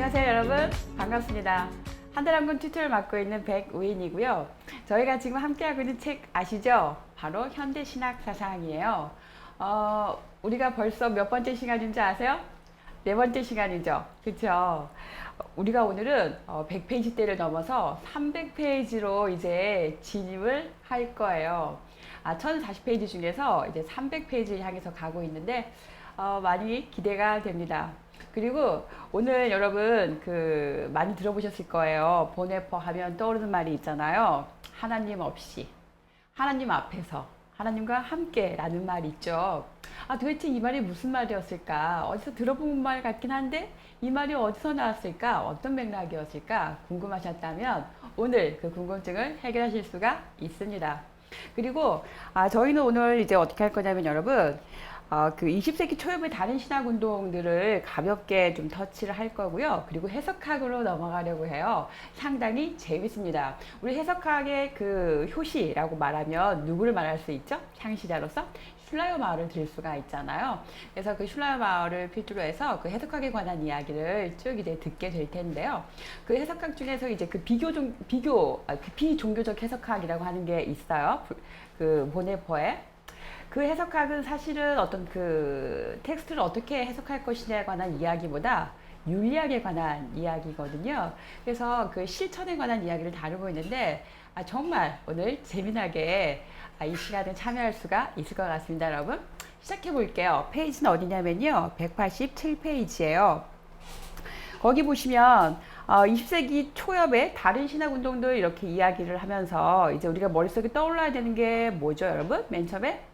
안녕하세요 여러분, 반갑습니다. 한달한권 튜토를 맡고 있는 백우인이고요. 저희가 지금 함께하고 있는 책 아시죠? 바로 현대신학사상이에요. 우리가 벌써 몇 번째 시간인지 아세요? 네 번째 시간이죠. 그렇죠? 우리가 오늘은 100페이지대를 넘어서 300페이지로 이제 진입을 할 거예요. 1040페이지 중에서 이제 300페이지를 향해서 가고 있는데 많이 기대가 됩니다. 그리고 오늘 여러분 많이 들어보셨을 거예요. 보네퍼 하면 떠오르는 말이 있잖아요. 하나님 없이, 하나님 앞에서, 하나님과 함께 라는 말이 있죠. 도대체 이 말이 무슨 말이었을까? 어디서 들어본 말 같긴 한데 이 말이 어디서 나왔을까? 어떤 맥락이었을까? 궁금하셨다면 오늘 그 궁금증을 해결하실 수가 있습니다. 그리고 저희는 오늘 이제 어떻게 할 거냐면 여러분, 그 20세기 초엽의 다른 신학 운동들을 가볍게 좀 터치를 할 거고요. 그리고 해석학으로 넘어가려고 해요. 상당히 재밌습니다. 우리 해석학의 그 효시라고 말하면 누구를 말할 수 있죠? 창시자로서 슐라이어마어를 들 수가 있잖아요. 그래서 그 슐라이어마어를 필두로 해서 그 해석학에 관한 이야기를 쭉 이제 듣게 될 텐데요. 그 해석학 중에서 이제 그 비종교적 해석학이라고 하는 게 있어요. 그 보네퍼에. 그 해석학은 사실은 어떤 그 텍스트를 어떻게 해석할 것이냐에 관한 이야기보다 윤리학에 관한 이야기거든요. 그래서 그 실천에 관한 이야기를 다루고 있는데 정말 오늘 재미나게 이 시간에 참여할 수가 있을 것 같습니다. 여러분 시작해 볼게요. 페이지는 어디냐면요 187페이지예요. 거기 보시면 20세기 초엽의 다른 신학운동들 이렇게 이야기를 하면서 이제 우리가 머릿속에 떠올라야 되는 게 뭐죠 여러분? 맨 처음에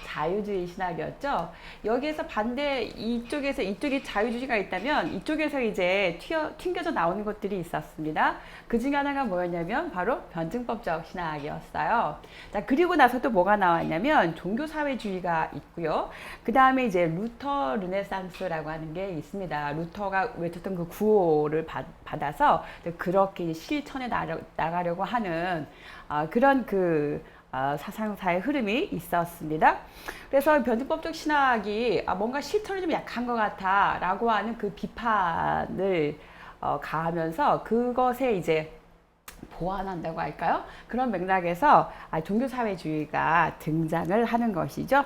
자유주의 신학이었죠. 여기에서 반대 이쪽에서 이쪽에 자유주의가 있다면 이쪽에서 이제 튕겨져 나오는 것들이 있었습니다. 그 중에 하나가 뭐였냐면 바로 변증법적 신학이었어요. 자, 그리고 나서 또 뭐가 나왔냐면 종교사회주의가 있고요. 그 다음에 이제 루터 르네상스라고 하는 게 있습니다. 루터가 외쳤던 그 구호를 받아서 그렇게 실천에 나가려고 하는 그런 사상사의 흐름이 있었습니다. 그래서 변증법적 신학이 뭔가 실천이 좀 약한 것 같아 라고 하는 그 비판을 가하면서 그것에 이제 보완한다고 할까요? 그런 맥락에서 종교사회주의가 등장을 하는 것이죠.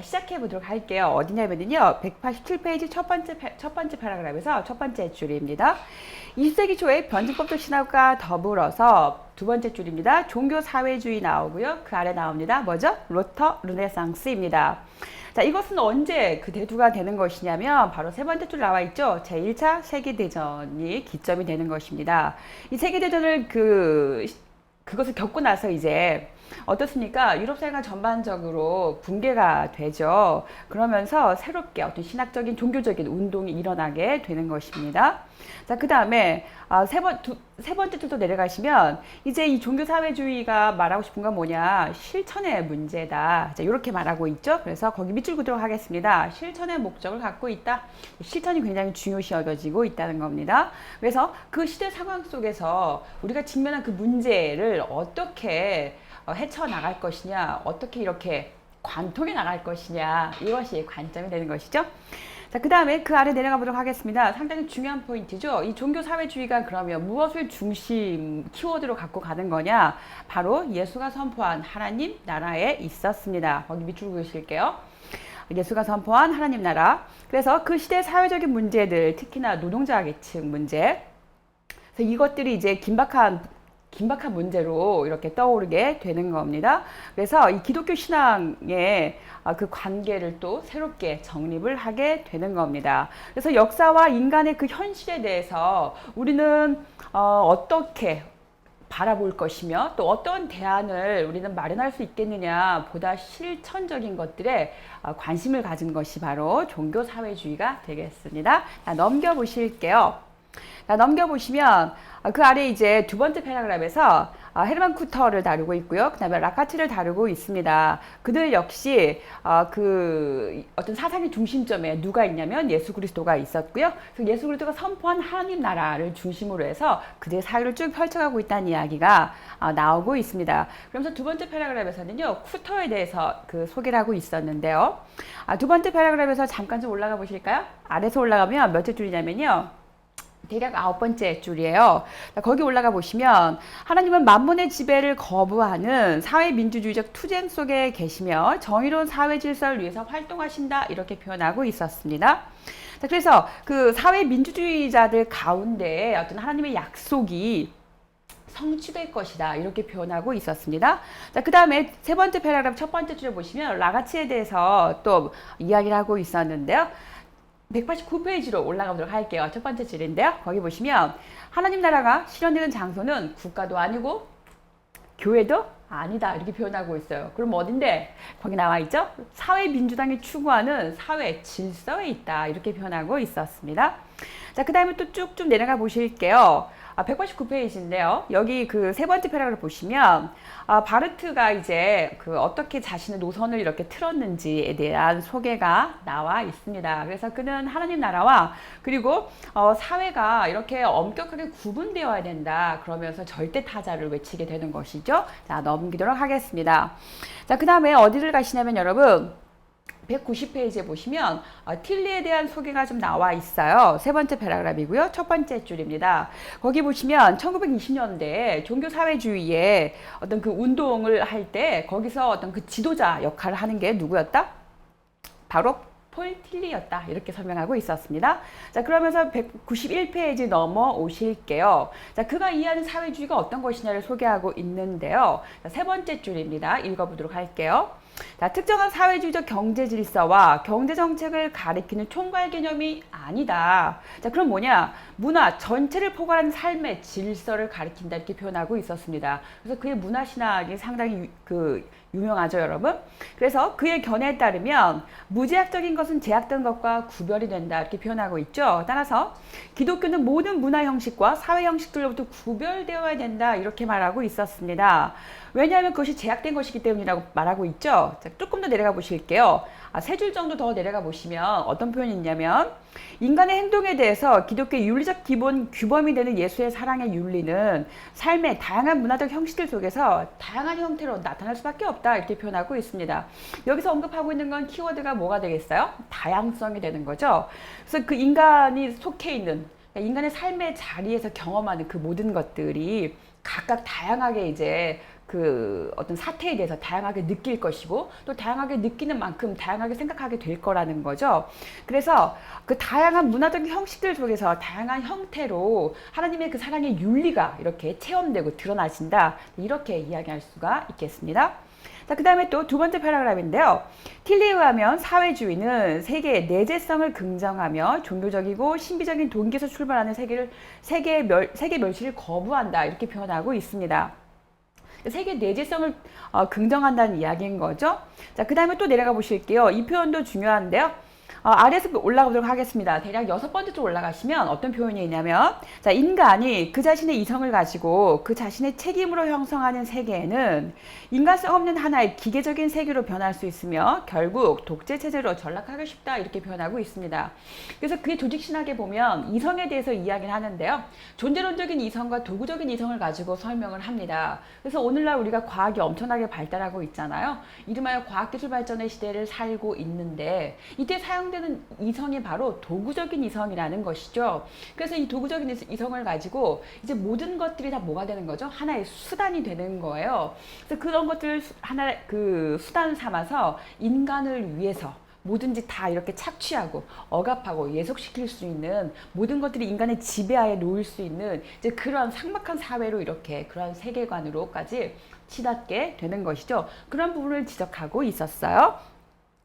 시작해 보도록 할게요. 어디냐면요 187페이지 첫 번째 패러그래프에서 첫 번째 줄입니다. 20세기 초에 변증법적 신학과 더불어서 두 번째 줄입니다. 종교사회주의 나오고요. 그 아래 나옵니다. 뭐죠? 루터 르네상스입니다. 자, 이것은 언제 그 대두가 되는 것이냐면 바로 세 번째 줄 나와 있죠. 제1차 세계대전이 기점이 되는 것입니다. 이 세계대전을 그것을 겪고 나서 이제 어떻습니까? 유럽 사회가 전반적으로 붕괴가 되죠. 그러면서 새롭게 어떤 신학적인 종교적인 운동이 일어나게 되는 것입니다. 자, 그 다음에 세 번째 줄도 내려가시면 이제 이 종교사회주의가 말하고 싶은 건 뭐냐? 실천의 문제다. 자, 이렇게 말하고 있죠. 그래서 거기 밑줄 긋도록 하겠습니다. 실천의 목적을 갖고 있다. 실천이 굉장히 중요시 여겨지고 있다는 겁니다. 그래서 그 시대 상황 속에서 우리가 직면한 그 문제를 어떻게 헤쳐나갈 것이냐, 어떻게 이렇게 관통해 나갈 것이냐, 이것이 관점이 되는 것이죠. 자, 그 다음에 그 아래 내려가 보도록 하겠습니다. 상당히 중요한 포인트죠. 이 종교사회주의가 그러면 무엇을 중심 키워드로 갖고 가는 거냐? 바로 예수가 선포한 하나님 나라에 있었습니다. 거기 밑줄 그으실게요. 예수가 선포한 하나님 나라. 그래서 그 시대 사회적인 문제들, 특히나 노동자 계층 문제. 그래서 이것들이 이제 긴박한 문제로 이렇게 떠오르게 되는 겁니다. 그래서 이 기독교 신앙의 그 관계를 또 새롭게 정립을 하게 되는 겁니다. 그래서 역사와 인간의 그 현실에 대해서 우리는 어떻게 바라볼 것이며 또 어떤 대안을 우리는 마련할 수 있겠느냐 보다 실천적인 것들에 관심을 가진 것이 바로 종교사회주의가 되겠습니다. 넘겨보실게요. 넘겨보시면 그 아래 이제 두 번째 패러그래프에서 헤르만 쿠터를 다루고 있고요. 그 다음에 라카트를 다루고 있습니다. 그들 역시 그 어떤 사상의 중심점에 누가 있냐면 예수 그리스도가 있었고요. 그래서 예수 그리스도가 선포한 하나님 나라를 중심으로 해서 그들의 사역을 쭉 펼쳐가고 있다는 이야기가 나오고 있습니다. 그러면서 두 번째 패러그래프에서는요. 쿠터에 대해서 그 소개를 하고 있었는데요. 두 번째 패러그래프에서 잠깐 좀 올라가 보실까요? 아래서 올라가면 몇째 줄이냐면요. 대략 9번째 줄이에요. 거기 올라가 보시면 하나님은 만몬의 지배를 거부하는 사회민주주의적 투쟁 속에 계시며 정의로운 사회 질서를 위해서 활동하신다 이렇게 표현하고 있었습니다. 자, 그래서 그 사회민주주의자들 가운데 어떤 하나님의 약속이 성취될 것이다 이렇게 표현하고 있었습니다. 자, 그 다음에 세 번째 패러그래프 첫 번째 줄에 보시면 라가치에 대해서 또 이야기를 하고 있었는데요. 189페이지로 올라가도록 할게요. 첫 번째 줄인데요. 거기 보시면 하나님 나라가 실현되는 장소는 국가도 아니고 교회도 아니다 이렇게 표현하고 있어요. 그럼 어딘데? 거기 나와 있죠? 사회민주당이 추구하는 사회 질서에 있다 이렇게 표현하고 있었습니다. 자, 그 다음에 또 쭉쭉 내려가 보실게요. 189페이지인데요. 여기 그 세 번째 패러그래프 보시면 바르트가 이제 그 어떻게 자신의 노선을 이렇게 틀었는지에 대한 소개가 나와 있습니다. 그래서 그는 하나님 나라와 그리고 사회가 이렇게 엄격하게 구분되어야 된다. 그러면서 절대 타자를 외치게 되는 것이죠. 자, 넘기도록 하겠습니다. 자, 그 다음에 어디를 가시냐면 여러분 190페이지에 보시면 틸리에 대한 소개가 좀 나와 있어요. 세 번째 패러그래프이고요. 첫 번째 줄입니다. 거기 보시면 1920년대 종교사회주의의 어떤 그 운동을 할 때 거기서 어떤 그 지도자 역할을 하는 게 누구였다? 바로 폴 틸리였다. 이렇게 설명하고 있었습니다. 자, 그러면서 191페이지 넘어오실게요. 자, 그가 이해하는 사회주의가 어떤 것이냐를 소개하고 있는데요. 자, 세 번째 줄입니다. 읽어보도록 할게요. 자, 특정한 사회주의적 경제 질서와 경제 정책을 가리키는 총괄 개념이 아니다. 자, 그럼 뭐냐? 문화 전체를 포괄한 삶의 질서를 가리킨다 이렇게 표현하고 있었습니다. 그래서 그의 문화 신학이 상당히 유명하죠, 여러분. 그래서 그의 견해에 따르면 무제약적인 것은 제약된 것과 구별이 된다 이렇게 표현하고 있죠. 따라서 기독교는 모든 문화 형식과 사회 형식들로부터 구별되어야 된다 이렇게 말하고 있었습니다. 왜냐하면 그것이 제약된 것이기 때문이라고 말하고 있죠. 자, 조금 더 내려가 보실게요. 세 줄 정도 더 내려가 보시면 어떤 표현이 있냐면 인간의 행동에 대해서 기독교의 윤리적 기본 규범이 되는 예수의 사랑의 윤리는 삶의 다양한 문화적 형식들 속에서 다양한 형태로 나타날 수밖에 없다 이렇게 표현하고 있습니다. 여기서 언급하고 있는 건 키워드가 뭐가 되겠어요? 다양성이 되는 거죠. 그래서 그 인간이 속해 있는 인간의 삶의 자리에서 경험하는 그 모든 것들이 각각 다양하게 이제 그 어떤 사태에 대해서 다양하게 느낄 것이고 또 다양하게 느끼는 만큼 다양하게 생각하게 될 거라는 거죠. 그래서 그 다양한 문화적 형식들 속에서 다양한 형태로 하나님의 그 사랑의 윤리가 이렇게 체험되고 드러나신다 이렇게 이야기할 수가 있겠습니다. 자, 그 다음에 또 두 번째 패러그래프인데요. 틸리에 의하면 사회주의는 세계의 내재성을 긍정하며 종교적이고 신비적인 동기에서 출발하는 세계 멸시를 거부한다 이렇게 표현하고 있습니다. 세계 내재성을 긍정한다는 이야기인 거죠. 자, 그 다음에 또 내려가 보실게요. 이 표현도 중요한데요. 아래에서 올라가보도록 하겠습니다. 대략 6번째 쪽 올라가시면 어떤 표현이 있냐면 자, 인간이 그 자신의 이성을 가지고 그 자신의 책임으로 형성하는 세계에는 인간성 없는 하나의 기계적인 세계로 변할 수 있으며 결국 독재 체제로 전락하기 쉽다 이렇게 표현하고 있습니다. 그래서 그의 조직신학에 보면 이성에 대해서 이야기를 하는데요. 존재론적인 이성과 도구적인 이성을 가지고 설명을 합니다. 그래서 오늘날 우리가 과학이 엄청나게 발달하고 있잖아요. 이름하여 과학기술 발전의 시대를 살고 있는데 이때 사용되는 이성이 바로 도구적인 이성이라는 것이죠. 그래서 이 도구적인 이성을 가지고 이제 모든 것들이 다 뭐가 되는 거죠? 하나의 수단이 되는 거예요. 그래서 그런 것들을 하나의 그 수단 삼아서 인간을 위해서 뭐든지 다 이렇게 착취하고 억압하고 예속시킬 수 있는 모든 것들이 인간의 지배하에 놓일 수 있는 이제 그러한 삭막한 사회로 이렇게 그러한 세계관으로까지 치닫게 되는 것이죠. 그런 부분을 지적하고 있었어요.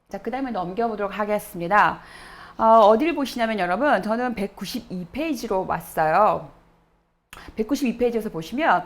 자, 그 다음에 넘겨보도록 하겠습니다. 어디를 보시냐면 여러분 저는 192페이지로 왔어요. 192페이지에서 보시면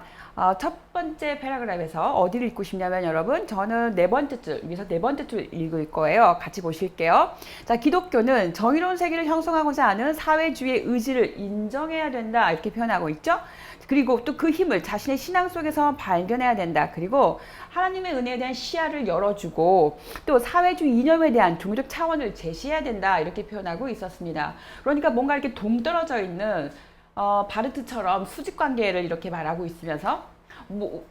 첫 번째 패러그래프에서 어디를 읽고 싶냐면 여러분 저는 네 번째 줄 위에서 네 번째 줄 읽을 거예요. 같이 보실게요. 자, 기독교는 정의로운 세계를 형성하고자 하는 사회주의의 의지를 인정해야 된다 이렇게 표현하고 있죠. 그리고 또 그 힘을 자신의 신앙 속에서 발견해야 된다. 그리고 하나님의 은혜에 대한 시야를 열어주고 또 사회주의 이념에 대한 종교적 차원을 제시해야 된다 이렇게 표현하고 있었습니다. 그러니까 뭔가 이렇게 동떨어져 있는 바르트처럼 수직 관계를 이렇게 말하고 있으면서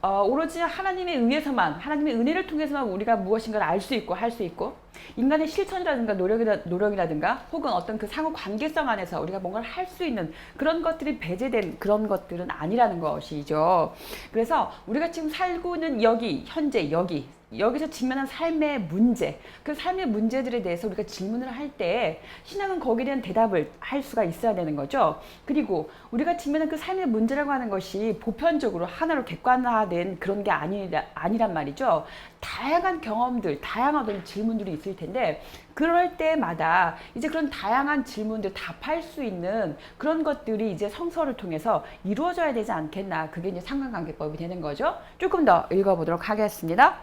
오로지 하나님에 의해서만, 하나님의 은혜를 통해서만 우리가 무엇인가를 알 수 있고 할 수 있고, 인간의 실천이라든가 노력이라든가 혹은 어떤 그 상호 관계성 안에서 우리가 뭔가를 할 수 있는 그런 것들이 배제된 그런 것들은 아니라는 것이죠. 그래서 우리가 지금 살고 있는 여기, 현재 여기서 직면한 삶의 문제, 그 삶의 문제들에 대해서 우리가 질문을 할 때 신앙은 거기에 대한 대답을 할 수가 있어야 되는 거죠. 그리고 우리가 직면한 그 삶의 문제라고 하는 것이 보편적으로 하나로 객관화된 그런 게 아니란 말이죠. 다양한 경험들, 다양한 어떤 질문들이 있을 텐데, 그럴 때마다 이제 그런 다양한 질문들 답할 수 있는 그런 것들이 이제 성서를 통해서 이루어져야 되지 않겠나. 그게 이제 상관관계법이 되는 거죠. 조금 더 읽어보도록 하겠습니다.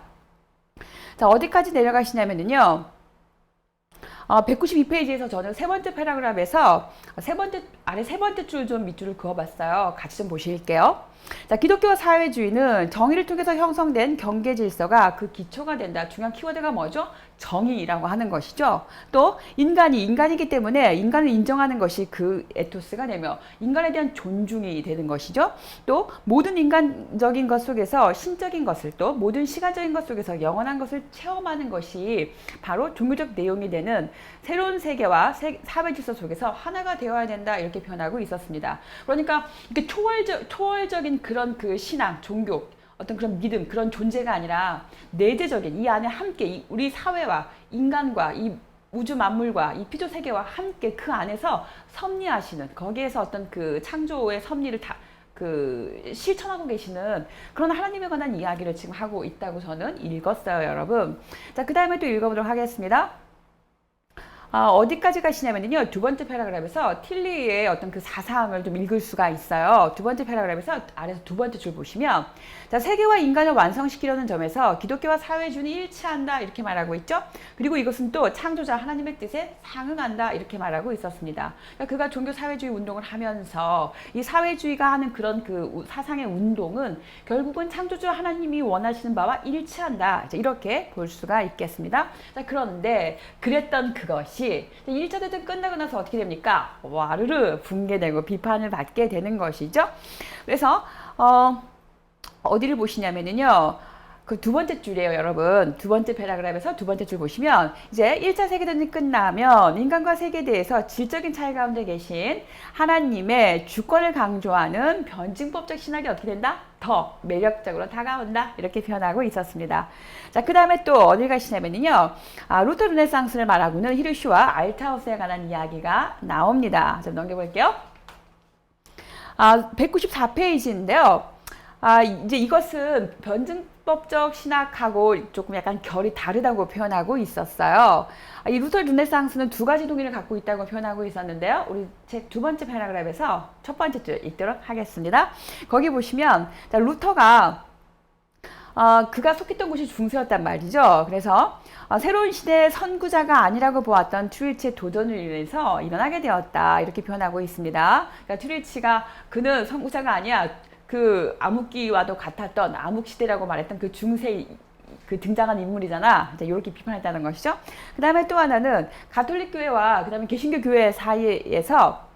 자, 어디까지 내려가시냐면요. 192페이지에서 저는 세 번째 패러그래프에서 아래 세 번째 줄 좀 밑줄을 그어봤어요. 같이 좀 보실게요. 자, 기독교 사회주의는 정의를 통해서 형성된 경계 질서가 그 기초가 된다. 중요한 키워드가 뭐죠? 정의라고 하는 것이죠. 또 인간이기 때문에 인간을 인정하는 것이 그 에토스가 되며 인간에 대한 존중이 되는 것이죠. 또 모든 인간적인 것 속에서 신적인 것을, 또 모든 시간적인 것 속에서 영원한 것을 체험하는 것이 바로 종교적 내용이 되는 새로운 세계와 사회 질서 속에서 하나가 되어야 된다, 이렇게 표현하고 있었습니다. 그러니까 이렇게 초월적인 그런 그 신앙, 종교, 어떤 그런 믿음, 그런 존재가 아니라 내재적인 이 안에 함께 우리 사회와 인간과 이 우주 만물과 이 피조 세계와 함께 그 안에서 섭리하시는, 거기에서 어떤 그 창조의 섭리를 다 실천하고 계시는 그런 하나님에 관한 이야기를 지금 하고 있다고 저는 읽었어요, 여러분. 자, 그 다음에 또 읽어보도록 하겠습니다. 어디까지 가시냐면요. 두 번째 패러그래프에서 틸리의 어떤 그 사상을 좀 읽을 수가 있어요. 두 번째 패러그래프에서 아래서 두 번째 줄 보시면, 자, 세계와 인간을 완성시키려는 점에서 기독교와 사회주의는 일치한다, 이렇게 말하고 있죠. 그리고 이것은 또 창조자 하나님의 뜻에 상응한다, 이렇게 말하고 있었습니다. 그러니까 그가 종교 사회주의 운동을 하면서 이 사회주의가 하는 그런 그 사상의 운동은 결국은 창조자 하나님이 원하시는 바와 일치한다, 이렇게 볼 수가 있겠습니다. 자, 그런데 그랬던 그것이 1차 대전 끝나고 나서 어떻게 됩니까? 와르르 붕괴되고 비판을 받게 되는 것이죠. 그래서 어디를 보시냐면요. 그 두 번째 줄이에요, 여러분. 두 번째 패러그래프에서 두 번째 줄 보시면, 이제 1차 세계대전이 끝나면 인간과 세계에 대해서 질적인 차이 가운데 계신 하나님의 주권을 강조하는 변증법적 신학이 어떻게 된다? 더 매력적으로 다가온다, 이렇게 표현하고 있었습니다. 자, 그 다음에 또 어딜 가시냐면요. 루터 르네상스를 말하고는 히르슈와 알타우스에 관한 이야기가 나옵니다. 좀 넘겨볼게요. 194페이지인데요. 이제 이것은 변증법적 신학하고 조금 약간 결이 다르다고 표현하고 있었어요. 이 루터 르네상스는 두 가지 동의를 갖고 있다고 표현하고 있었는데요. 우리 책 두 번째 패러그래프에서 첫 번째 줄 읽도록 하겠습니다. 거기 보시면, 자, 루터가 그가 속했던 곳이 중세였단 말이죠. 그래서 새로운 시대의 선구자가 아니라고 보았던 트리치의 도전을 인해서 일어나게 되었다, 이렇게 표현하고 있습니다. 그러니까 트리치가 그는 선구자가 아니야, 그 암흑기와도 같았던 암흑시대라고 말했던 그 중세 그 등장한 인물이잖아, 이제 이렇게 비판했다는 것이죠. 그 다음에 또 하나는 가톨릭 교회와 그 다음에 개신교 교회 사이에서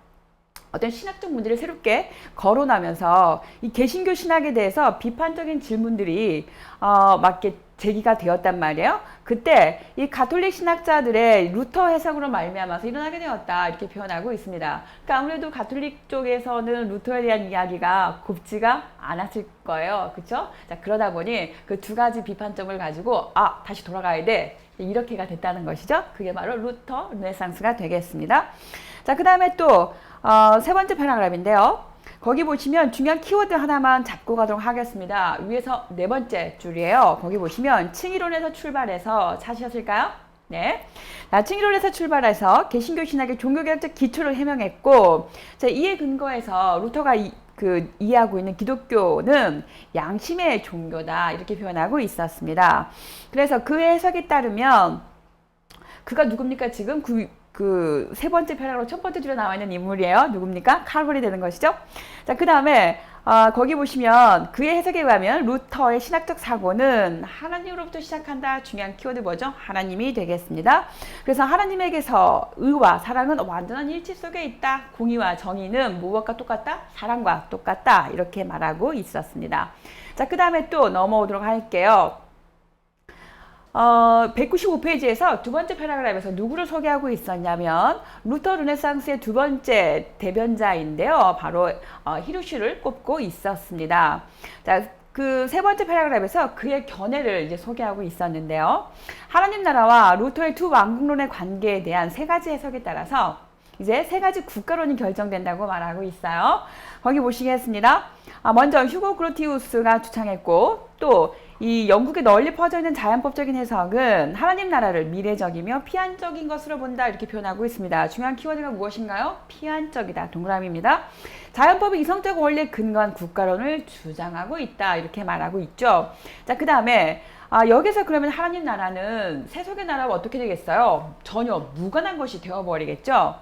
어떤 신학적 문제를 새롭게 거론하면서 이 개신교 신학에 대해서 비판적인 질문들이 막 이렇게 제기가 되었단 말이에요. 그때 이 가톨릭 신학자들의 루터 해석으로 말미암아서 일어나게 되었다, 이렇게 표현하고 있습니다. 그러니까 아무래도 가톨릭 쪽에서는 루터에 대한 이야기가 곱지가 않았을 거예요, 그렇죠? 자, 그러다 보니 그 두 가지 비판점을 가지고 다시 돌아가야 돼, 이렇게가 됐다는 것이죠. 그게 바로 루터 르네상스가 되겠습니다. 자, 그 다음에 또 세 번째 패러그래프인데요. 거기 보시면 중요한 키워드 하나만 잡고 가도록 하겠습니다. 위에서 네 번째 줄이에요. 거기 보시면 칭의론에서 출발해서 찾으셨을까요? 네. 칭의론에서 출발해서 개신교 신학의 종교개혁적 기초를 해명했고, 자, 이에 근거해서 루터가 이해하고 있는 기독교는 양심의 종교다, 이렇게 표현하고 있었습니다. 그래서 그 해석에 따르면 그가 누굽니까? 지금 그 세 번째 패러그래프 첫 번째 줄에 나와 있는 인물이에요. 누굽니까? 칼벌이 되는 것이죠. 자, 그 다음에 거기 보시면 그의 해석에 의하면 루터의 신학적 사고는 하나님으로부터 시작한다. 중요한 키워드 뭐죠? 하나님이 되겠습니다. 그래서 하나님에게서 의와 사랑은 완전한 일치 속에 있다. 공의와 정의는 무엇과 똑같다? 사랑과 똑같다. 이렇게 말하고 있었습니다. 자, 그 다음에 또 넘어오도록 할게요. 195페이지에서 두 번째 패러그래프에서 누구를 소개하고 있었냐면 루터 르네상스의 두 번째 대변자인데요. 바로 히르슈를 꼽고 있었습니다. 자, 그 세 번째 패러그래프에서 그의 견해를 이제 소개하고 있었는데요. 하나님 나라와 루터의 두 왕국론의 관계에 대한 세 가지 해석에 따라서 이제 세 가지 국가론이 결정된다고 말하고 있어요. 거기 보시겠습니다. 먼저 휴고 그로티우스가 주창했고 또 이 영국에 널리 퍼져 있는 자연법적인 해석은 하나님 나라를 미래적이며 피안적인 것으로 본다 이렇게 표현하고 있습니다. 중요한 키워드가 무엇인가요? 피안적이다. 동그라미입니다. 자연법의 이성적 원리에 근거한 국가론을 주장하고 있다 이렇게 말하고 있죠. 자, 그 다음에 여기서 그러면 하나님 나라는 세속의 나라와 어떻게 되겠어요? 전혀 무관한 것이 되어버리겠죠.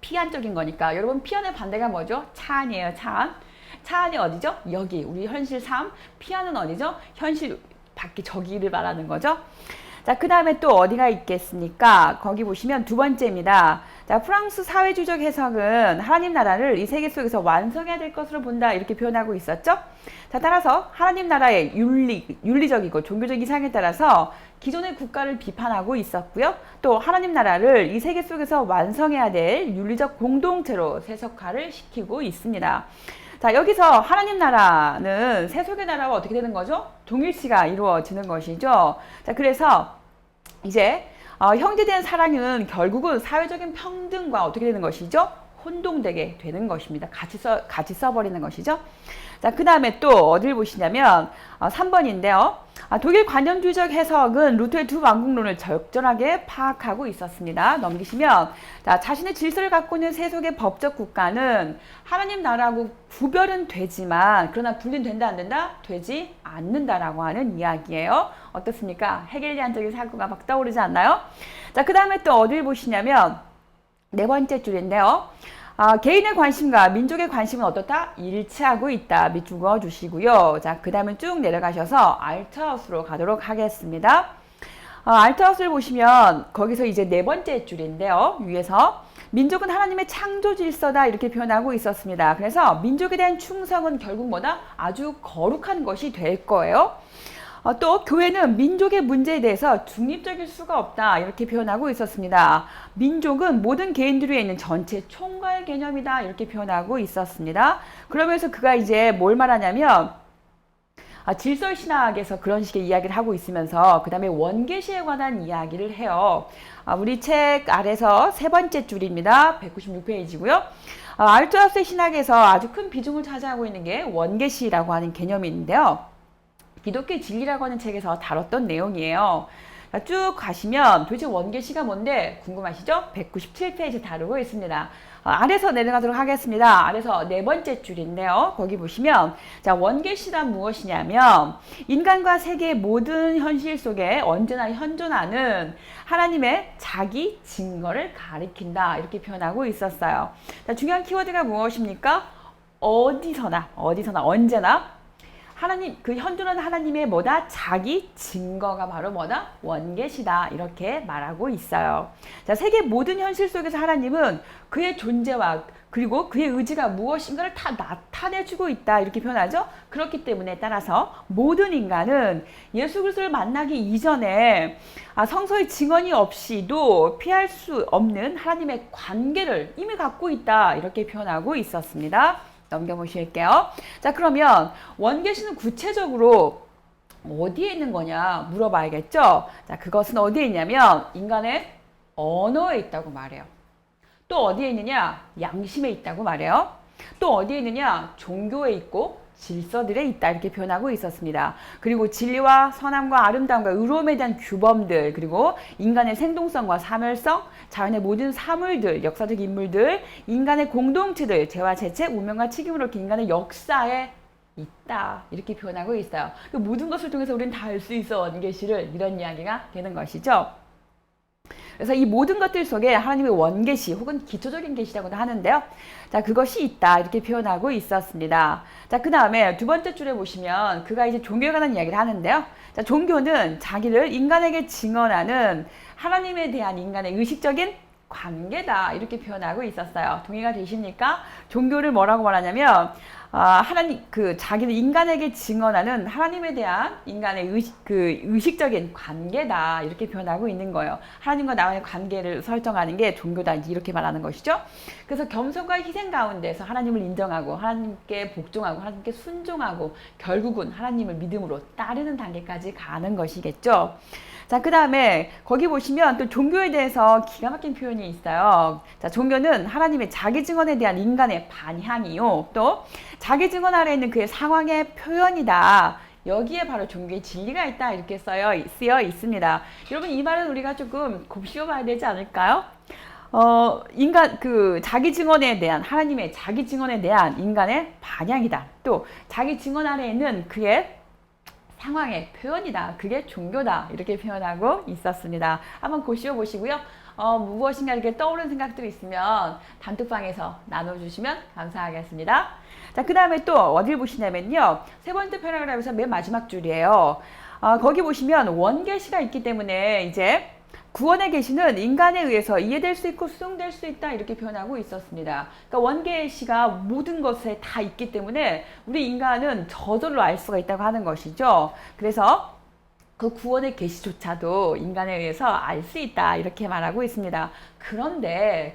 피안적인 거니까. 여러분 피안의 반대가 뭐죠? 차안이에요. 차안. 차안이 어디죠? 여기 우리 현실 삶. 피안은 어디죠? 현실 밖에 저기를 말하는 거죠. 자, 그 다음에 또 어디가 있겠습니까? 거기 보시면 두 번째입니다. 자, 프랑스 사회주의적 해석은 하나님 나라를 이 세계 속에서 완성해야 될 것으로 본다 이렇게 표현하고 있었죠. 자, 따라서 하나님 나라의 윤리적이고 종교적 이상에 따라서 기존의 국가를 비판하고 있었고요. 또 하나님 나라를 이 세계 속에서 완성해야 될 윤리적 공동체로 세속화를 시키고 있습니다. 자, 여기서 하나님 나라는 세속의 나라와 어떻게 되는 거죠? 동일시가 이루어지는 것이죠. 자, 그래서 이제 형제된 사랑은 결국은 사회적인 평등과 어떻게 되는 것이죠? 혼동되게 되는 것입니다. 같이 써버리는 것이죠. 자, 그 다음에 또 어딜 보시냐면 3번인데요. 독일 관념주의적 해석은 루터의 두 왕국론을 적절하게 파악하고 있었습니다. 넘기시면 자, 자신의 질서를 갖고 있는 세속의 법적 국가는 하나님 나라하고 구별은 되지만 그러나 분리는 된다 안 된다? 되지 않는다라고 하는 이야기예요. 어떻습니까? 헤겔리안적인 사고가 막 떠오르지 않나요? 자, 그 다음에 또 어딜 보시냐면 네 번째 줄인데요. 개인의 관심과 민족의 관심은 어떻다? 일치하고 있다. 밑줄그어 주시고요. 자, 그 다음에 쭉 내려가셔서 알트하우스로 가도록 하겠습니다. 알트하우스를 보시면 거기서 이제 네 번째 줄인데요. 위에서 민족은 하나님의 창조 질서다 이렇게 표현하고 있었습니다. 그래서 민족에 대한 충성은 결국 뭐다? 아주 거룩한 것이 될 거예요. 또 교회는 민족의 문제에 대해서 중립적일 수가 없다 이렇게 표현하고 있었습니다. 민족은 모든 개인들 위에 있는 전체 총괄 개념이다 이렇게 표현하고 있었습니다. 그러면서 그가 이제 뭘 말하냐면 질서신학에서 그런 식의 이야기를 하고 있으면서 그 다음에 원계시에 관한 이야기를 해요. 우리 책 아래서 세 번째 줄입니다. 196페이지고요. 알투하우스의 신학에서 아주 큰 비중을 차지하고 있는 게 원계시라고 하는 개념이 있는데요. 기독교의 진리라고 하는 책에서 다뤘던 내용이에요. 자, 쭉 가시면 도대체 원계시가 뭔데 궁금하시죠? 197페이지 다루고 있습니다. 아래서 내려가도록 하겠습니다. 아래서 네 번째 줄인데요. 거기 보시면 자, 원계시란 무엇이냐면 인간과 세계의 모든 현실 속에 언제나 현존하는 하나님의 자기 증거를 가리킨다 이렇게 표현하고 있었어요. 자, 중요한 키워드가 무엇입니까? 어디서나 언제나 하나님, 그 현존하는 하나님의 뭐다? 자기 증거가 바로 뭐다? 원계시다. 이렇게 말하고 있어요. 자, 세계 모든 현실 속에서 하나님은 그의 존재와 그리고 그의 의지가 무엇인가를 다 나타내주고 있다. 이렇게 표현하죠. 그렇기 때문에 따라서 모든 인간은 예수 그리스도를 만나기 이전에 성서의 증언이 없이도 피할 수 없는 하나님의 관계를 이미 갖고 있다. 이렇게 표현하고 있었습니다. 넘겨보실게요. 자, 그러면 원계시는 구체적으로 어디에 있는 거냐 물어봐야겠죠. 자, 그것은 어디에 있냐면 인간의 언어에 있다고 말해요. 또 어디에 있느냐? 양심에 있다고 말해요. 또 어디에 있느냐? 종교에 있고 질서들에 있다 이렇게 표현하고 있었습니다. 그리고 진리와 선함과 아름다움과 의로움에 대한 규범들, 그리고 인간의 생동성과 사멸성, 자연의 모든 사물들, 역사적 인물들, 인간의 공동체들, 죄와 재책, 운명과 책임으로 이렇게 인간의 역사에 있다 이렇게 표현하고 있어요. 모든 것을 통해서 우리는 다 알 수 있어 원계시를, 이런 이야기가 되는 것이죠. 그래서 이 모든 것들 속에 하나님의 원계시 혹은 기초적인 계시라고도 하는데요. 자, 그것이 있다 이렇게 표현하고 있었습니다. 자, 그 다음에 두 번째 줄에 보시면 그가 이제 종교에 관한 이야기를 하는데요. 자, 종교는 자기를 인간에게 증언하는 하나님에 대한 인간의 의식적인 관계다 이렇게 표현하고 있었어요. 동의가 되십니까? 종교를 뭐라고 말하냐면 하나님 자기는 인간에게 증언하는 하나님에 대한 인간의 의식적인 관계다 이렇게 표현하고 있는 거예요. 하나님과 나와의 관계를 설정하는 게 종교다 이렇게 말하는 것이죠. 그래서 겸손과 희생 가운데서 하나님을 인정하고 하나님께 복종하고 하나님께 순종하고 결국은 하나님을 믿음으로 따르는 단계까지 가는 것이겠죠. 자, 그 다음에 거기 보시면 또 종교에 대해서 기가 막힌 표현이 있어요. 자, 종교는 하나님의 자기 증언에 대한 인간의 반향이요. 또 자기 증언 아래 있는 그의 상황의 표현이다. 여기에 바로 종교의 진리가 있다. 이렇게 쓰여 있습니다. 여러분, 이 말은 우리가 조금 곱씹어 봐야 되지 않을까요? 자기 증언에 대한, 하나님의 자기 증언에 대한 인간의 반향이다. 또 자기 증언 아래 있는 그의 상황의 표현이다. 그게 종교다. 이렇게 표현하고 있었습니다. 한번 고시어 보시고요. 무엇인가 이렇게 떠오르는 생각들이 있으면 단톡방에서 나눠주시면 감사하겠습니다. 자, 그 다음에 또 어딜 보시냐면요. 세 번째 패러그래프에서 맨 마지막 줄이에요. 거기 보시면 원계시가 있기 때문에 이제 구원의 계시는 인간에 의해서 이해될 수 있고 수용될 수 있다 이렇게 표현하고 있었습니다. 그러니까 원계시가 모든 것에 다 있기 때문에 우리 인간은 저절로 알 수가 있다고 하는 것이죠. 그래서 그 구원의 계시조차도 인간에 의해서 알 수 있다 이렇게 말하고 있습니다. 그런데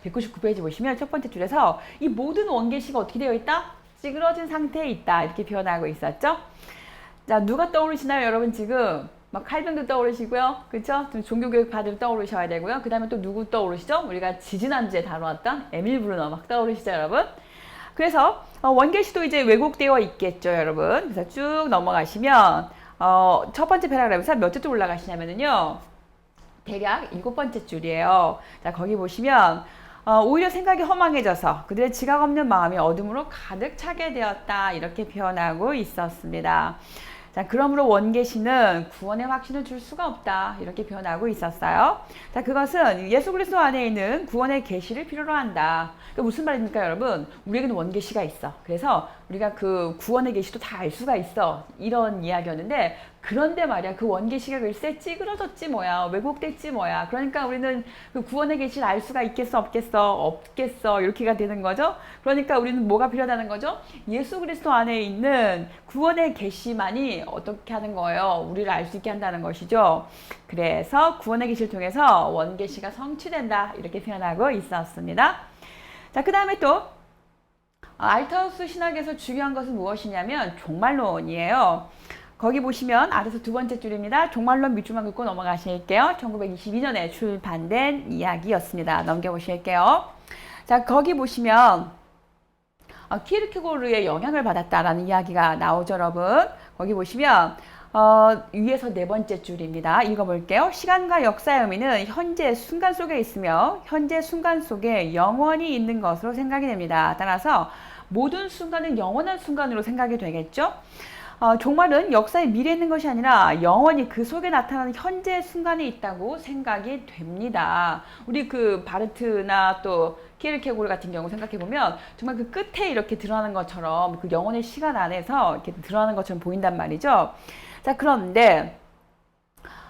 199페이지 보시면 첫 번째 줄에서 이 모든 원계시가 어떻게 되어 있다? 찌그러진 상태에 있다 이렇게 표현하고 있었죠. 자, 누가 떠오르시나요 여러분? 지금 막 칼뱅도 떠오르시고요. 그렇죠? 종교교육 받을 떠오르셔야 되고요. 그 다음에 또 누구 떠오르시죠? 우리가 지지난주에 다루었던 에밀 브루너 막 떠오르시죠, 여러분? 그래서 원계시도 이제 왜곡되어 있겠죠, 여러분? 그래서 쭉 넘어가시면 첫 번째 패러그래프에서 몇 줄 올라가시냐면요. 대략 7번째 줄이에요. 자, 거기 보시면 오히려 생각이 허망해져서 그들의 지각 없는 마음이 어둠으로 가득 차게 되었다. 이렇게 표현하고 있었습니다. 자, 그러므로 원계시는 구원의 확신을 줄 수가 없다. 이렇게 표현하고 있었어요. 자, 그것은 예수 그리스도 안에 있는 구원의 계시를 필요로 한다. 그러니까 무슨 말입니까, 여러분? 우리에게는 원계시가 있어. 그래서 우리가 그 구원의 계시도 다 알 수가 있어. 이런 이야기였는데 그런데 말이야, 그 원계시가 글쎄 찌그러졌지 뭐야, 왜곡됐지 뭐야. 그러니까 우리는 그 구원의 계시를 알 수가 있겠어, 없겠어 이렇게가 되는 거죠. 그러니까 우리는 뭐가 필요하다는 거죠? 예수 그리스도 안에 있는 구원의 계시만이 어떻게 하는 거예요? 우리를 알 수 있게 한다는 것이죠. 그래서 구원의 계시를 통해서 원계시가 성취된다 이렇게 표현하고 있었습니다. 자, 그 다음에 또 알터우스 신학에서 중요한 것은 무엇이냐면 종말론이에요. 거기 보시면 아래서 두 번째 줄입니다. 종말론 밑줄만 긋고 넘어가실게요. 1922년에 출판된 이야기였습니다. 넘겨보실게요. 자, 거기 보시면 키르케고르의 영향을 받았다라는 이야기가 나오죠, 여러분. 거기 보시면 위에서 네 번째 줄입니다. 읽어볼게요. 시간과 역사의 의미는 현재 순간 속에 있으며 현재 순간 속에 영원히 있는 것으로 생각이 됩니다. 따라서 모든 순간은 영원한 순간으로 생각이 되겠죠. 종말은 역사의 미래에 있는 것이 아니라 영원히 그 속에 나타나는 현재 순간에 있다고 생각이 됩니다. 우리 그 바르트나 또 키르케고르 같은 경우 생각해보면 정말 그 끝에 이렇게 드러나는 것처럼 그 영원의 시간 안에서 이렇게 드러나는 것처럼 보인단 말이죠. 자, 그런데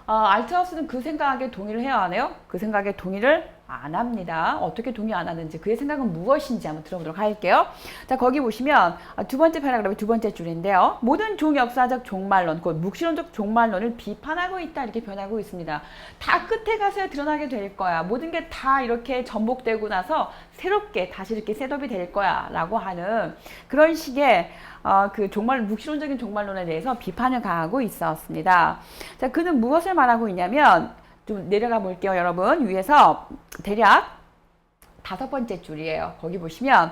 알트하우스는 그 생각에 동의를 해야 하네요. 그 생각에 동의를 안 합니다. 어떻게 동의 안 하는지, 그의 생각은 무엇인지 한번 들어보도록 할게요. 자, 거기 보시면 두 번째 패러그래프 두 번째 줄인데요. 모든 종역사적 종말론, 곧 묵시론적 종말론을 비판하고 있다 이렇게 변하고 있습니다. 다 끝에 가서 드러나게 될 거야. 모든 게 다 이렇게 전복되고 나서 새롭게 다시 이렇게 셋업이 될 거야 라고 하는 그런 식의 그 묵시론적인 종말론에 대해서 비판을 가하고 있었습니다. 자, 그는 무엇을 말하고 있냐면 좀 내려가 볼게요, 여러분. 위에서 대략 다섯 번째 줄이에요. 거기 보시면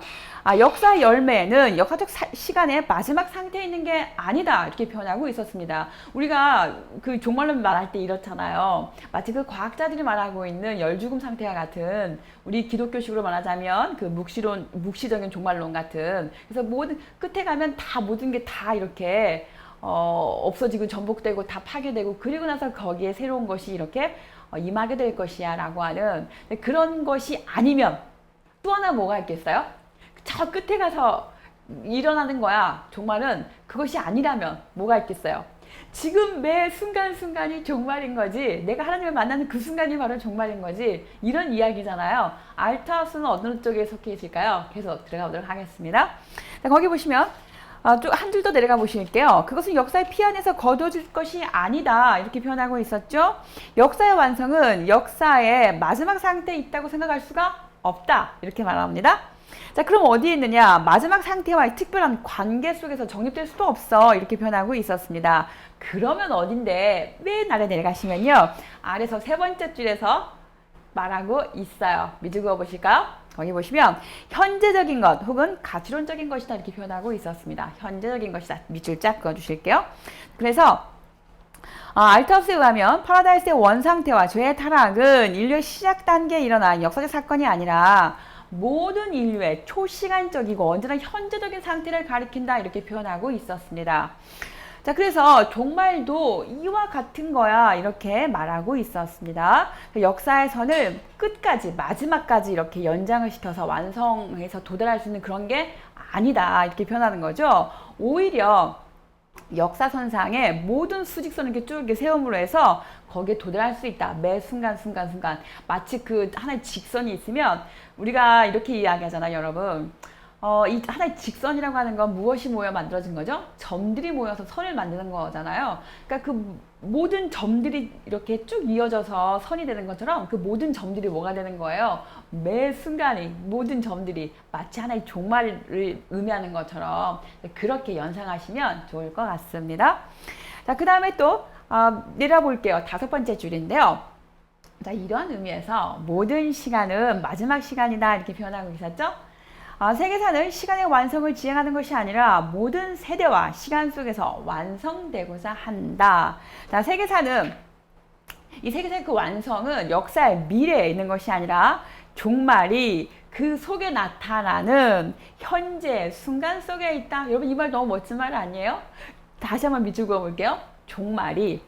역사의 열매는 역사적 시간의 마지막 상태에 있는 게 아니다 이렇게 표현하고 있었습니다. 우리가 그 종말론 말할 때 이렇잖아요. 마치 그 과학자들이 말하고 있는 열죽음 상태와 같은, 우리 기독교식으로 말하자면 그 묵시적인 종말론 같은, 그래서 모든 끝에 가면 다 모든 게 다 이렇게 없어지고 전복되고 다 파괴되고, 그리고 나서 거기에 새로운 것이 이렇게 임하게 될 것이야 라고 하는 그런 것이 아니면 또 하나 뭐가 있겠어요? 저 끝에 가서 일어나는 거야. 종말은 그것이 아니라면 뭐가 있겠어요? 지금 매 순간순간이 종말인 거지. 내가 하나님을 만나는 그 순간이 바로 종말인 거지. 이런 이야기잖아요. 알타우스는 어느 쪽에 속해 있을까요? 계속 들어가 보도록 하겠습니다. 자, 거기 보시면 좀 한 줄 더 내려가 보실게요. 그것은 역사의 피 안에서 거둬질 것이 아니다. 이렇게 표현하고 있었죠. 역사의 완성은 역사의 마지막 상태에 있다고 생각할 수가 없다. 이렇게 말합니다. 자, 그럼 어디에 있느냐? 마지막 상태와의 특별한 관계 속에서 정립될 수도 없어. 이렇게 표현하고 있었습니다. 그러면 어딘데? 맨 아래 내려가시면요. 아래서 세 번째 줄에서 말하고 있어요. 밑줄 그어 보실까요? 거기 보시면 현재적인 것 혹은 가치론적인 것이다. 이렇게 표현하고 있었습니다. 현재적인 것이다. 밑줄 쫙 그어 주실게요. 그래서 알타우스에 의하면 파라다이스의 원상태와 죄의 타락은 인류의 시작 단계에 일어난 역사적 사건이 아니라 모든 인류의 초시간적이고 언제나 현재적인 상태를 가리킨다. 이렇게 표현하고 있었습니다. 자, 그래서 종말도 이와 같은 거야. 이렇게 말하고 있었습니다. 역사의 선을 끝까지, 마지막까지 이렇게 연장을 시켜서 완성해서 도달할 수 있는 그런 게 아니다. 이렇게 표현하는 거죠. 오히려 역사선상에 모든 수직선을 이렇게 쭉 이렇게 세움으로 해서 거기에 도달할 수 있다. 매 순간. 마치 그 하나의 직선이 있으면 우리가 이렇게 이야기하잖아요, 여러분. 이 하나의 직선이라고 하는 건 무엇이 모여 만들어진 거죠? 점들이 모여서 선을 만드는 거잖아요. 그러니까 그 모든 점들이 이렇게 쭉 이어져서 선이 되는 것처럼 그 모든 점들이 뭐가 되는 거예요? 매 순간에 모든 점들이 마치 하나의 종말을 의미하는 것처럼 그렇게 연상하시면 좋을 것 같습니다. 자, 그 다음에 또 내려볼게요. 5번째 줄인데요. 자, 이러한 의미에서 모든 시간은 마지막 시간이다. 이렇게 표현하고 있었죠? 세계사는 시간의 완성을 지향하는 것이 아니라 모든 세대와 시간 속에서 완성되고자 한다. 자, 세계사는 이 세계사의 그 완성은 역사의 미래에 있는 것이 아니라 종말이 그 속에 나타나는 현재 순간 속에 있다. 여러분, 이 말 너무 멋진 말 아니에요? 다시 한번 밑줄 그어 볼게요. 종말이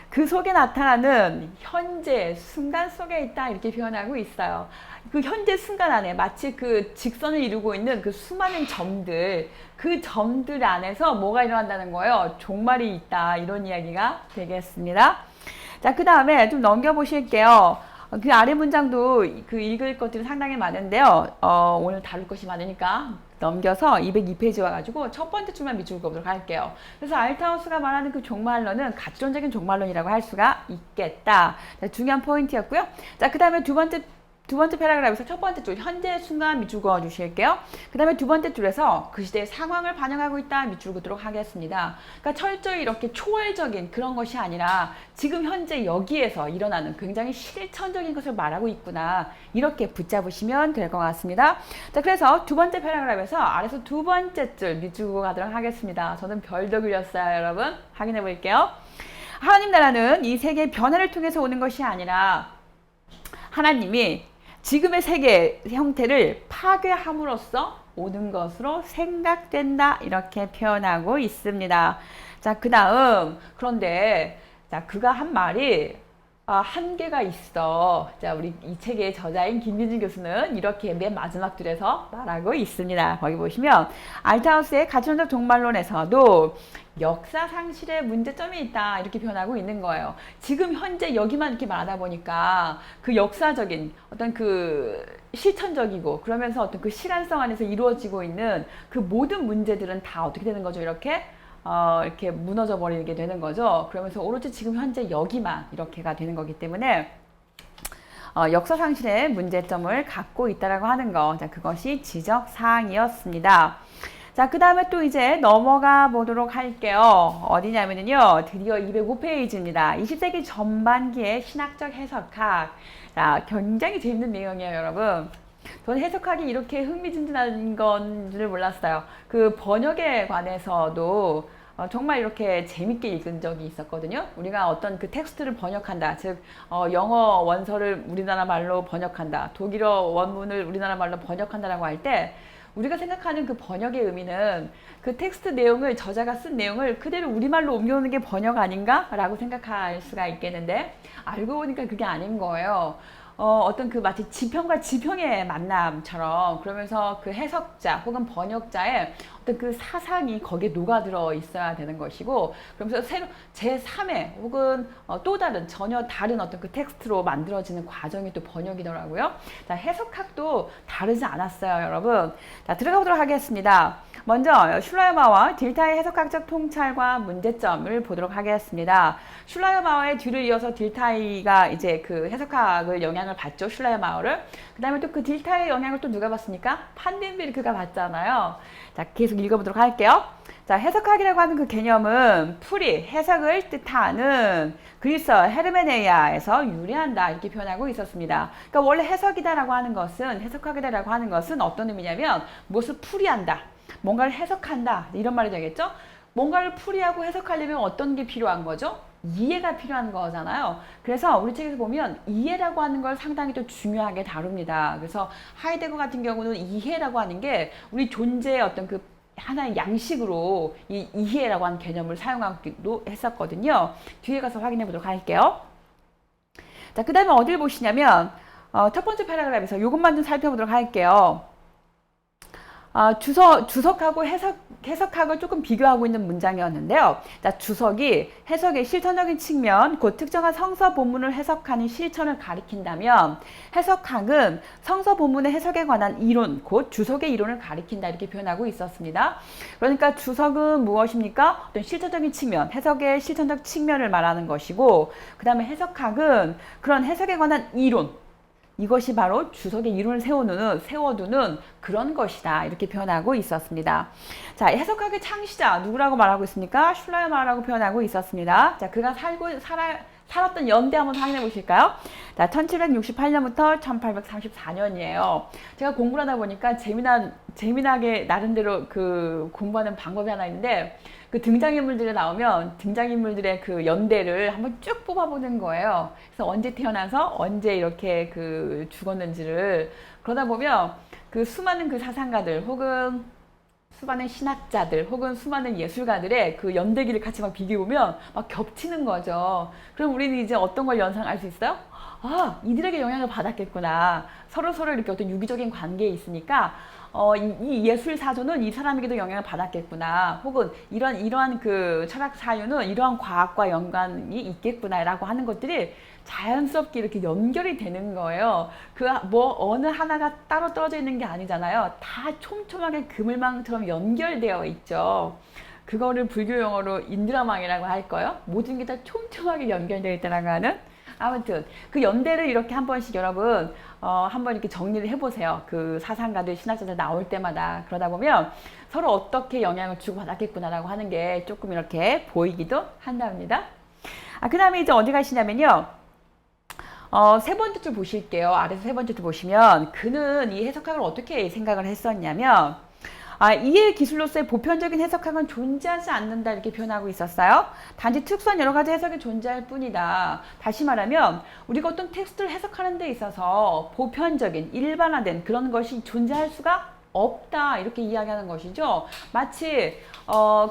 그 속에 나타나는 현재 순간 속에 있다. 이렇게 표현하고 있어요. 그 현재 순간 안에 마치 그 직선을 이루고 있는 그 수많은 점들, 그 점들 안에서 뭐가 일어난다는 거예요? 종말이 있다. 이런 이야기가 되겠습니다. 자, 그 다음에 좀 넘겨보실게요. 그 아래 문장도 그 읽을 것들이 상당히 많은데요. 오늘 다룰 것이 많으니까 넘겨서 202페이지 와가지고 첫 번째 줄만 밑줄 그어보도록 할게요. 그래서 알타우스가 말하는 그 종말론은 가치론적인 종말론이라고 할 수가 있겠다. 자, 중요한 포인트였고요. 자, 그 다음에 두 번째 패러그래프에서 첫 번째 줄 현재 순간 밑줄 그어 주실게요. 그 다음에 두 번째 줄에서 그 시대의 상황을 반영하고 있다. 밑줄 그도록 하겠습니다. 그러니까 철저히 이렇게 초월적인 그런 것이 아니라 지금 현재 여기에서 일어나는 굉장히 실천적인 것을 말하고 있구나. 이렇게 붙잡으시면 될 것 같습니다. 자, 그래서 두 번째 패러그래프에서 아래서 두 번째 줄 밑줄 그어 가도록 하겠습니다. 저는 별도 그렸어요, 여러분. 확인해 볼게요. 하나님 나라는 이 세계의 변화를 통해서 오는 것이 아니라 하나님이 지금의 세계 형태를 파괴함으로써 오는 것으로 생각된다. 이렇게 표현하고 있습니다. 자, 그 다음 그런데 자, 그가 한 말이 한계가 있어. 자, 우리 이 책의 저자인 김민진 교수는 이렇게 맨 마지막 줄에서 말하고 있습니다. 거기 보시면 알타우스의 가치론적 종말론에서도 역사 상실의 문제점이 있다. 이렇게 표현하고 있는 거예요. 지금 현재 여기만 이렇게 말하다 보니까 그 역사적인 어떤 그 실천적이고 그러면서 어떤 그 시간성 안에서 이루어지고 있는 그 모든 문제들은 다 어떻게 되는 거죠? 이렇게 무너져 버리게 되는 거죠. 그러면서 오로지 지금 현재 여기만 이렇게가 되는 거기 때문에 역사 상실의 문제점을 갖고 있다라고 하는 거. 자, 그것이 지적 사항이었습니다. 자, 그 다음에 또 이제 넘어가 보도록 할게요. 어디냐면요. 드디어 205페이지입니다. 20세기 전반기의 신학적 해석학. 자, 굉장히 재밌는 내용이에요, 여러분. 저는 해석학이 이렇게 흥미진진한 건 줄 몰랐어요. 그 번역에 관해서도 정말 이렇게 재밌게 읽은 적이 있었거든요. 우리가 어떤 그 텍스트를 번역한다. 즉, 영어 원서를 우리나라 말로 번역한다. 독일어 원문을 우리나라 말로 번역한다라고 할 때, 우리가 생각하는 그 번역의 의미는 그 텍스트 내용을 저자가 쓴 내용을 그대로 우리말로 옮겨오는 게 번역 아닌가? 라고 생각할 수가 있겠는데 알고 보니까 그게 아닌 거예요. 어떤 그 마치 지평과 지평의 만남처럼 그러면서 그 해석자 혹은 번역자의 어떤 그 사상이 거기에 녹아들어 있어야 되는 것이고 그러면서 새로 제3의 혹은 또 다른 전혀 다른 어떤 그 텍스트로 만들어지는 과정이 또 번역이더라고요. 자, 해석학도 다르지 않았어요, 여러분. 자, 들어가 보도록 하겠습니다. 먼저 슐라이어마우어 딜타의 해석학적 통찰과 문제점을 보도록 하겠습니다. 슐라이어마우어의 뒤를 이어서 딜타이가 이제 그 해석학을 영향을 받죠. 슐라이어마우어를. 그 다음에 또 그 딜타의 영향을 또 누가 받습니까? 판덴베르크가 받잖아요. 자, 계속 읽어보도록 할게요. 자, 해석학이라고 하는 그 개념은 풀이, 해석을 뜻하는 그리스어 헤르메네이아에서 유래한다 이렇게 표현하고 있었습니다. 그러니까 원래 해석이다라고 하는 것은 해석학이다라고 하는 것은 어떤 의미냐면 무엇을 풀이한다. 뭔가를 해석한다 이런 말이 되겠죠? 뭔가를 풀이하고 해석하려면 어떤 게 필요한 거죠? 이해가 필요한 거잖아요. 그래서 우리 책에서 보면 이해라고 하는 걸 상당히 또 중요하게 다룹니다. 그래서 하이데거 같은 경우는 이해라고 하는 게 우리 존재의 어떤 그 하나의 양식으로 이 이해라고 하는 개념을 사용하기도 했었거든요. 뒤에 가서 확인해 보도록 할게요. 자, 그 다음에 어딜 보시냐면 첫 번째 패러그래프에서 이것만 좀 살펴보도록 할게요. 주석하고 해석학을 조금 비교하고 있는 문장이었는데요. 자, 주석이 해석의 실천적인 측면, 곧 특정한 성서 본문을 해석하는 실천을 가리킨다면 해석학은 성서 본문의 해석에 관한 이론, 곧 주석의 이론을 가리킨다 이렇게 표현하고 있었습니다. 그러니까 주석은 무엇입니까? 어떤 실천적인 측면, 해석의 실천적 측면을 말하는 것이고 그 다음에 해석학은 그런 해석에 관한 이론, 이것이 바로 주석의 이론을 세워두는 그런 것이다 이렇게 표현하고 있었습니다. 자, 해석학의 창시자 누구라고 말하고 있습니까? 슐라이어마우어라고 표현하고 있었습니다. 자, 그가 살았던 연대 한번 확인해 보실까요? 자, 1768년부터 1834년이에요. 제가 공부를 하다 보니까 재미나게 나름대로 그 공부하는 방법이 하나 있는데 그 등장인물들이 나오면 등장인물들의 그 연대를 한번 쭉 뽑아보는 거예요. 그래서 언제 태어나서 언제 이렇게 그 죽었는지를 그러다 보면 그 수많은 그 사상가들 혹은 수많은 신학자들 혹은 수많은 예술가들의 그 연대기를 같이 막 비교해보면 막 겹치는 거죠. 그럼 우리는 이제 어떤 걸 연상할 수 있어요? 아, 이들에게 영향을 받았겠구나. 서로 이렇게 어떤 유기적인 관계에 있으니까 이 예술 사조는 이 사람에게도 영향을 받았겠구나. 혹은 이러한 그 철학 사유는 이러한 과학과 연관이 있겠구나라고 하는 것들이 자연스럽게 이렇게 연결이 되는 거예요. 어느 하나가 따로 떨어져 있는 게 아니잖아요. 다 촘촘하게 그물망처럼 연결되어 있죠. 그거를 불교 용어로 인드라망이라고 할 거예요. 모든 게 다 촘촘하게 연결되어 있다라고 하는. 아무튼 그 연대를 이렇게 한 번씩 여러분 한번 이렇게 정리를 해보세요. 그 사상가들, 신학자들 나올 때마다 그러다 보면 서로 어떻게 영향을 주고 받았겠구나라고 하는 게 조금 이렇게 보이기도 한답니다. 그 다음에 이제 어디 가시냐면요. 세 번째 줄 보실게요. 아래서 세 번째 줄 보시면 그는 이 해석학을 어떻게 생각을 했었냐면 이해 기술로서의 보편적인 해석학은 존재하지 않는다 이렇게 표현하고 있었어요. 단지 특수한 여러 가지 해석이 존재할 뿐이다. 다시 말하면 우리가 어떤 텍스트를 해석하는 데 있어서 보편적인 일반화된 그런 것이 존재할 수가 없다 이렇게 이야기하는 것이죠. 마치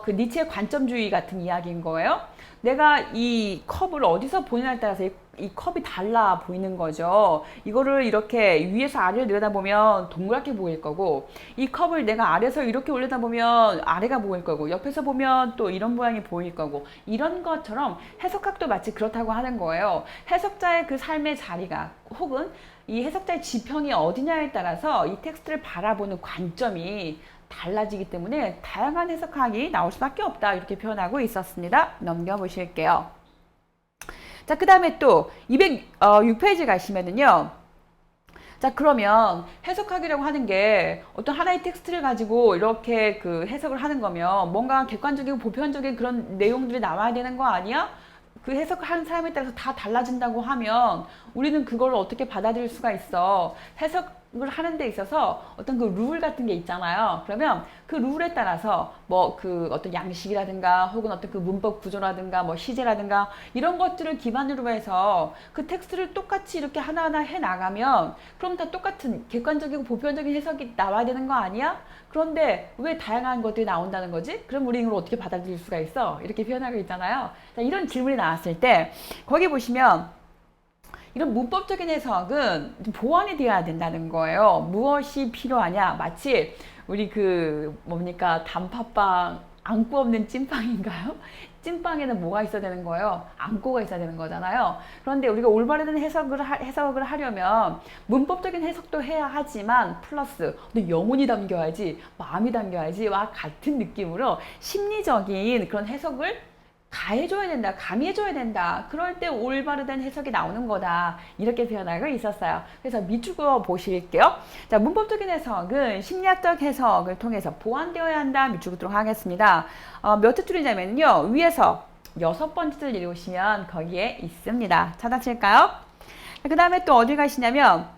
그 니체의 관점주의 같은 이야기인 거예요. 내가 이 컵을 어디서 보느냐에 따라서 이 컵이 달라 보이는 거죠. 이거를 이렇게 위에서 아래를 내려다보면 동그랗게 보일 거고 이 컵을 내가 아래에서 이렇게 올려다보면 아래가 보일 거고 옆에서 보면 또 이런 모양이 보일 거고 이런 것처럼 해석학도 마치 그렇다고 하는 거예요. 해석자의 그 삶의 자리가 혹은 이 해석자의 지평이 어디냐에 따라서 이 텍스트를 바라보는 관점이 달라지기 때문에 다양한 해석학이 나올 수밖에 없다 이렇게 표현하고 있었습니다. 넘겨보실게요. 자, 그 다음에 또 206페이지 가시면은요. 자, 그러면 해석학이라고 하는 게 어떤 하나의 텍스트를 가지고 이렇게 그 해석을 하는 거면 뭔가 객관적이고 보편적인 그런 내용들이 나와야 되는 거 아니야? 그 해석하는 사람에 따라서 다 달라진다고 하면 우리는 그걸 어떻게 받아들일 수가 있어? 걸 하는 데 있어서 어떤 그 룰 같은 게 있잖아요. 그러면 그 룰에 따라서 뭐 그 어떤 양식이라든가 혹은 어떤 그 문법 구조라든가 뭐 시제라든가 이런 것들을 기반으로 해서 그 텍스트를 똑같이 이렇게 하나하나 해 나가면 그럼 다 똑같은 객관적이고 보편적인 해석이 나와야 되는 거 아니야? 그런데 왜 다양한 것들이 나온다는 거지? 그럼 우리 이걸 어떻게 받아들일 수가 있어? 이렇게 표현하고 있잖아요. 자, 이런 질문이 나왔을 때 거기 보시면 이런 문법적인 해석은 좀 보완이 되어야 된다는 거예요. 무엇이 필요하냐? 마치 우리 그 뭡니까 단팥빵 안고 없는 찐빵인가요? 찐빵에는 뭐가 있어야 되는 거예요? 안고가 있어야 되는 거잖아요. 그런데 우리가 올바른 해석을 하려면 문법적인 해석도 해야 하지만 플러스 영혼이 담겨야지, 마음이 담겨야지와 같은 느낌으로 심리적인 그런 해석을 가해줘야 된다, 가미해줘야 된다. 그럴 때 올바르된 해석이 나오는 거다. 이렇게 표현하고 있었어요. 그래서 밑줄그어 보실게요. 자, 문법적인 해석은 심리학적 해석을 통해서 보완되어야 한다. 밑줄그도록 하겠습니다. 몇 줄이냐면요. 위에서 6번째 줄 읽으시면 거기에 있습니다. 찾아칠까요? 그 다음에 또 어디 가시냐면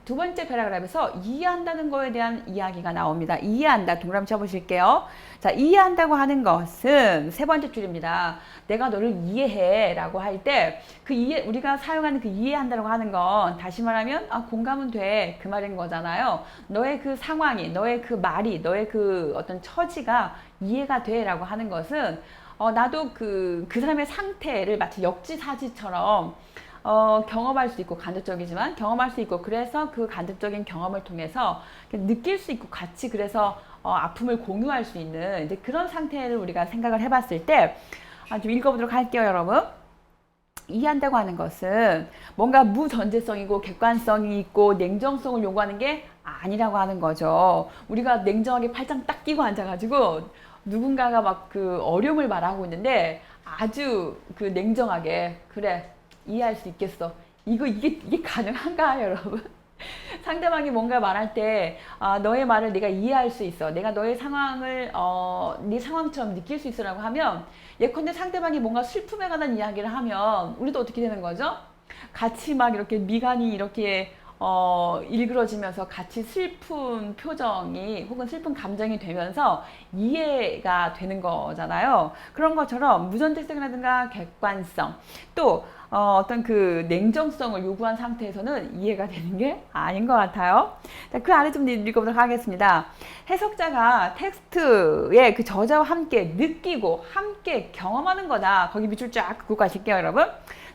두 번째 패러그래프에서 이해한다는 거에 대한 이야기가 나옵니다. 이해한다. 동그라미 쳐보실게요. 자, 이해한다고 하는 것은 세 번째 줄입니다. 내가 너를 이해해 라고 할 때 그 우리가 사용하는 그 이해한다고 하는 건 다시 말하면 공감은 돼. 그 말인 거잖아요. 너의 그 상황이, 너의 그 말이, 너의 그 어떤 처지가 이해가 돼 라고 하는 것은 나도 그 사람의 상태를 마치 역지사지처럼 경험할 수 있고 간접적이지만 경험할 수 있고 그래서 그 간접적인 경험을 통해서 느낄 수 있고 같이 그래서 아픔을 공유할 수 있는 이제 그런 상태를 우리가 생각을 해봤을 때 좀 읽어보도록 할게요, 여러분. 이해한다고 하는 것은 뭔가 무전제성이고 객관성이 있고 냉정성을 요구하는 게 아니라고 하는 거죠. 우리가 냉정하게 팔짱 딱 끼고 앉아가지고 누군가가 막 그 어려움을 말하고 있는데 아주 그 냉정하게 그래 이해할 수 있겠어. 이게 가능한가, 여러분? 상대방이 뭔가 말할 때 너의 말을 내가 이해할 수 있어. 내가 너의 상황을 네 상황처럼 느낄 수 있어라고 하면 예컨대 상대방이 뭔가 슬픔에 관한 이야기를 하면 우리도 어떻게 되는 거죠? 같이 막 이렇게 미간이 이렇게 일그러지면서 같이 슬픈 표정이 혹은 슬픈 감정이 되면서 이해가 되는 거잖아요. 그런 것처럼 무전제성이라든가 객관성 또 어떤 그 냉정성을 요구한 상태에서는 이해가 되는 게 아닌 것 같아요. 자, 그 아래 좀 읽어보도록 하겠습니다. 해석자가 텍스트의 그 저자와 함께 느끼고 함께 경험하는 거다. 거기 밑줄 쫙 긋고 가실게요, 여러분.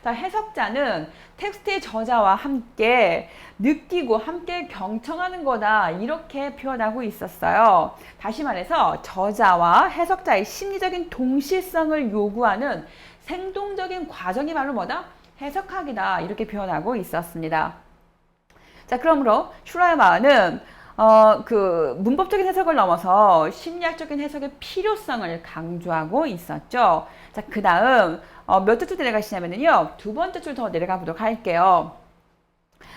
자, 해석자는 텍스트의 저자와 함께 느끼고 함께 경청하는 거다. 이렇게 표현하고 있었어요. 다시 말해서 저자와 해석자의 심리적인 동시성을 요구하는 생동적인 과정이 바로 뭐다? 해석하기다. 이렇게 표현하고 있었습니다. 자, 그러므로 슈라이마는 그 문법적인 해석을 넘어서 심리학적인 해석의 필요성을 강조하고 있었죠. 자, 그 다음 몇 줄 내려가시냐면요. 두 번째 줄 더 내려가 보도록 할게요.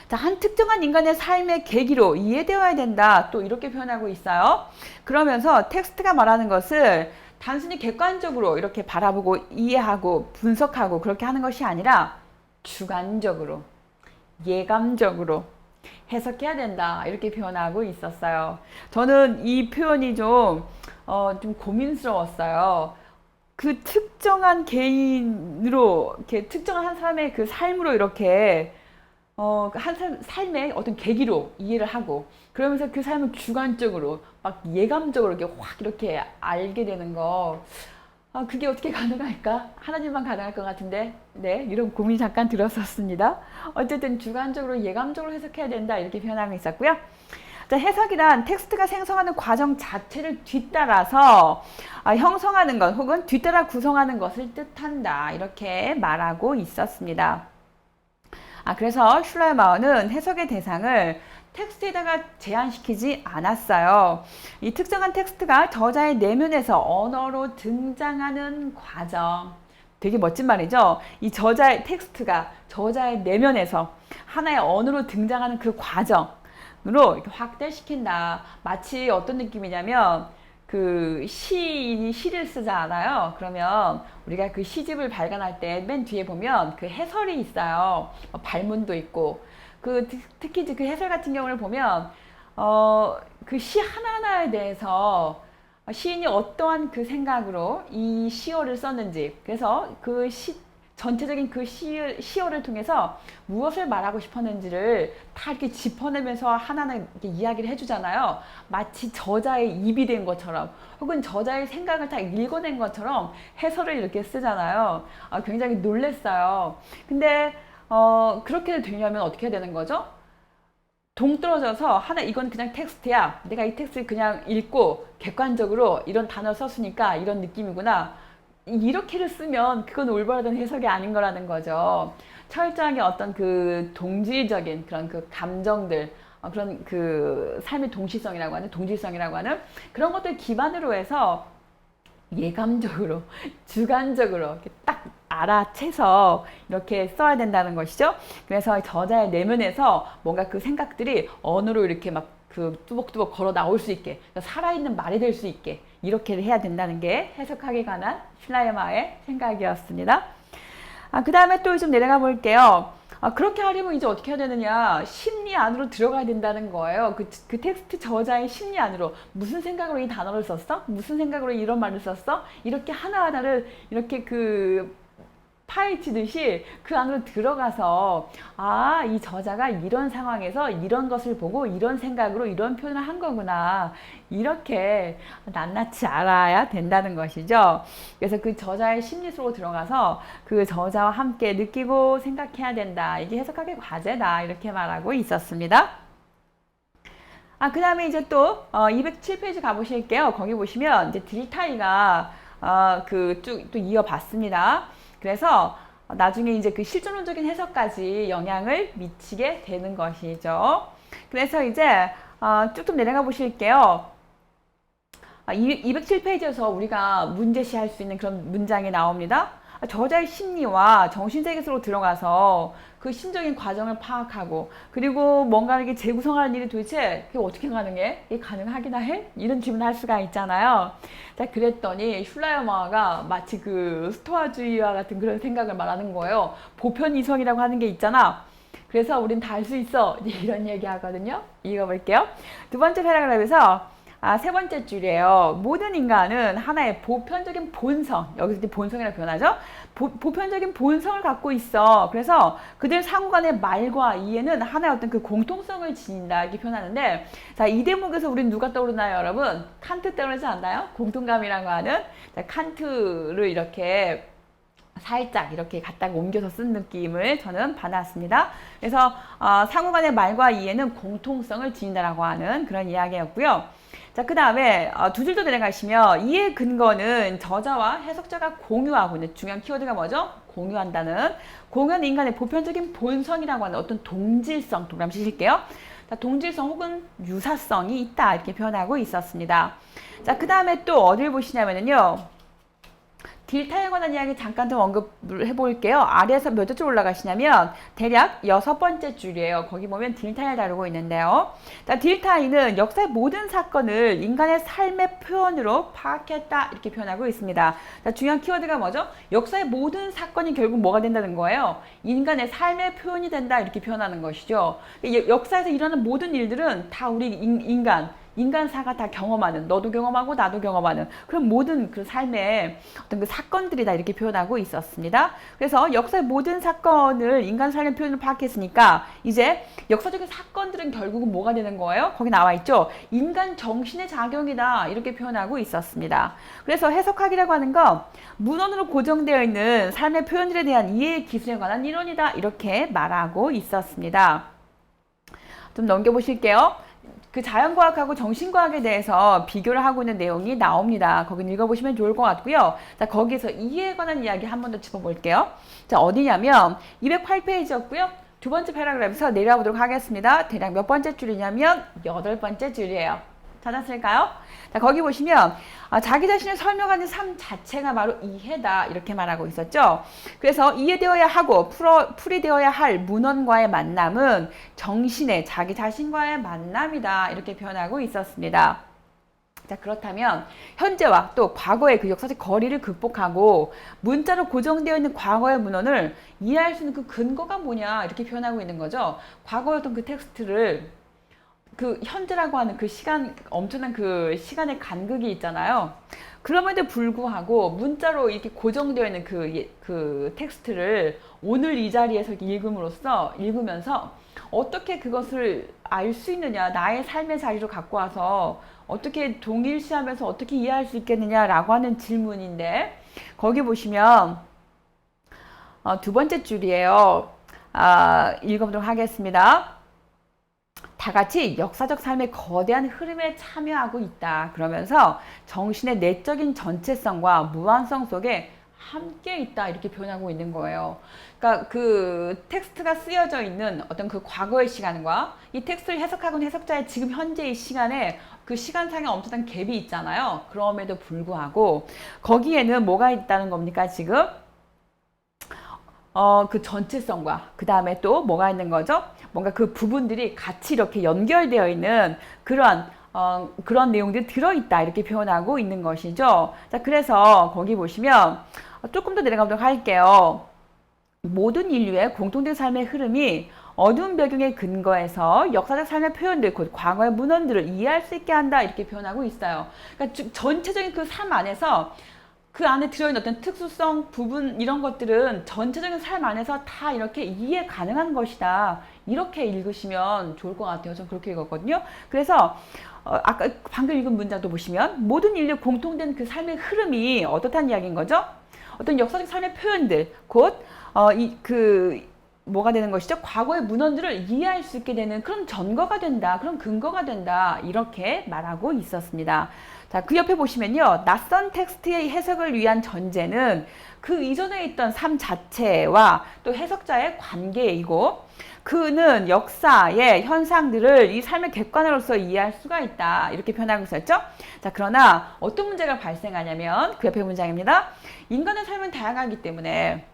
자, 한 특정한 인간의 삶의 계기로 이해되어야 된다. 또 이렇게 표현하고 있어요. 그러면서 텍스트가 말하는 것을 단순히 객관적으로 이렇게 바라보고 이해하고 분석하고 그렇게 하는 것이 아니라 주관적으로, 예감적으로 해석해야 된다. 이렇게 표현하고 있었어요. 저는 이 표현이 좀 고민스러웠어요. 그 특정한 개인으로, 이렇게 특정한 한 사람의 그 삶으로 이렇게 한 사람 삶의 어떤 계기로 이해를 하고 그러면서 그 삶을 주관적으로 막 예감적으로 이렇게 확 이렇게 알게 되는 거 그게 어떻게 가능할까? 하나님만 가능할 것 같은데 네 이런 고민이 잠깐 들었었습니다. 어쨌든 주관적으로 예감적으로 해석해야 된다 이렇게 표현하고 있었고요. 자, 해석이란 텍스트가 생성하는 과정 자체를 뒤따라서 형성하는 것 혹은 뒤따라 구성하는 것을 뜻한다 이렇게 말하고 있었습니다. 그래서 슐라이마어는 해석의 대상을 텍스트에다가 제한시키지 않았어요. 이 특정한 텍스트가 저자의 내면에서 언어로 등장하는 과정. 되게 멋진 말이죠. 이 저자의 텍스트가 저자의 내면에서 하나의 언어로 등장하는 그 과정으로 이렇게 확대시킨다. 마치 어떤 느낌이냐면 그 시인이 시를 쓰잖아요. 그러면 우리가 그 시집을 발간할 때 맨 뒤에 보면 그 해설이 있어요. 발문도 있고 특히 이제 그 해설 같은 경우를 보면 그 시 하나하나에 대해서 시인이 어떠한 그 생각으로 이 시어를 썼는지, 그래서 전체적인 그 시어를 통해서 무엇을 말하고 싶었는지를 다 이렇게 짚어내면서 하나하나 이렇게 이야기를 해주잖아요. 마치 저자의 입이 된 것처럼, 혹은 저자의 생각을 다 읽어낸 것처럼 해설을 이렇게 쓰잖아요. 굉장히 놀랬어요. 근데 그렇게 되려면 어떻게 해야 되는 거죠? 동떨어져서 이건 그냥 텍스트야. 내가 이 텍스트를 그냥 읽고 객관적으로 이런 단어 썼으니까 이런 느낌이구나. 이렇게를 쓰면 그건 올바른 해석이 아닌 거라는 거죠. 철저하게 어떤 그 동질적인 그런 그 감정들, 그런 그 삶의 동질성이라고 하는 그런 것들 기반으로 해서 예감적으로, 주관적으로 이렇게 딱 알아채서 이렇게 써야 된다는 것이죠. 그래서 저자의 내면에서 뭔가 그 생각들이 언어로 이렇게 막 그 뚜벅뚜벅 걸어 나올 수 있게, 살아있는 말이 될 수 있게 이렇게 해야 된다는 게 해석하기에 관한 슐라이마의 생각이었습니다. 그 다음에 또 좀 내려가 볼게요. 그렇게 하려면 이제 어떻게 해야 되느냐, 심리 안으로 들어가야 된다는 거예요. 그 텍스트 저자의 심리 안으로, 무슨 생각으로 이 단어를 썼어? 무슨 생각으로 이런 말을 썼어? 이렇게 하나하나를 이렇게 파헤치듯이 그 안으로 들어가서 이 저자가 이런 상황에서 이런 것을 보고 이런 생각으로 이런 표현을 한 거구나, 이렇게 낱낱이 알아야 된다는 것이죠. 그래서 그 저자의 심리 속으로 들어가서 그 저자와 함께 느끼고 생각해야 된다. 이게 해석학의 과제다. 이렇게 말하고 있었습니다. 그 다음에 이제 또 207페이지 가보실게요. 거기 보시면 이제 딜타이가 쭉 또 이어봤습니다. 그래서 나중에 이제 그 실존론적인 해석까지 영향을 미치게 되는 것이죠. 그래서 이제 쭉 좀 내려가 보실게요. 207페이지에서 우리가 문제시할 수 있는 그런 문장이 나옵니다. 저자의 심리와 정신세계 속으로 들어가서 그 심적인 과정을 파악하고, 그리고 뭔가 이렇게 재구성하는 일이 도대체 그게 어떻게 가능해? 이게 가능하기나 해? 이런 질문을 할 수가 있잖아요. 자, 그랬더니 슐라이마가 마치 그 스토아주의와 같은 그런 생각을 말하는 거예요. 보편이성이라고 하는 게 있잖아. 그래서 우린 다 할 수 있어. 이런 얘기 하거든요. 읽어볼게요. 두 번째 패러그래프에서 세 번째 줄이에요. 모든 인간은 하나의 보편적인 본성, 여기서 본성이라고 표현하죠. 보편적인 본성을 갖고 있어. 그래서 그들 상호 간의 말과 이해는 하나의 어떤 그 공통성을 지닌다, 이렇게 표현하는데, 자, 이 대목에서 우린 누가 떠오르나요, 여러분? 칸트 떠오르지 않나요? 공통감이라고 하는, 자, 칸트를 이렇게 살짝 이렇게 갖다가 옮겨서 쓴 느낌을 저는 받았습니다. 그래서 상호 간의 말과 이해는 공통성을 지닌다라고 하는 그런 이야기였고요. 자, 그 다음에 두 줄 더 내려가시면, 이의 근거는 저자와 해석자가 공유하고 있는 중요한 키워드가 뭐죠? 공유한다는, 공유하는 인간의 보편적인 본성이라고 하는 어떤 동질성, 동그라미 치실게요. 자, 동질성 혹은 유사성이 있다, 이렇게 표현하고 있었습니다. 자, 그 다음에 또 어딜 보시냐면요, 딜타에 관한 이야기 잠깐 좀 언급을 해볼게요. 아래에서 몇 줄 올라가시냐면 대략 6번째 줄이에요. 거기 보면 딜타이를 다루고 있는데요. 자, 딜타이는 역사의 모든 사건을 인간의 삶의 표현으로 파악했다, 이렇게 표현하고 있습니다. 자, 중요한 키워드가 뭐죠? 역사의 모든 사건이 결국 뭐가 된다는 거예요? 인간의 삶의 표현이 된다, 이렇게 표현하는 것이죠. 역사에서 일어나는 모든 일들은 다 우리 인간사가 다 경험하는, 너도 경험하고 나도 경험하는 그런 모든 그 삶의 어떤 그 사건들이다, 이렇게 표현하고 있었습니다. 그래서 역사의 모든 사건을 인간 삶의 표현으로 파악했으니까 이제 역사적인 사건들은 결국은 뭐가 되는 거예요? 거기 나와 있죠. 인간 정신의 작용이다, 이렇게 표현하고 있었습니다. 그래서 해석학이라고 하는 건 문헌으로 고정되어 있는 삶의 표현들에 대한 이해 기술에 관한 이론이다, 이렇게 말하고 있었습니다. 좀 넘겨보실게요. 그 자연과학하고 정신과학에 대해서 비교를 하고 있는 내용이 나옵니다. 거기 읽어보시면 좋을 것 같고요. 자, 거기서 이해에 관한 이야기 한 번 더 짚어볼게요. 자, 어디냐면 208페이지였고요. 두 번째 패러그래프에서 내려가 보도록 하겠습니다. 대략 몇 번째 줄이냐면 8번째 줄이에요. 찾았을까요? 자, 거기 보시면 자기 자신을 설명하는 삶 자체가 바로 이해다, 이렇게 말하고 있었죠. 그래서 이해되어야 하고 풀이되어야 할 문헌과의 만남은 정신의, 자기 자신과의 만남이다, 이렇게 표현하고 있었습니다. 자, 그렇다면 현재와 또 과거의 그 역사적 거리를 극복하고 문자로 고정되어 있는 과거의 문헌을 이해할 수 있는 그 근거가 뭐냐 이렇게 표현하고 있는 거죠. 과거의 어떤 그 텍스트를 그 현재라고 하는 그 시간, 엄청난 그 시간의 간극이 있잖아요. 그럼에도 불구하고 문자로 이렇게 고정되어 있는 그 텍스트를 오늘 이 자리에서 읽으면서 어떻게 그것을 알 수 있느냐, 나의 삶의 자리로 갖고 와서 어떻게 동일시하면서 어떻게 이해할 수 있겠느냐라고 하는 질문인데, 거기 보시면 두 번째 줄이에요. 읽어보도록 하겠습니다. 다 같이 역사적 삶의 거대한 흐름에 참여하고 있다. 그러면서 정신의 내적인 전체성과 무한성 속에 함께 있다. 이렇게 표현하고 있는 거예요. 그러니까 그 텍스트가 쓰여져 있는 어떤 그 과거의 시간과 이 텍스트를 해석하고 있는 해석자의 지금 현재의 시간에 그 시간상의 엄청난 갭이 있잖아요. 그럼에도 불구하고 거기에는 뭐가 있다는 겁니까, 지금? 그 전체성과 그 다음에 또 뭐가 있는 거죠? 뭔가 그 부분들이 같이 이렇게 연결되어 있는 그런 내용들이 들어있다 이렇게 표현하고 있는 것이죠. 자, 그래서 거기 보시면 조금 더 내려가도록 할게요. 모든 인류의 공통된 삶의 흐름이 어두운 배경의 근거에서 역사적 삶의 표현들, 곧 과거의 문헌들을 이해할 수 있게 한다 이렇게 표현하고 있어요. 그러니까 전체적인 그 삶 안에서 그 안에 들어있는 어떤 특수성, 부분 이런 것들은 전체적인 삶 안에서 다 이렇게 이해 가능한 것이다. 이렇게 읽으시면 좋을 것 같아요. 저는 그렇게 읽었거든요. 그래서 아까 방금 읽은 문장도 보시면 모든 인류 공통된 그 삶의 흐름이 어떻다는 이야기인 거죠? 어떤 역사적 삶의 표현들, 곧 뭐가 되는 것이죠? 과거의 문헌들을 이해할 수 있게 되는 그런 전거가 된다. 그런 근거가 된다. 이렇게 말하고 있었습니다. 자, 그 옆에 보시면요. 낯선 텍스트의 해석을 위한 전제는 그 이전에 있던 삶 자체와 또 해석자의 관계이고, 그는 역사의 현상들을 이 삶의 객관으로서 이해할 수가 있다. 이렇게 표현하고 있었죠. 자, 그러나 어떤 문제가 발생하냐면 그 옆에 문장입니다. 인간의 삶은 다양하기 때문에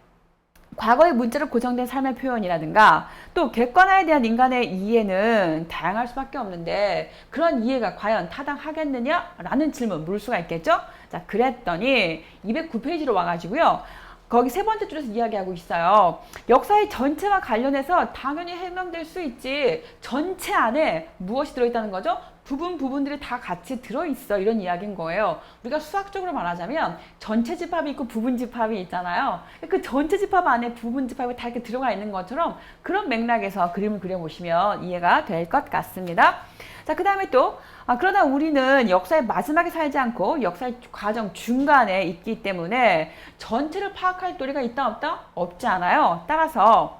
과거의 문자로 고정된 삶의 표현이라든가 또 객관화에 대한 인간의 이해는 다양할 수밖에 없는데 그런 이해가 과연 타당하겠느냐라는 질문 물을 수가 있겠죠. 자, 그랬더니 209페이지로 와가지고요. 거기 세 번째 줄에서 이야기하고 있어요. 역사의 전체와 관련해서 당연히 해명될 수 있지. 전체 안에 무엇이 들어있다는 거죠? 부분들이 다 같이 들어있어. 이런 이야기인 거예요. 우리가 수학적으로 말하자면 전체 집합이 있고 부분 집합이 있잖아요. 그 전체 집합 안에 부분 집합이 다 이렇게 들어가 있는 것처럼 그런 맥락에서 그림을 그려보시면 이해가 될 것 같습니다. 자, 그 다음에 또 그러나 우리는 역사의 마지막에 살지 않고 역사의 과정 중간에 있기 때문에 전체를 파악할 도리가 있다 없다? 없지 않아요. 따라서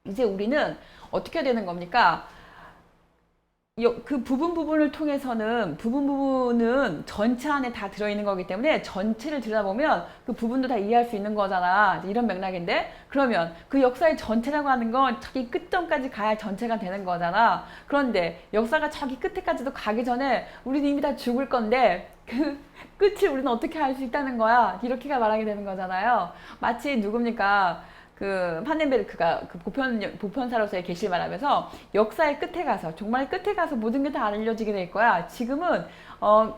이제 우리는 어떻게 되는 겁니까? 그 부분을 통해서는 부분은 전체 안에 다 들어있는 거기 때문에 전체를 들여다보면 그 부분도 다 이해할 수 있는 거잖아. 이런 맥락인데, 그러면 그 역사의 전체라고 하는 건 저기 끝점까지 가야 전체가 되는 거잖아. 그런데 역사가 저기 끝에까지도 가기 전에 우리는 이미 다 죽을 건데 그 끝을 우리는 어떻게 알 수 있다는 거야. 이렇게가 말하게 되는 거잖아요. 마치 누굽니까? 그 판넨베르크가 그 보편사로서의 계시를 말하면서 역사의 끝에 가서 정말 끝에 가서 모든 게 다 알려지게 될 거야. 지금은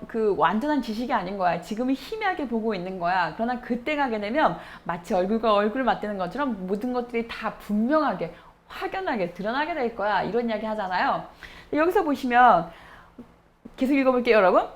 그 완전한 지식이 아닌 거야. 지금은 희미하게 보고 있는 거야. 그러나 그때 가게 되면 마치 얼굴과 얼굴을 맞대는 것처럼 모든 것들이 다 분명하게 확연하게 드러나게 될 거야. 이런 이야기 하잖아요. 여기서 보시면 계속 읽어볼게요, 여러분.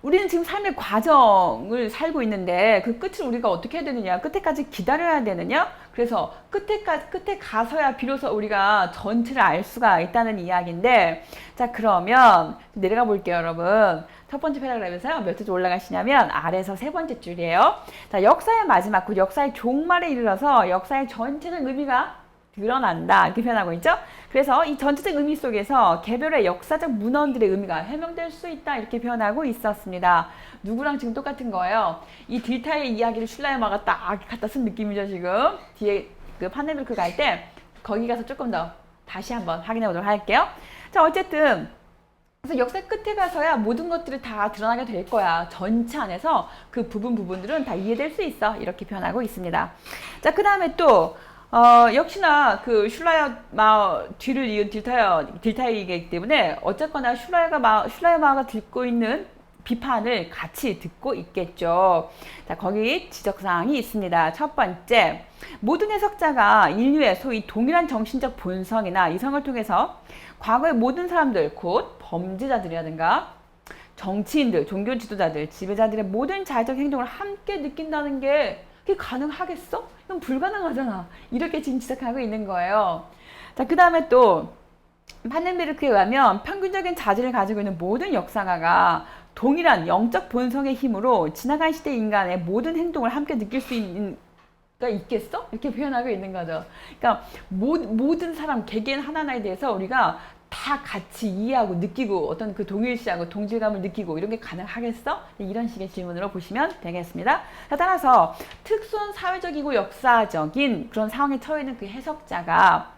우리는 지금 삶의 과정을 살고 있는데 그 끝을 우리가 어떻게 해야 되느냐? 끝에까지 기다려야 되느냐? 그래서 끝에 가서야 비로소 우리가 전체를 알 수가 있다는 이야기인데, 자, 그러면 내려가 볼게요, 여러분. 첫 번째 패러그래프에서요. 몇 줄 올라가시냐면 아래에서 세 번째 줄이에요. 자, 역사의 마지막, 곧 역사의 종말에 이르러서 역사의 전체적 의미가 드러난다 이렇게 표현하고 있죠. 그래서 이 전체적 의미 속에서 개별의 역사적 문헌들의 의미가 해명될 수 있다 이렇게 표현하고 있었습니다. 누구랑 지금 똑같은 거예요. 이 딜타의 이야기를 슐라이머가 딱 갖다 쓴 느낌이죠. 지금 뒤에 그 판넬블크 갈 때 거기 가서 조금 더 다시 한번 확인해 보도록 할게요. 자, 어쨌든 그래서 역사 끝에 가서야 모든 것들이 다 드러나게 될 거야. 전체 안에서 그 부분들은 다 이해될 수 있어. 이렇게 표현하고 있습니다. 자, 그 다음에 또 역시나 그 슐라이어 마 뒤를 이은 딜타이기 때문에 어쨌거나 슐라이어 마가 듣고 있는 비판을 같이 듣고 있겠죠. 자, 거기 지적사항이 있습니다. 첫 번째, 모든 해석자가 인류의 소위 동일한 정신적 본성이나 이성을 통해서 과거의 모든 사람들, 곧 범죄자들이라든가 정치인들, 종교 지도자들, 지배자들의 모든 자의적 행동을 함께 느낀다는 게 그게 가능하겠어? 이건 불가능하잖아. 이렇게 지금 지적하고 있는 거예요. 자, 그 다음에 또 파넨베르크에 의하면 평균적인 자질을 가지고 있는 모든 역사가가 동일한 영적 본성의 힘으로 지나간 시대 인간의 모든 행동을 함께 느낄 수 있는 가 있겠어? 이렇게 표현하고 있는 거죠. 그러니까 모든 사람 개개인 하나하나에 대해서 우리가 다 같이 이해하고 느끼고 어떤 그 동일시하고 동질감을 느끼고 이런 게 가능하겠어? 이런 식의 질문으로 보시면 되겠습니다. 따라서 특수한 사회적이고 역사적인 그런 상황에 처해 있는 그 해석자가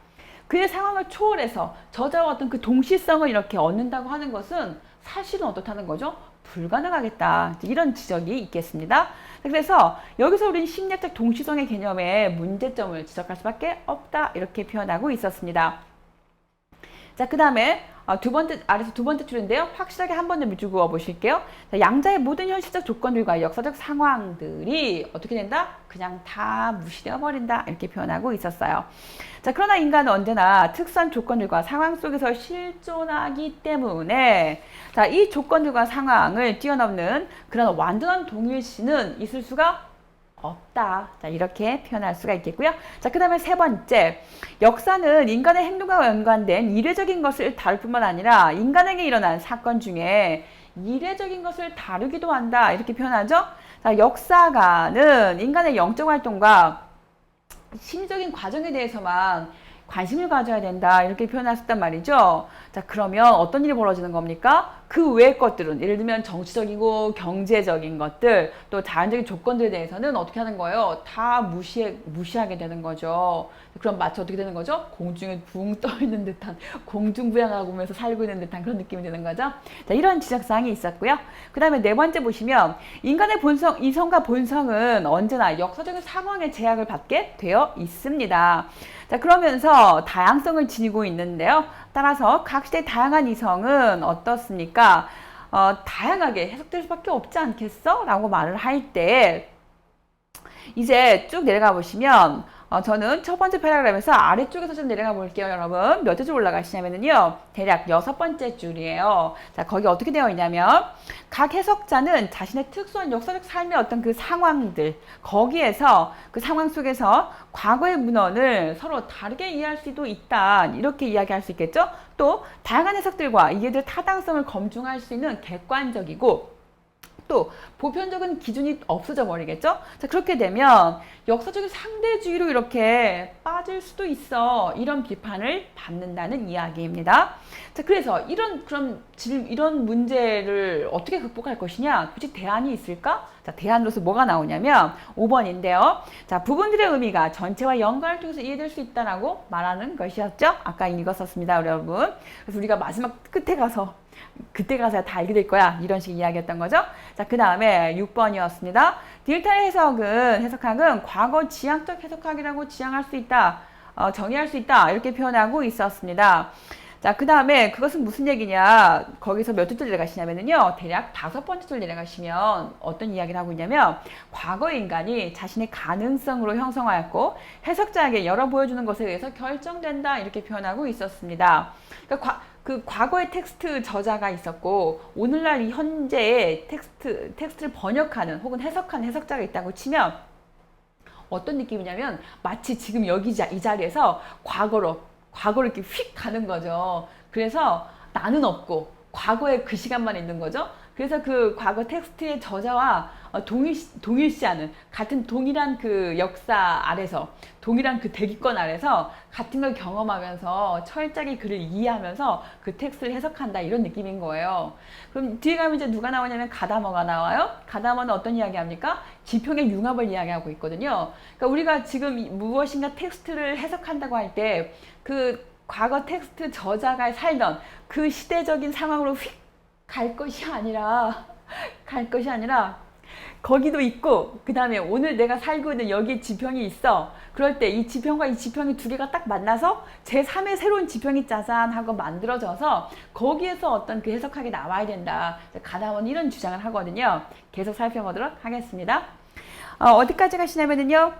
그의 상황을 초월해서 저자와 어떤 그 동시성을 이렇게 얻는다고 하는 것은 사실은 어떻다는 거죠? 불가능하겠다. 이런 지적이 있겠습니다. 그래서 여기서 우리는 심리학적 동시성의 개념에 문제점을 지적할 수밖에 없다. 이렇게 표현하고 있었습니다. 자, 그 다음에 아래서 두 번째 줄인데요. 확실하게 한 번 더 밑줄 그어 보실게요. 자, 양자의 모든 현실적 조건들과 역사적 상황들이 어떻게 된다? 그냥 다 무시되어 버린다. 이렇게 표현하고 있었어요. 자, 그러나 인간은 언제나 특수한 조건들과 상황 속에서 실존하기 때문에 자, 이 조건들과 상황을 뛰어넘는 그런 완전한 동일시는 있을 수가 없다. 자, 이렇게 표현할 수가 있겠고요. 자, 그 다음에 세 번째, 역사는 인간의 행동과 연관된 이례적인 것을 다룰 뿐만 아니라 인간에게 일어난 사건 중에 이례적인 것을 다루기도 한다. 이렇게 표현하죠. 자, 역사가는 인간의 영적 활동과 심리적인 과정에 대해서만 관심을 가져야 된다. 이렇게 표현했단 말이죠. 자, 그러면 어떤 일이 벌어지는 겁니까? 그 외의 것들은 예를 들면 정치적이고 경제적인 것들 또 자연적인 조건들에 대해서는 어떻게 하는 거예요? 다 무시하게 되는 거죠. 그럼 마치 어떻게 되는 거죠? 공중에 붕 떠 있는 듯한 공중부양하면서 살고 있는 듯한 그런 느낌이 드는 거죠. 자, 이런 지적사항이 있었고요. 그 다음에 네 번째 보시면 인간의 본성, 이성과 본성은 언제나 역사적인 상황의 제약을 받게 되어 있습니다. 자, 그러면서 다양성을 지니고 있는데요. 따라서 각 시대의 다양한 이성은 어떻습니까? 다양하게 해석될 수밖에 없지 않겠어? 라고 말을 할 때 이제 쭉 내려가 보시면 저는 첫 번째 패러그램에서 아래쪽에서 좀 내려가 볼게요, 여러분. 몇 줄 올라가시냐면요. 대략 6번째 줄이에요. 자, 거기 어떻게 되어 있냐면 각 해석자는 자신의 특수한 역사적 삶의 어떤 그 상황들 거기에서 그 상황 속에서 과거의 문헌을 서로 다르게 이해할 수도 있다. 이렇게 이야기할 수 있겠죠. 또 다양한 해석들과 이해들 타당성을 검증할 수 있는 객관적이고 또 보편적인 기준이 없어져 버리겠죠? 자, 그렇게 되면 역사적인 상대주의로 이렇게 빠질 수도 있어. 이런 비판을 받는다는 이야기입니다. 자, 그래서 이런 문제를 어떻게 극복할 것이냐? 굳이 대안이 있을까? 자, 대안으로서 뭐가 나오냐면 5번인데요. 자, 부분들의 의미가 전체와 연관을 통해서 이해될 수 있다라고 말하는 것이었죠? 아까 읽었었습니다, 여러분. 그래서 우리가 마지막 끝에 가서 그때 가서야 다 알게 될 거야. 이런 식의 이야기였던 거죠. 자, 그 다음에 6번이었습니다. 딜타의 해석학은 과거 지향적 해석학이라고 지향할 수 있다. 정의할 수 있다. 이렇게 표현하고 있었습니다. 자, 그 다음에 그것은 무슨 얘기냐. 거기서 몇 줄을 내려가시냐면요. 대략 5번째 줄 내려가시면 어떤 이야기를 하고 있냐면 과거의 인간이 자신의 가능성으로 형성하였고 해석자에게 열어 보여주는 것에 의해서 결정된다. 이렇게 표현하고 있었습니다. 그러니까 과거의 텍스트 저자가 있었고 오늘날 이 현재의 텍스트를 번역하는 혹은 해석하는 해석자가 있다고 치면 어떤 느낌이냐면 마치 지금 여기 이 자리에서 과거로 이렇게 휙 가는 거죠. 그래서 나는 없고 과거의 그 시간만 있는 거죠. 그래서 그 과거 텍스트의 저자와 동일시하는 같은 동일한 그 역사 아래서 동일한 그 대기권 아래서 같은 걸 경험하면서 철저하게 글을 이해하면서 그 텍스트를 해석한다 이런 느낌인 거예요. 그럼 뒤에 가면 이제 누가 나오냐면 가다머가 나와요. 가다머는 어떤 이야기 합니까? 지평의 융합을 이야기하고 있거든요. 그러니까 우리가 지금 무엇인가 텍스트를 해석한다고 할 때 그 과거 텍스트 저자가 살던 그 시대적인 상황으로 휙 갈 것이 아니라 거기도 있고, 그 다음에 오늘 내가 살고 있는 여기에 지평이 있어. 그럴 때 이 지평과 이 지평이 두 개가 딱 만나서 제3의 새로운 지평이 짜잔 하고 만들어져서 거기에서 어떤 그 해석학이 나와야 된다. 가담은 이런 주장을 하거든요. 계속 살펴보도록 하겠습니다. 어디까지 가시냐면요.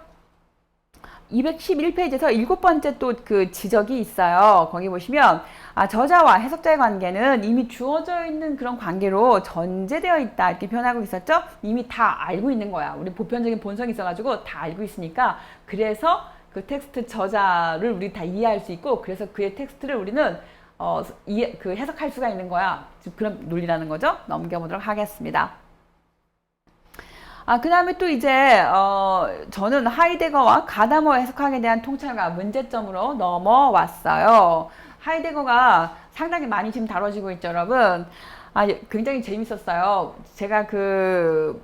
211페이지에서 7번째 또 그 지적이 있어요. 거기 보시면 저자와 해석자의 관계는 이미 주어져 있는 그런 관계로 전제되어 있다 이렇게 표현하고 있었죠. 이미 다 알고 있는 거야. 우리 보편적인 본성이 있어가지고 다 알고 있으니까 그래서 그 텍스트 저자를 우리 다 이해할 수 있고 그래서 그의 텍스트를 우리는 그 해석할 수가 있는 거야. 그런 논리라는 거죠. 넘겨보도록 하겠습니다. 그 다음에 또 이제 저는 하이데거와 가다머 해석학에 대한 통찰과 문제점으로 넘어왔어요. 하이데거가 상당히 많이 지금 다뤄지고 있죠, 여러분. 굉장히 재밌었어요. 제가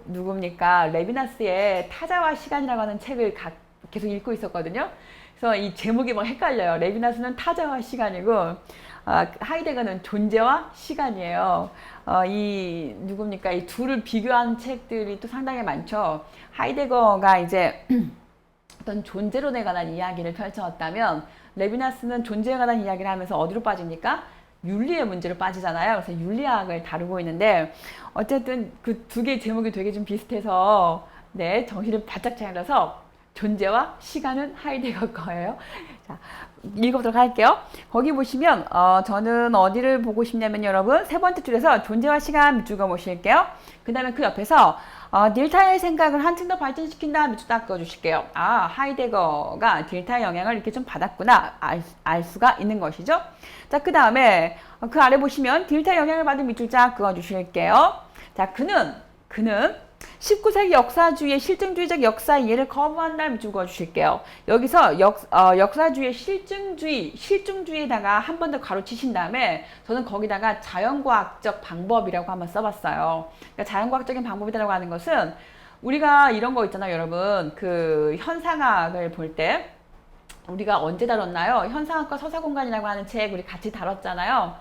누굽니까? 레비나스의 타자와 시간이라고 하는 책을 계속 읽고 있었거든요. 그래서 이 제목이 막 헷갈려요. 레비나스는 타자와 시간이고, 하이데거는 존재와 시간이에요. 누굽니까? 이 둘을 비교한 책들이 또 상당히 많죠. 하이데거가 이제 어떤 존재론에 관한 이야기를 펼쳐왔다면, 레비나스는 존재에 관한 이야기를 하면서 어디로 빠집니까? 윤리의 문제로 빠지잖아요. 그래서 윤리학을 다루고 있는데, 어쨌든 그 두 개의 제목이 되게 좀 비슷해서, 네, 정신을 바짝 차려서 존재와 시간은 하이데거 거예요. 자, 읽어보도록 할게요. 거기 보시면 저는 어디를 보고 싶냐면 여러분 세 번째 줄에서 존재와 시간 밑줄 그어보실게요. 그 다음에 그 옆에서 딜타의 생각을 한층 더 발전시킨다 밑줄 딱 그어주실게요. 하이데거가 딜타의 영향을 이렇게 좀 받았구나 알 수가 있는 것이죠. 자, 그 다음에 그 아래 보시면 딜타의 영향을 받은 밑줄 쫙 그어주실게요. 자, 그는 19세기 역사주의의 실증주의적 역사 이해를 거부한다 밑줄 그어주실게요. 여기서 역사주의의 실증주의에다가 한 번 더 가로치신 다음에 저는 거기다가 자연과학적 방법이라고 한번 써봤어요. 그러니까 자연과학적인 방법이라고 하는 것은 우리가 이런 거 있잖아요, 여러분. 그 현상학을 볼 때 우리가 언제 다뤘나요? 현상학과 서사공간이라고 하는 책 우리 같이 다뤘잖아요.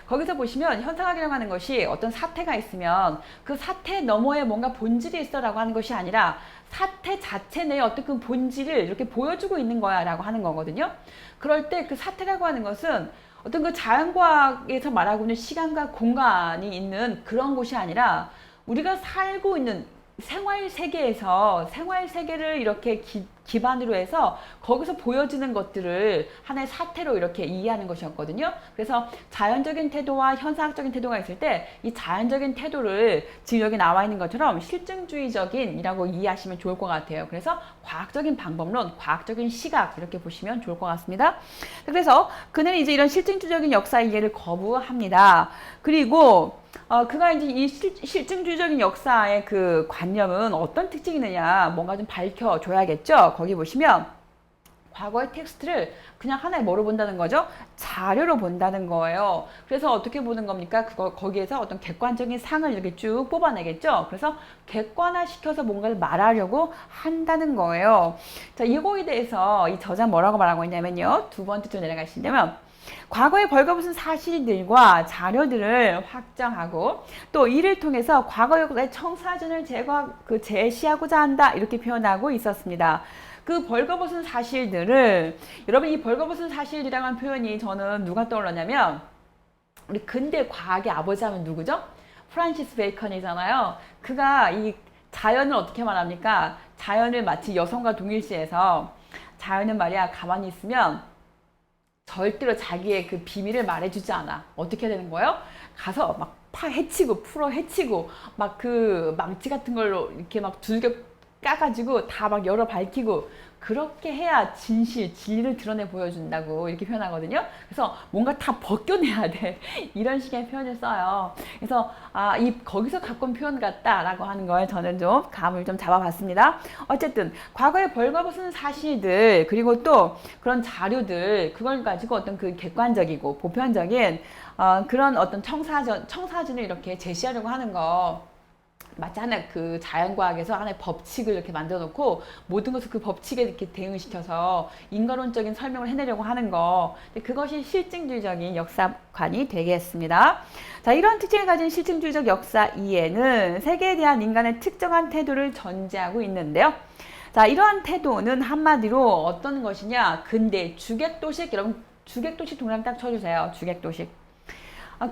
거기서 보시면 현상학이라고 하는 것이 어떤 사태가 있으면 그 사태 너머에 뭔가 본질이 있어라고 하는 것이 아니라 사태 자체 내에 어떤 그 본질을 이렇게 보여주고 있는 거야 라고 하는 거거든요. 그럴 때 그 사태라고 하는 것은 어떤 그 자연과학에서 말하고 있는 시간과 공간이 있는 그런 곳이 아니라 우리가 살고 있는 생활 세계에서 생활 세계를 이렇게 기반으로 해서 거기서 보여지는 것들을 하나의 사태로 이렇게 이해하는 것이었거든요. 그래서 자연적인 태도와 현상학적인 태도가 있을 때 이 자연적인 태도를 지금 여기 나와 있는 것처럼 실증주의적인이라고 이해하시면 좋을 것 같아요. 그래서 과학적인 방법론, 과학적인 시각 이렇게 보시면 좋을 것 같습니다. 그래서 그는 이제 이런 실증주의적인 역사 이해를 거부합니다. 그리고 그가 이제 이 실증주의적인 역사의 그 관념은 어떤 특징이 있느냐 뭔가 좀 밝혀줘야겠죠. 거기 보시면 과거의 텍스트를 그냥 하나의 뭐로 본다는 거죠? 자료로 본다는 거예요. 그래서 어떻게 보는 겁니까? 거기에서 어떤 객관적인 상을 이렇게 쭉 뽑아내겠죠? 그래서 객관화시켜서 뭔가를 말하려고 한다는 거예요. 자, 이거에 대해서 이 저자 뭐라고 말하고 있냐면요. 두 번째 줄 내려가시면 과거의 벌거벗은 사실들과 자료들을 확정하고 또 이를 통해서 과거의 청사진을 제시하고자 한다 이렇게 표현하고 있었습니다. 그 벌거벗은 사실들을 여러분 이 벌거벗은 사실이라는 하는 표현이 저는 누가 떠올랐냐면 우리 근대 과학의 아버지 하면 누구죠? 프란시스 베이컨이잖아요. 그가 이 자연을 어떻게 말합니까? 자연을 마치 여성과 동일시해서 자연은 말이야 가만히 있으면 절대로 자기의 그 비밀을 말해주지 않아. 어떻게 해야 되는 거예요? 가서 막 해치고 풀어 해치고 막 그 망치 같은 걸로 이렇게 막 두들겨 까가지고 다 막 열어 밝히고 그렇게 해야 진리를 드러내 보여준다고 이렇게 표현하거든요. 그래서 뭔가 다 벗겨내야 돼. 이런 식의 표현을 써요. 그래서 거기서 갖고 온 표현 같다라고 하는 걸 저는 좀 감을 좀 잡아봤습니다. 어쨌든 과거에 벌거벗은 사실들 그리고 또 그런 자료들 그걸 가지고 어떤 그 객관적이고 보편적인 그런 어떤 청사진을 이렇게 제시하려고 하는 거 마치 하나의 그 자연과학에서 하나의 법칙을 이렇게 만들어 놓고 모든 것을 그 법칙에 이렇게 대응시켜서 인간론적인 설명을 해내려고 하는 거. 그것이 실증주의적인 역사관이 되겠습니다. 자, 이런 특징을 가진 실증주의적 역사 이해는 세계에 대한 인간의 특정한 태도를 전제하고 있는데요. 자, 이러한 태도는 한마디로 어떤 것이냐? 근대 주객도식, 여러분 주객도식 동그라미 딱 쳐주세요. 주객도식.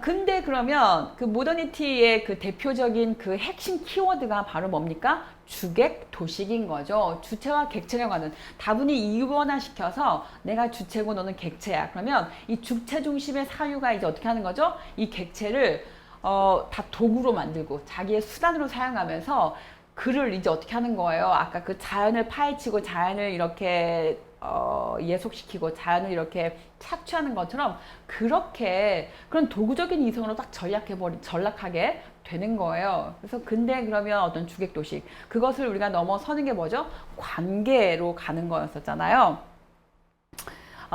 근데 그러면 그 모더니티의 그 대표적인 그 핵심 키워드가 바로 뭡니까? 주객도식인 거죠. 주체와 객체라고 하는 다분히 이원화시켜서 내가 주체고 너는 객체야. 그러면 이 주체 중심의 사유가 이제 어떻게 하는 거죠? 이 객체를 다 도구로 만들고 자기의 수단으로 사용하면서 그를 이제 어떻게 하는 거예요? 아까 그 자연을 파헤치고 자연을 이렇게 예속시키고 자연을 이렇게 착취하는 것처럼 그렇게 그런 도구적인 이성으로 딱 전락하게 되는 거예요. 그래서 근데 그러면 어떤 주객도식 그것을 우리가 넘어서는 게 뭐죠? 관계로 가는 거였었잖아요.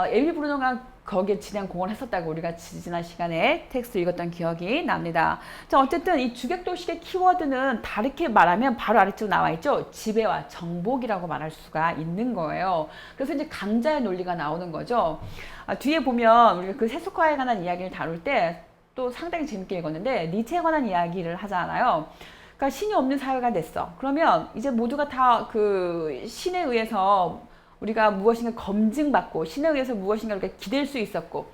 에밀 브루노가 거기에 지대한 공헌을 했었다고 우리가 지난 시간에 텍스트 읽었던 기억이 납니다. 자, 어쨌든 이 주객도식의 키워드는 다르게 말하면 바로 아래쪽에 나와 있죠. 지배와 정복이라고 말할 수가 있는 거예요. 그래서 이제 강자의 논리가 나오는 거죠. 뒤에 보면 우리가 그 세속화에 관한 이야기를 다룰 때 또 상당히 재밌게 읽었는데 니체에 관한 이야기를 하잖아요. 그러니까 신이 없는 사회가 됐어. 그러면 이제 모두가 다 그 신에 의해서 우리가 무엇인가 검증받고 신에 의해서 무엇인가 이렇게 기댈 수 있었고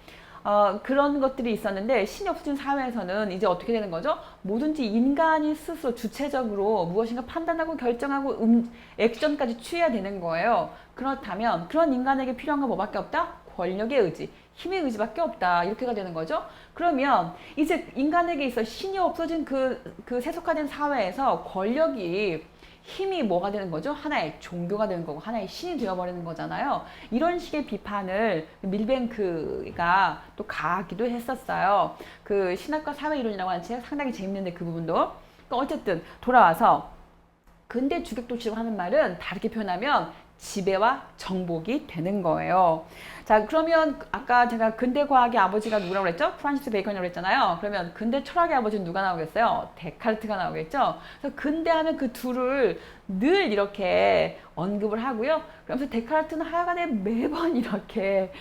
그런 것들이 있었는데 신이 없어진 사회에서는 이제 어떻게 되는 거죠? 뭐든지 인간이 스스로 주체적으로 무엇인가 판단하고 결정하고 액션까지 취해야 되는 거예요. 그렇다면 그런 인간에게 필요한 건 뭐밖에 없다? 권력의 의지, 힘의 의지밖에 없다. 이렇게가 되는 거죠. 그러면 이제 인간에게 있어 신이 없어진 그 세속화된 사회에서 권력이 힘이 뭐가 되는 거죠? 하나의 종교가 되는 거고 하나의 신이 되어버리는 거잖아요. 이런 식의 비판을 밀뱅크가 또 가하기도 했었어요. 그 신학과 사회이론이라고 하는 책 상당히 재밌는데 그 부분도. 그러니까 어쨌든 돌아와서 근대 주객도식이라고 하는 말은 다르게 표현하면 지배와 정복이 되는 거예요. 자, 그러면 아까 제가 근대 과학의 아버지가 누구라고 그랬죠? 프란시스 베이컨이라고 그랬잖아요. 그러면 근대 철학의 아버지는 누가 나오겠어요? 데카르트가 나오겠죠? 그래서 근대하면 그 둘을 늘 이렇게 언급을 하고요. 그러면서 데카르트는 하여간에 매번 이렇게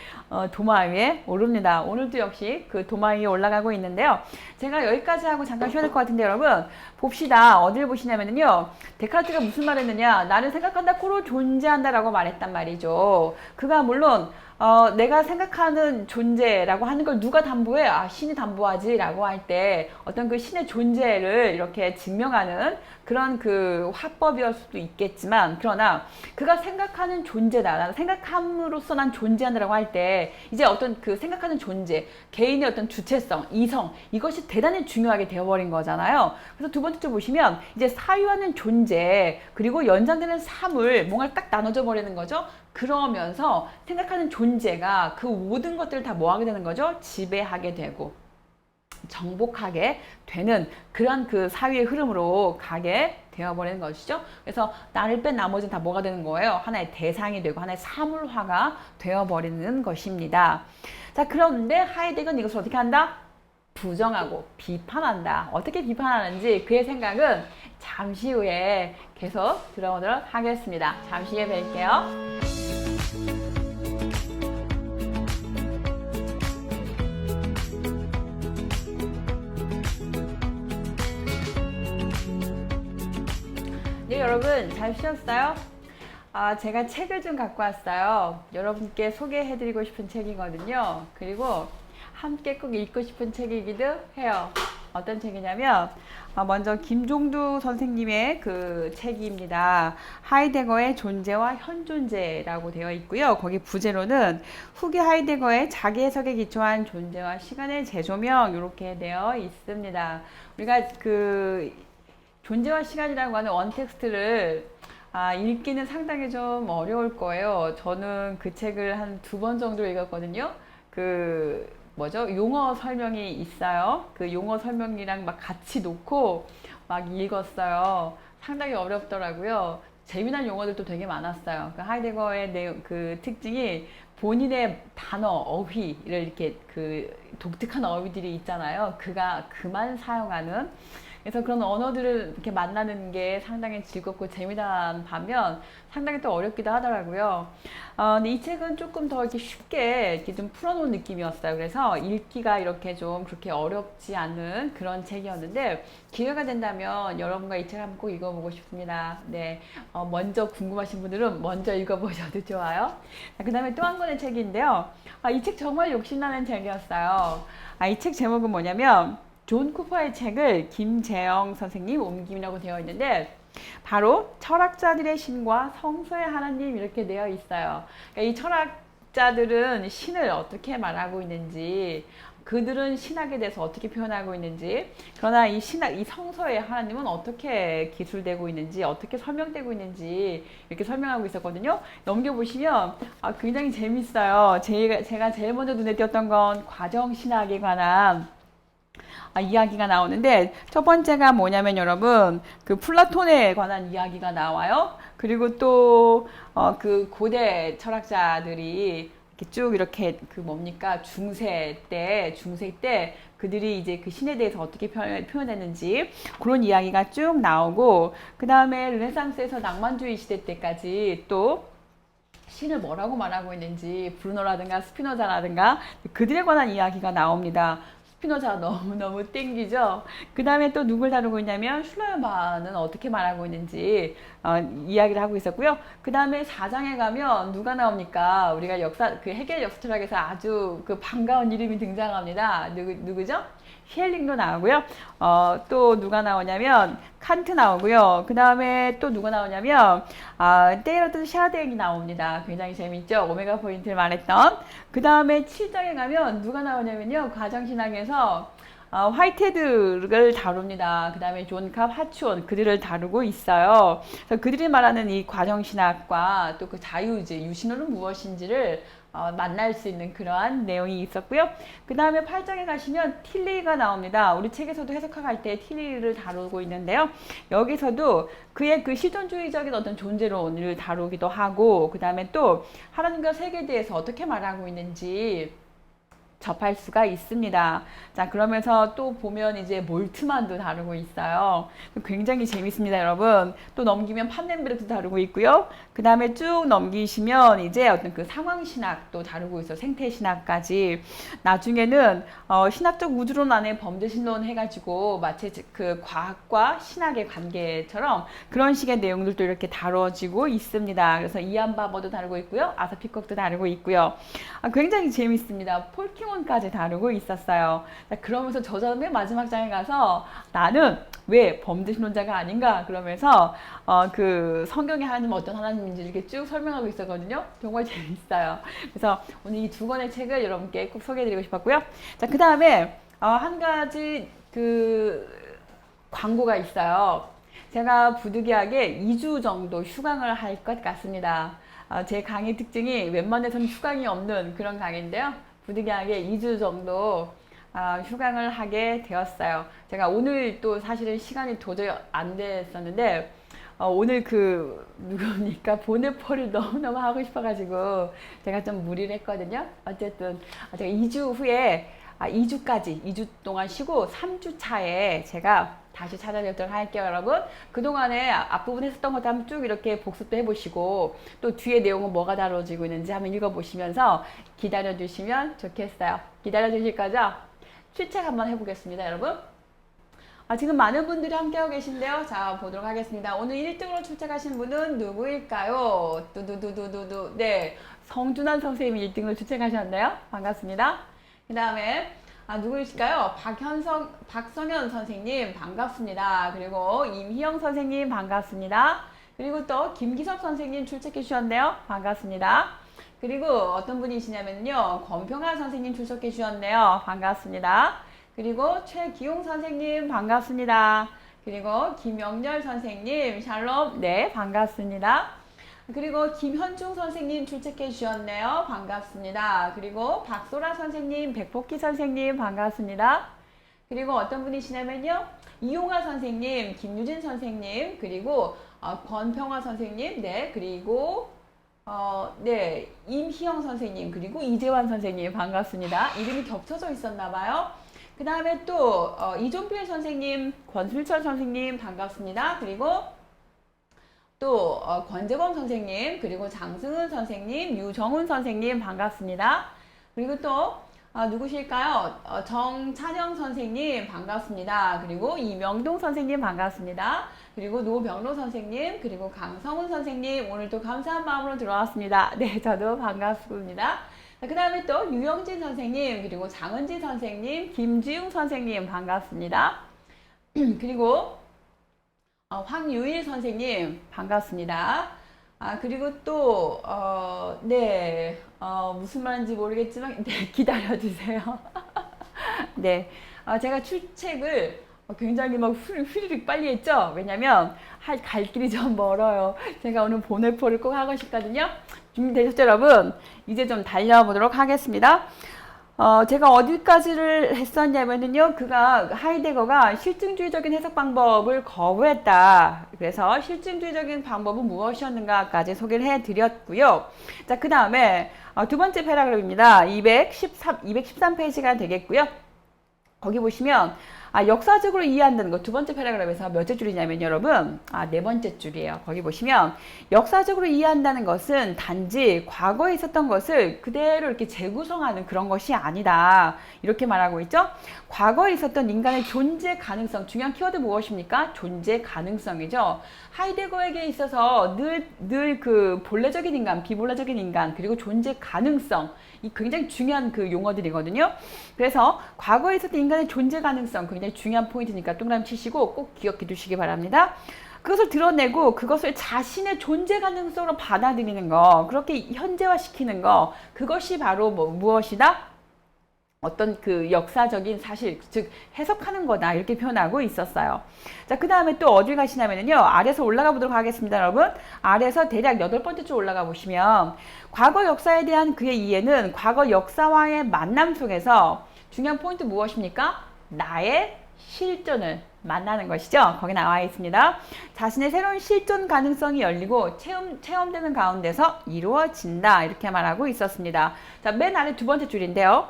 도마 위에 오릅니다. 오늘도 역시 그 도마 위에 올라가고 있는데요. 제가 여기까지 하고 잠깐 쉬어야 될 것 같은데 여러분 봅시다. 어디를 보시냐면요. 데카르트가 무슨 말 했느냐. 나는 생각한다 코로 존재한다라고 말했단 말이죠. 그가 물론 내가 생각하는 존재라고 하는 걸 누가 담보해? 신이 담보하지 라고 할 때 어떤 그 신의 존재를 이렇게 증명하는 그런 그 화법이었을 수도 있겠지만 그러나 그가 생각하는 존재다. 나는 생각함으로써 난 존재한다라고 할 때 이제 어떤 그 생각하는 존재, 개인의 어떤 주체성, 이성 이것이 대단히 중요하게 되어버린 거잖아요. 그래서 두 번째 보시면 이제 사유하는 존재 그리고 연장되는 사물 뭔가를 딱 나눠져 버리는 거죠. 그러면서 생각하는 존재가 그 모든 것들을 다 뭐하게 되는 거죠? 지배하게 되고 정복하게 되는 그런 그 사회의 흐름으로 가게 되어버리는 것이죠. 그래서 나를 뺀 나머지는 다 뭐가 되는 거예요? 하나의 대상이 되고 하나의 사물화가 되어버리는 것입니다. 자, 그런데 하이데거는 이것을 어떻게 한다? 부정하고 비판한다. 어떻게 비판하는지 그의 생각은 잠시 후에 계속 들어오도록 하겠습니다. 잠시 후에 뵐게요. 네, 여러분 잘 쉬었어요? 제가 책을 좀 갖고 왔어요. 여러분께 소개해드리고 싶은 책이거든요. 그리고 함께 꼭 읽고 싶은 책이기도 해요. 어떤 책이냐면 먼저 김종두 선생님의 그 책입니다. 하이데거의 존재와 현존재라고 되어 있고요. 거기 부제로는 후기 하이데거의 자기 해석에 기초한 존재와 시간의 재조명 이렇게 되어 있습니다. 우리가 그 존재와 시간이라고 하는 원텍스트를 읽기는 상당히 좀 어려울 거예요. 저는 그 책을 한 2번 정도 읽었거든요. 용어 설명이 있어요. 그 용어 설명이랑 막 같이 놓고 막 읽었어요. 상당히 어렵더라고요. 재미난 용어들도 되게 많았어요. 그 하이데거의 그 특징이 본인의 단어, 어휘를 이렇게 그 독특한 어휘들이 있잖아요. 그가 그만 사용하는 그래서 그런 언어들을 이렇게 만나는 게 상당히 즐겁고 재미난 반면 상당히 또 어렵기도 하더라고요. 근데 이 책은 조금 더 이렇게 쉽게 이렇게 좀 풀어놓은 느낌이었어요. 그래서 읽기가 이렇게 좀 그렇게 어렵지 않은 그런 책이었는데 기회가 된다면 여러분과 이 책 한번 꼭 읽어보고 싶습니다. 네, 먼저 궁금하신 분들은 먼저 읽어보셔도 좋아요. 그 다음에 또 한 권의 책인데요. 이 책 정말 욕심나는 책이었어요. 이 책 제목은 뭐냐면 존 쿠퍼의 책을 김재영 선생님 옮김이라고 되어 있는데 바로 철학자들의 신과 성서의 하나님 이렇게 되어 있어요. 그러니까 이 철학자들은 신을 어떻게 말하고 있는지, 그들은 신학에 대해서 어떻게 표현하고 있는지, 그러나 이 신학, 이 성서의 하나님은 어떻게 기술되고 있는지, 어떻게 설명되고 있는지 이렇게 설명하고 있었거든요. 넘겨보시면 굉장히 재밌어요. 제가 제일 먼저 눈에 띄었던 건 과정신학에 관한 이야기가 나오는데 첫 번째가 뭐냐면 여러분 그 플라톤에 관한 이야기가 나와요. 그리고 또 그 고대 철학자들이 이렇게 쭉 이렇게 그 뭡니까 중세 때 그들이 이제 그 신에 대해서 어떻게 표현했는지 그런 이야기가 쭉 나오고 그 다음에 르네상스에서 낭만주의 시대 때까지 또 신을 뭐라고 말하고 있는지 브루노라든가 스피노자라든가 그들에 관한 이야기가 나옵니다. 스피노자 너무너무 땡기죠. 그 다음에 또 누굴 다루고 있냐면 슐러마는 어떻게 말하고 있는지 이야기를 하고 있었고요. 그 다음에 4장에 가면 누가 나옵니까? 우리가 그 해겔 역사 철학에서 아주 그 반가운 이름이 등장합니다. 누구죠? 헬링도 나오고요. 또 누가 나오냐면 칸트 나오고요. 그 다음에 또 누가 나오냐면 테일러드 샤덱이 나옵니다. 굉장히 재밌죠. 오메가 포인트를 말했던. 그 다음에 7장에 가면 누가 나오냐면요. 과정신학에서 화이테드를 다룹니다. 그 다음에 존캅 하추온 그들을 다루고 있어요. 그래서 그들이 말하는 이 과정신학과 또 그 자유주의, 유신론은 무엇인지를 만날 수 있는 그러한 내용이 있었고요. 그 다음에 8장에 가시면 틸리가 나옵니다. 우리 책에서도 해석할 때 틸리를 다루고 있는데요. 여기서도 그의 그 실존주의적인 어떤 존재론을 다루기도 하고 그 다음에 또 하나님과 세계에 대해서 어떻게 말하고 있는지 접할 수가 있습니다. 자, 그러면서 또 보면 이제 몰트만도 다루고 있어요. 굉장히 재밌습니다, 여러분. 또 넘기면 판넨베르크도 다루고 있고요. 그 다음에 쭉 넘기시면 이제 어떤 그 상황신학도 다루고 있어요. 생태신학까지. 나중에는 신학적 우주론 안에 범죄신론 해가지고 마치 그 과학과 신학의 관계처럼 그런 식의 내용들도 이렇게 다뤄지고 있습니다. 그래서 이안 바버도 다루고 있고요. 아사 피콕도 다루고 있고요. 굉장히 재밌습니다. 폴킹원까지 다루고 있었어요. 자, 그러면서 저자는 맨 마지막 장에 가서 나는 왜 범죄신론자가 아닌가 그러면서 그 성경의 하나님은 어떤 하나님인지 이렇게 쭉 설명하고 있었거든요. 정말 재밌어요. 그래서 오늘 이 두 권의 책을 여러분께 꼭 소개해드리고 싶었고요. 자, 그 다음에 한 가지 그 광고가 있어요. 제가 부득이하게 2주 정도 휴강을 할 것 같습니다. 제 강의 특징이 웬만해서는 휴강이 없는 그런 강의인데요. 부득이하게 2주 정도 휴강을 하게 되었어요. 제가 오늘 또 사실은 시간이 도저히 안 됐었는데 오늘 그 누굽니까 보네포를 너무너무 하고 싶어가지고 제가 좀 무리를 했거든요. 어쨌든 제가 2주 후에 2주 동안 쉬고 3주 차에 제가 다시 찾아뵙도록 할게요, 여러분. 그동안에 앞부분 했었던 것도 한번 쭉 이렇게 복습도 해보시고 또 뒤에 내용은 뭐가 다뤄지고 있는지 한번 읽어보시면서 기다려주시면 좋겠어요. 기다려주실 거죠? 출첵 한번 해보겠습니다, 여러분. 지금 많은 분들이 함께하고 계신데요. 자, 보도록 하겠습니다. 오늘 1등으로 출첵하신 분은 누구일까요? 두두두두두두. 네, 성준환 선생님이 1등으로 출첵하셨네요. 반갑습니다. 그 다음에 누구이실까요? 박성현 선생님 반갑습니다. 그리고 임희영 선생님 반갑습니다. 그리고 또 김기섭 선생님 출첵해 주셨네요. 반갑습니다. 그리고 어떤 분이시냐면요. 권평아 선생님 출석해 주셨네요. 반갑습니다. 그리고 최기용 선생님 반갑습니다. 그리고 김영렬 선생님 샬롬 네 반갑습니다. 그리고 김현중 선생님 출첵해 주셨네요. 반갑습니다. 그리고 박소라 선생님, 백복희 선생님 반갑습니다. 그리고 어떤 분이시냐면요. 이용화 선생님, 김유진 선생님, 그리고 권평화 선생님, 네, 그리고 네, 임희영 선생님, 그리고 이재환 선생님 반갑습니다. 이름이 겹쳐져 있었나 봐요. 그 그 다음에 또 이종필 선생님, 권순철 선생님 반갑습니다. 그리고 또 권재범 선생님, 그리고 장승은 선생님, 유정훈 선생님 반갑습니다. 그리고 또 누구실까요? 정찬영 선생님 반갑습니다. 그리고 이명동 선생님 반갑습니다. 그리고 노병로 선생님, 그리고 강성훈 선생님 오늘도 감사한 마음으로 들어왔습니다. 네, 저도 반갑습니다. 그 다음에 또 유영진 선생님, 그리고 장은지 선생님, 김지웅 선생님 반갑습니다. 그리고 황유일 선생님 반갑습니다. 그리고 또 네, 무슨 말인지 모르겠지만 네, 기다려주세요. 네, 제가 출첵을 굉장히 막 휘리릭 빨리 했죠. 왜냐면 갈 길이 좀 멀어요. 제가 오늘 보네포를 꼭 하고 싶거든요. 준비되셨죠, 여러분? 이제 좀 달려보도록 하겠습니다. 제가 어디까지를 했었냐면요. 하이데거가 실증주의적인 해석 방법을 거부했다. 그래서 실증주의적인 방법은 무엇이었는가까지 소개를 해드렸고요. 자, 그 다음에 두 번째 패러그래프입니다. 213페이지가 되겠고요. 거기 보시면 역사적으로 이해한다는 거 두 번째 패러그래프에서 몇째 줄이냐면 여러분 네 번째 줄이에요. 거기 보시면 역사적으로 이해한다는 것은 단지 과거에 있었던 것을 그대로 이렇게 재구성하는 그런 것이 아니다. 이렇게 말하고 있죠. 과거에 있었던 인간의 존재 가능성, 중요한 키워드 무엇입니까? 존재 가능성이죠. 하이데거에게 있어서 늘 그 본래적인 인간, 비본래적인 인간, 그리고 존재 가능성, 이 굉장히 중요한 그 용어들이거든요. 그래서 과거에 있었던 인간의 존재 가능성 굉장히 중요한 포인트니까 동그라미 치시고 꼭 기억해 두시기 바랍니다. 그것을 드러내고 그것을 자신의 존재 가능성으로 받아들이는 거, 그렇게 현재화시키는 거, 그것이 바로 무엇이다? 어떤 그 역사적인 사실, 즉 해석하는 거다 이렇게 표현하고 있었어요. 자, 그 다음에 또 어딜 가시냐면요, 아래에서 올라가 보도록 하겠습니다. 여러분, 아래에서 대략 8번째 줄 올라가 보시면 과거 역사에 대한 그의 이해는 과거 역사와의 만남 속에서 중요한 포인트 무엇입니까? 나의 실존을 만나는 것이죠. 거기 나와 있습니다. 자신의 새로운 실존 가능성이 열리고 체험되는 가운데서 이루어진다 이렇게 말하고 있었습니다. 자, 맨 아래 두 번째 줄인데요.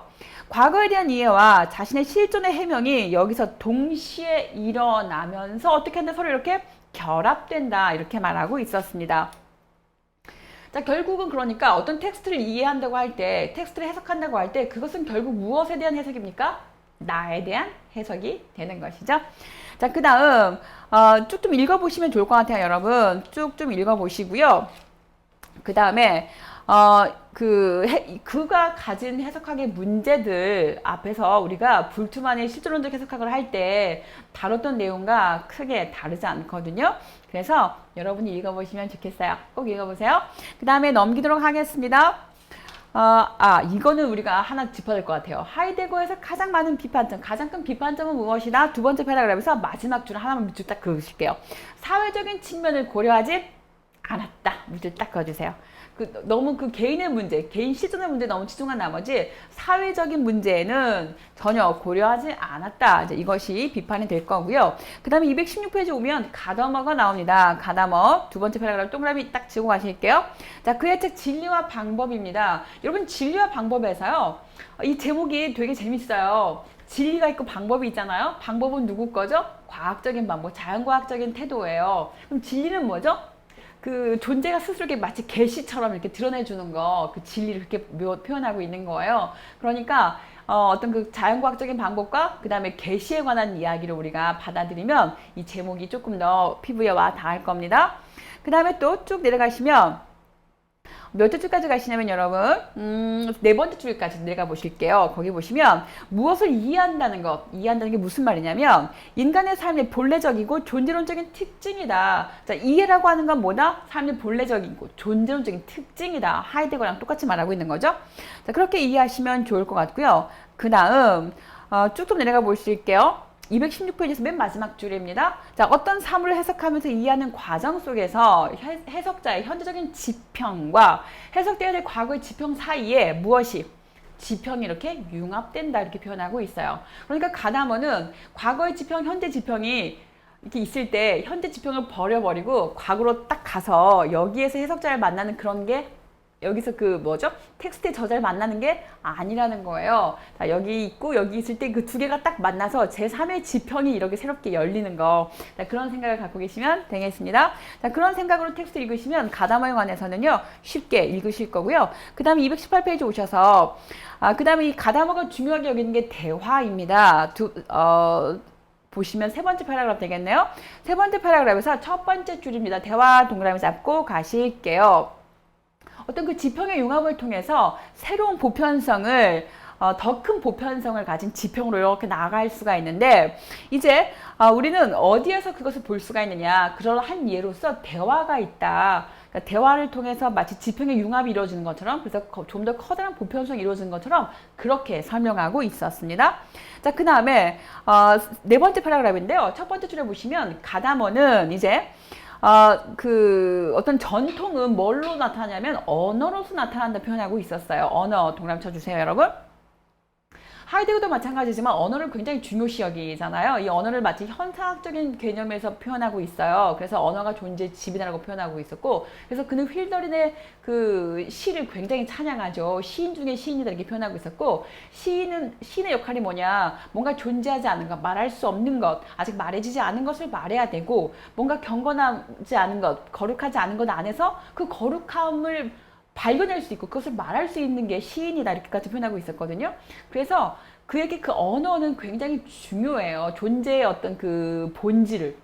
과거에 대한 이해와 자신의 실존의 해명이 여기서 동시에 일어나면서 어떻게 한다? 서로 이렇게 결합된다 이렇게 말하고 있었습니다. 자, 결국은 그러니까 어떤 텍스트를 이해한다고 할 때, 텍스트를 해석한다고 할 때 그것은 결국 무엇에 대한 해석입니까? 나에 대한 해석이 되는 것이죠. 자, 그 다음 쭉 좀 읽어보시면 좋을 것 같아요. 여러분 쭉 좀 읽어보시고요. 그 다음에 그가 가진 해석학의 문제들 앞에서 우리가 불투만의 실존론적 해석학을 할 때 다뤘던 내용과 크게 다르지 않거든요. 그래서 여러분이 읽어보시면 좋겠어요. 꼭 읽어보세요. 그 다음에 넘기도록 하겠습니다. 이거는 우리가 하나 짚어야 될 것 같아요. 하이데거에서 가장 많은 비판점, 가장 큰 비판점은 무엇이다? 두 번째 패러그래프에서 마지막 줄 하나만 밑줄 딱 그으실게요. 사회적인 측면을 고려하지 않았다. 밑줄 딱 그어주세요. 너무 그 개인의 문제, 개인 실존의 문제에 너무 치중한 나머지 사회적인 문제는 전혀 고려하지 않았다. 이제 이것이 비판이 될 거고요. 그 다음에 216페이지 오면 가다머가 나옵니다. 가다머 두 번째 패러그래프 동그라미 딱 치고 가실게요. 자, 그의 책 진리와 방법입니다. 여러분 진리와 방법에서요. 이 제목이 되게 재밌어요. 진리가 있고 방법이 있잖아요. 방법은 누구 거죠? 과학적인 방법, 자연과학적인 태도예요. 그럼 진리는 뭐죠? 그 존재가 스스로 이렇게 마치 계시처럼 이렇게 드러내주는 거, 그 진리를 그렇게 표현하고 있는 거예요. 그러니까 어떤 그 자연과학적인 방법과 그 다음에 계시에 관한 이야기를 우리가 받아들이면 이 제목이 조금 더 피부에 와 닿을 겁니다. 그 다음에 또 쭉 내려가시면 몇째 줄까지 가시냐면 여러분 네 번째 줄까지 내려가 보실게요. 거기 보시면 무엇을 이해한다는 게 무슨 말이냐면 인간의 삶의 본래적이고 존재론적인 특징이다. 자, 이해라고 하는 건 뭐다? 삶의 본래적이고 존재론적인 특징이다. 하이데거랑 똑같이 말하고 있는 거죠. 자, 그렇게 이해하시면 좋을 것 같고요. 그 다음 쭉 좀 내려가 보실게요. 216페이지에서 맨 마지막 줄입니다. 자, 어떤 사물을 해석하면서 이해하는 과정 속에서 해석자의 현재적인 지평과 해석되어야 될 과거의 지평 사이에 무엇이 지평이 이렇게 융합된다 이렇게 표현하고 있어요. 그러니까 가다머는 과거의 지평, 현재 지평이 이렇게 있을 때 현재 지평을 버려버리고 과거로 딱 가서 여기에서 해석자를 만나는 그런 게 여기서 그 뭐죠? 텍스트의 저자를 만나는 게 아니라는 거예요. 자, 여기 있고 여기 있을 때 그 두 개가 딱 만나서 제3의 지평이 이렇게 새롭게 열리는 거. 자, 그런 생각을 갖고 계시면 되겠습니다. 자, 그런 생각으로 텍스트 읽으시면 가다머에 관해서는요, 쉽게 읽으실 거고요. 그 다음에 218페이지 오셔서, 그 다음에 이 가다머가 중요하게 여기는 게 대화입니다. 보시면 세 번째 패러그래프 되겠네요. 세 번째 패러그래프에서 첫 번째 줄입니다. 대화 동그라미 잡고 가실게요. 어떤 그 지평의 융합을 통해서 새로운 보편성을 더 큰 보편성을 가진 지평으로 이렇게 나아갈 수가 있는데, 이제 우리는 어디에서 그것을 볼 수가 있느냐, 그러한 예로서 대화가 있다. 그러니까 대화를 통해서 마치 지평의 융합이 이루어지는 것처럼, 그래서 좀 더 커다란 보편성이 이루어지는 것처럼 그렇게 설명하고 있었습니다. 자, 그 다음에 네 번째 패러그래프인데요. 첫 번째 줄에 보시면 가다머는 이제 어떤 전통은 뭘로 나타나냐면 언어로서 나타난다 표현하고 있었어요. 언어 동그라미 쳐주세요, 여러분. 하이데거도 마찬가지지만 언어를 굉장히 중요시 여기잖아요. 이 언어를 마치 현상학적인 개념에서 표현하고 있어요. 그래서 언어가 존재의 지배라고 표현하고 있었고, 그래서 그는 휠더린의 그 시를 굉장히 찬양하죠. 시인 중에 시인이다 이렇게 표현하고 있었고, 시인의 역할이 뭐냐, 뭔가 존재하지 않은 것, 말할 수 없는 것, 아직 말해지지 않은 것을 말해야 되고, 뭔가 경건하지 않은 것, 거룩하지 않은 것 안에서 그 거룩함을 발견할 수 있고 그것을 말할 수 있는 게 시인이다 이렇게까지 표현하고 있었거든요. 그래서 그에게 그 언어는 굉장히 중요해요. 존재의 어떤 그 본질을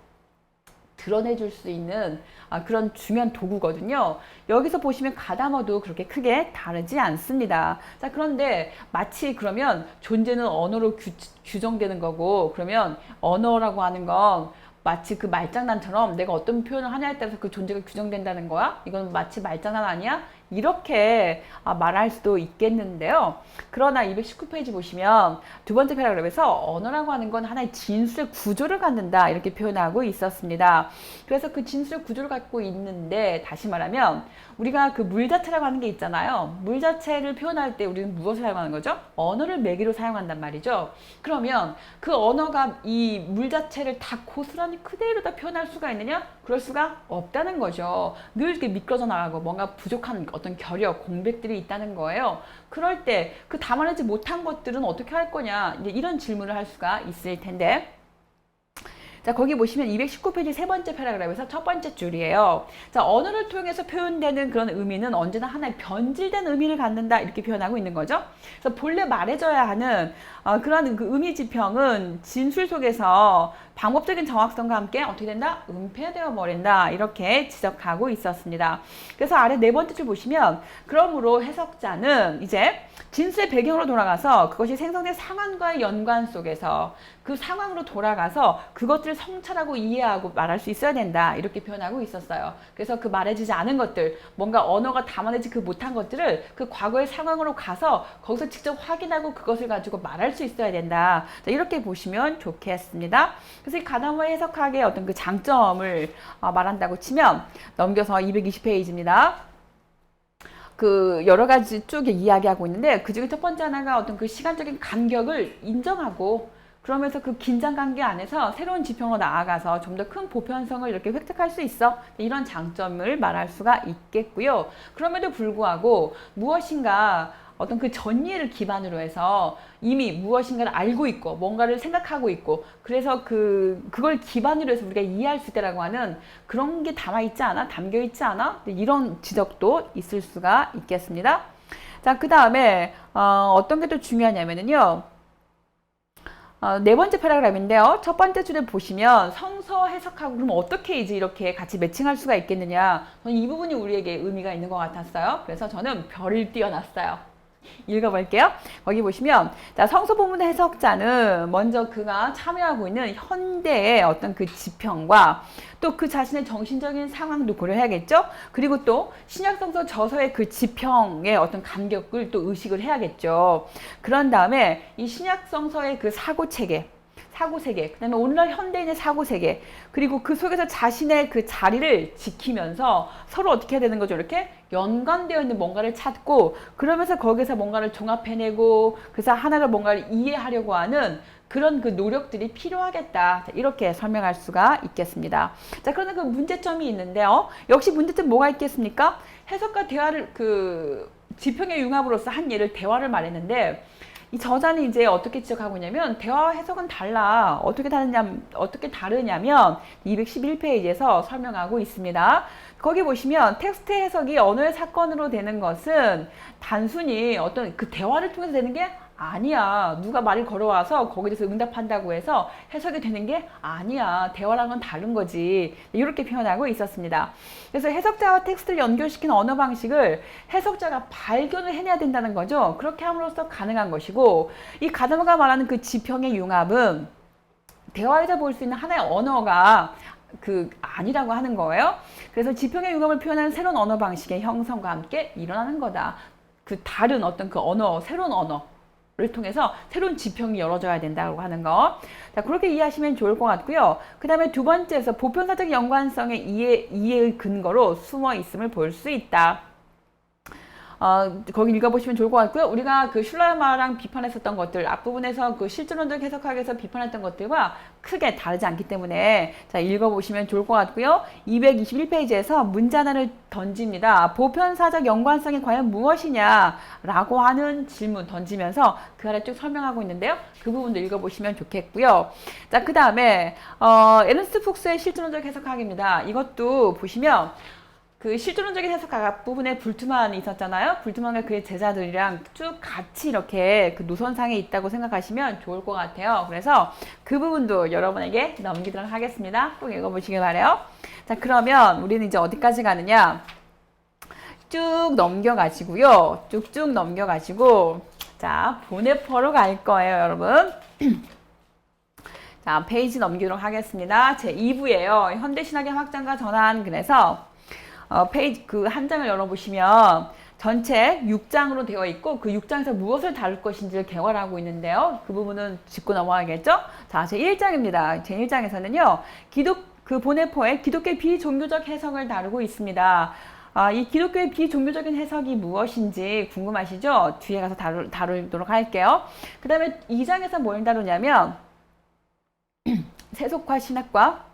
드러내줄 수 있는 그런 중요한 도구거든요. 여기서 보시면 가다머도 그렇게 크게 다르지 않습니다. 자, 그런데 마치 그러면 존재는 언어로 규정되는 거고, 그러면 언어라고 하는 건 마치 그 말장난처럼 내가 어떤 표현을 하냐에 따라서 그 존재가 규정된다는 거야? 이건 마치 말장난 아니야? 이렇게 말할 수도 있겠는데요. 그러나 219페이지 보시면 두 번째 패러그래프에서 언어라고 하는 건 하나의 진술의 구조를 갖는다 이렇게 표현하고 있었습니다. 그래서 그 진술의 구조를 갖고 있는데, 다시 말하면 우리가 그 물 자체라고 하는 게 있잖아요. 물 자체를 표현할 때 우리는 무엇을 사용하는 거죠? 언어를 매개로 사용한단 말이죠. 그러면 그 언어가 이 물 자체를 다 고스란히 그대로 다 표현할 수가 있느냐? 그럴 수가 없다는 거죠. 늘 이렇게 미끄러져 나가고 뭔가 부족한 어떤 결여, 공백들이 있다는 거예요. 그럴 때 그 담아내지 못한 것들은 어떻게 할 거냐, 이제 이런 질문을 할 수가 있을 텐데, 자, 거기 보시면 219페이지 세 번째 패러그래프에서 첫 번째 줄이에요. 자, 언어를 통해서 표현되는 그런 의미는 언제나 하나의 변질된 의미를 갖는다 이렇게 표현하고 있는 거죠. 그래서 본래 말해져야 하는 그런 그 의미 지평은 진술 속에서 방법적인 정확성과 함께 어떻게 된다? 은폐되어 버린다 이렇게 지적하고 있었습니다. 그래서 아래 네 번째 줄 보시면, 그러므로 해석자는 이제 진술의 배경으로 돌아가서 그것이 생성된 상황과의 연관 속에서 그 상황으로 돌아가서 그것들을 성찰하고 이해하고 말할 수 있어야 된다 이렇게 표현하고 있었어요. 그래서 그 말해지지 않은 것들, 뭔가 언어가 담아내지 못한 것들을 그 과거의 상황으로 가서 거기서 직접 확인하고 그것을 가지고 말할 수 있어야 된다. 자, 이렇게 보시면 좋겠습니다. 그래서 이 가다머의 해석학의 어떤 그 장점을 말한다고 치면, 넘겨서 220페이지입니다. 그 여러 가지 쭉 이야기하고 있는데, 그 중에 첫 번째 하나가 어떤 그 시간적인 간격을 인정하고, 그러면서 그 긴장 관계 안에서 새로운 지평으로 나아가서 좀 더 큰 보편성을 이렇게 획득할 수 있어. 이런 장점을 말할 수가 있겠고요. 그럼에도 불구하고 무엇인가 어떤 그 전이해를 기반으로 해서 이미 무엇인가를 알고 있고 뭔가를 생각하고 있고, 그래서 그걸 기반으로 해서 우리가 이해할 수 있다라고 하는 그런 게 담아있지 않아? 담겨있지 않아? 이런 지적도 있을 수가 있겠습니다. 자, 그 다음에 어떤 게 또 중요하냐면요. 네 번째 패러그래프인데요. 첫 번째 줄에 보시면 성서 해석하고 그럼 어떻게 이제 이렇게 같이 매칭할 수가 있겠느냐. 저는 이 부분이 우리에게 의미가 있는 것 같았어요. 그래서 저는 별을 띄워놨어요. 읽어볼게요. 거기 보시면, 자, 성서 본문 해석자는 먼저 그가 참여하고 있는 현대의 어떤 그 지평과 또 그 자신의 정신적인 상황도 고려해야겠죠. 그리고 또 신약성서 저서의 그 지평의 어떤 간격을 또 의식을 해야겠죠. 그런 다음에 이 신약성서의 그 사고체계, 그 다음에 오늘날 현대인의 사고세계, 그리고 그 속에서 자신의 그 자리를 지키면서 서로 어떻게 해야 되는 거죠? 이렇게 연관되어 있는 뭔가를 찾고, 그러면서 거기서 뭔가를 종합해내고, 그래서 하나를 뭔가를 이해하려고 하는 그런 그 노력들이 필요하겠다. 이렇게 설명할 수가 있겠습니다. 자, 그러나 그 문제점이 있는데요. 역시 문제점 뭐가 있겠습니까? 해석과 대화를 지평의 융합으로서 한 예를 대화를 말했는데 이 저자는 이제 어떻게 지적하고 있냐면 대화와 해석은 달라. 어떻게 다르냐면 211페이지에서 설명하고 있습니다. 거기 보시면 텍스트 해석이 언어의 사건으로 되는 것은 단순히 어떤 그 대화를 통해서 되는 게 아니야. 누가 말을 걸어와서 거기에 대해서 응답한다고 해서 해석이 되는 게 아니야. 대화랑은 다른 거지. 이렇게 표현하고 있었습니다. 그래서 해석자와 텍스트를 연결시키는 언어 방식을 해석자가 발견을 해내야 된다는 거죠. 그렇게 함으로써 가능한 것이고 이 가담화가 말하는 그 지평의 융합은 대화에서 볼 수 있는 하나의 언어가 아니라고 하는 거예요. 그래서 지평의 융합을 표현하는 새로운 언어 방식의 형성과 함께 일어나는 거다. 다른 어떤 새로운 언어를 통해서 새로운 지평이 열어져야 된다고 하는 거. 자, 그렇게 이해하시면 좋을 것 같고요. 그 다음에 두 번째에서 보편사적 연관성의 이해의 근거로 숨어 있음을 볼 수 있다. 거기 읽어보시면 좋을 것 같고요. 우리가 슐라마랑 비판했었던 것들, 앞부분에서 실존론적 해석학에서 비판했던 것들과 크게 다르지 않기 때문에 자, 읽어보시면 좋을 것 같고요. 221페이지에서 문제 하나를 던집니다. 보편사적 연관성이 과연 무엇이냐? 라고 하는 질문 던지면서 그 아래 쭉 설명하고 있는데요. 그 부분도 읽어보시면 좋겠고요. 자, 그 다음에 에른스트 푹스의 실존론적 해석학입니다. 이것도 보시면 실존론적인 해석학 앞부분에 불트만이 있었잖아요. 불트만과 그의 제자들이랑 쭉 같이 이렇게 노선상에 있다고 생각하시면 좋을 것 같아요. 그래서 그 부분도 여러분에게 넘기도록 하겠습니다. 꼭 읽어보시길 바라요. 자, 그러면 우리는 이제 어디까지 가느냐? 쭉 넘겨가시고요. 쭉쭉 넘겨가시고 자, 보네퍼로 갈 거예요, 여러분. 자, 페이지 넘기도록 하겠습니다. 제 2부예요. 현대신학의 확장과 전환. 그래서 페이지 한 장을 열어보시면 전체 6장으로 되어 있고 그 6장에서 무엇을 다룰 것인지를 개괄하고 있는데요. 그 부분은 짚고 넘어가겠죠? 자, 제 1장입니다. 제 1장에서는요. 보네퍼의 기독교의 비종교적 해석을 다루고 있습니다. 이 기독교의 비종교적인 해석이 무엇인지 궁금하시죠? 뒤에 가서 다루도록 할게요. 그 다음에 2장에서 뭘 다루냐면 세속화 신학과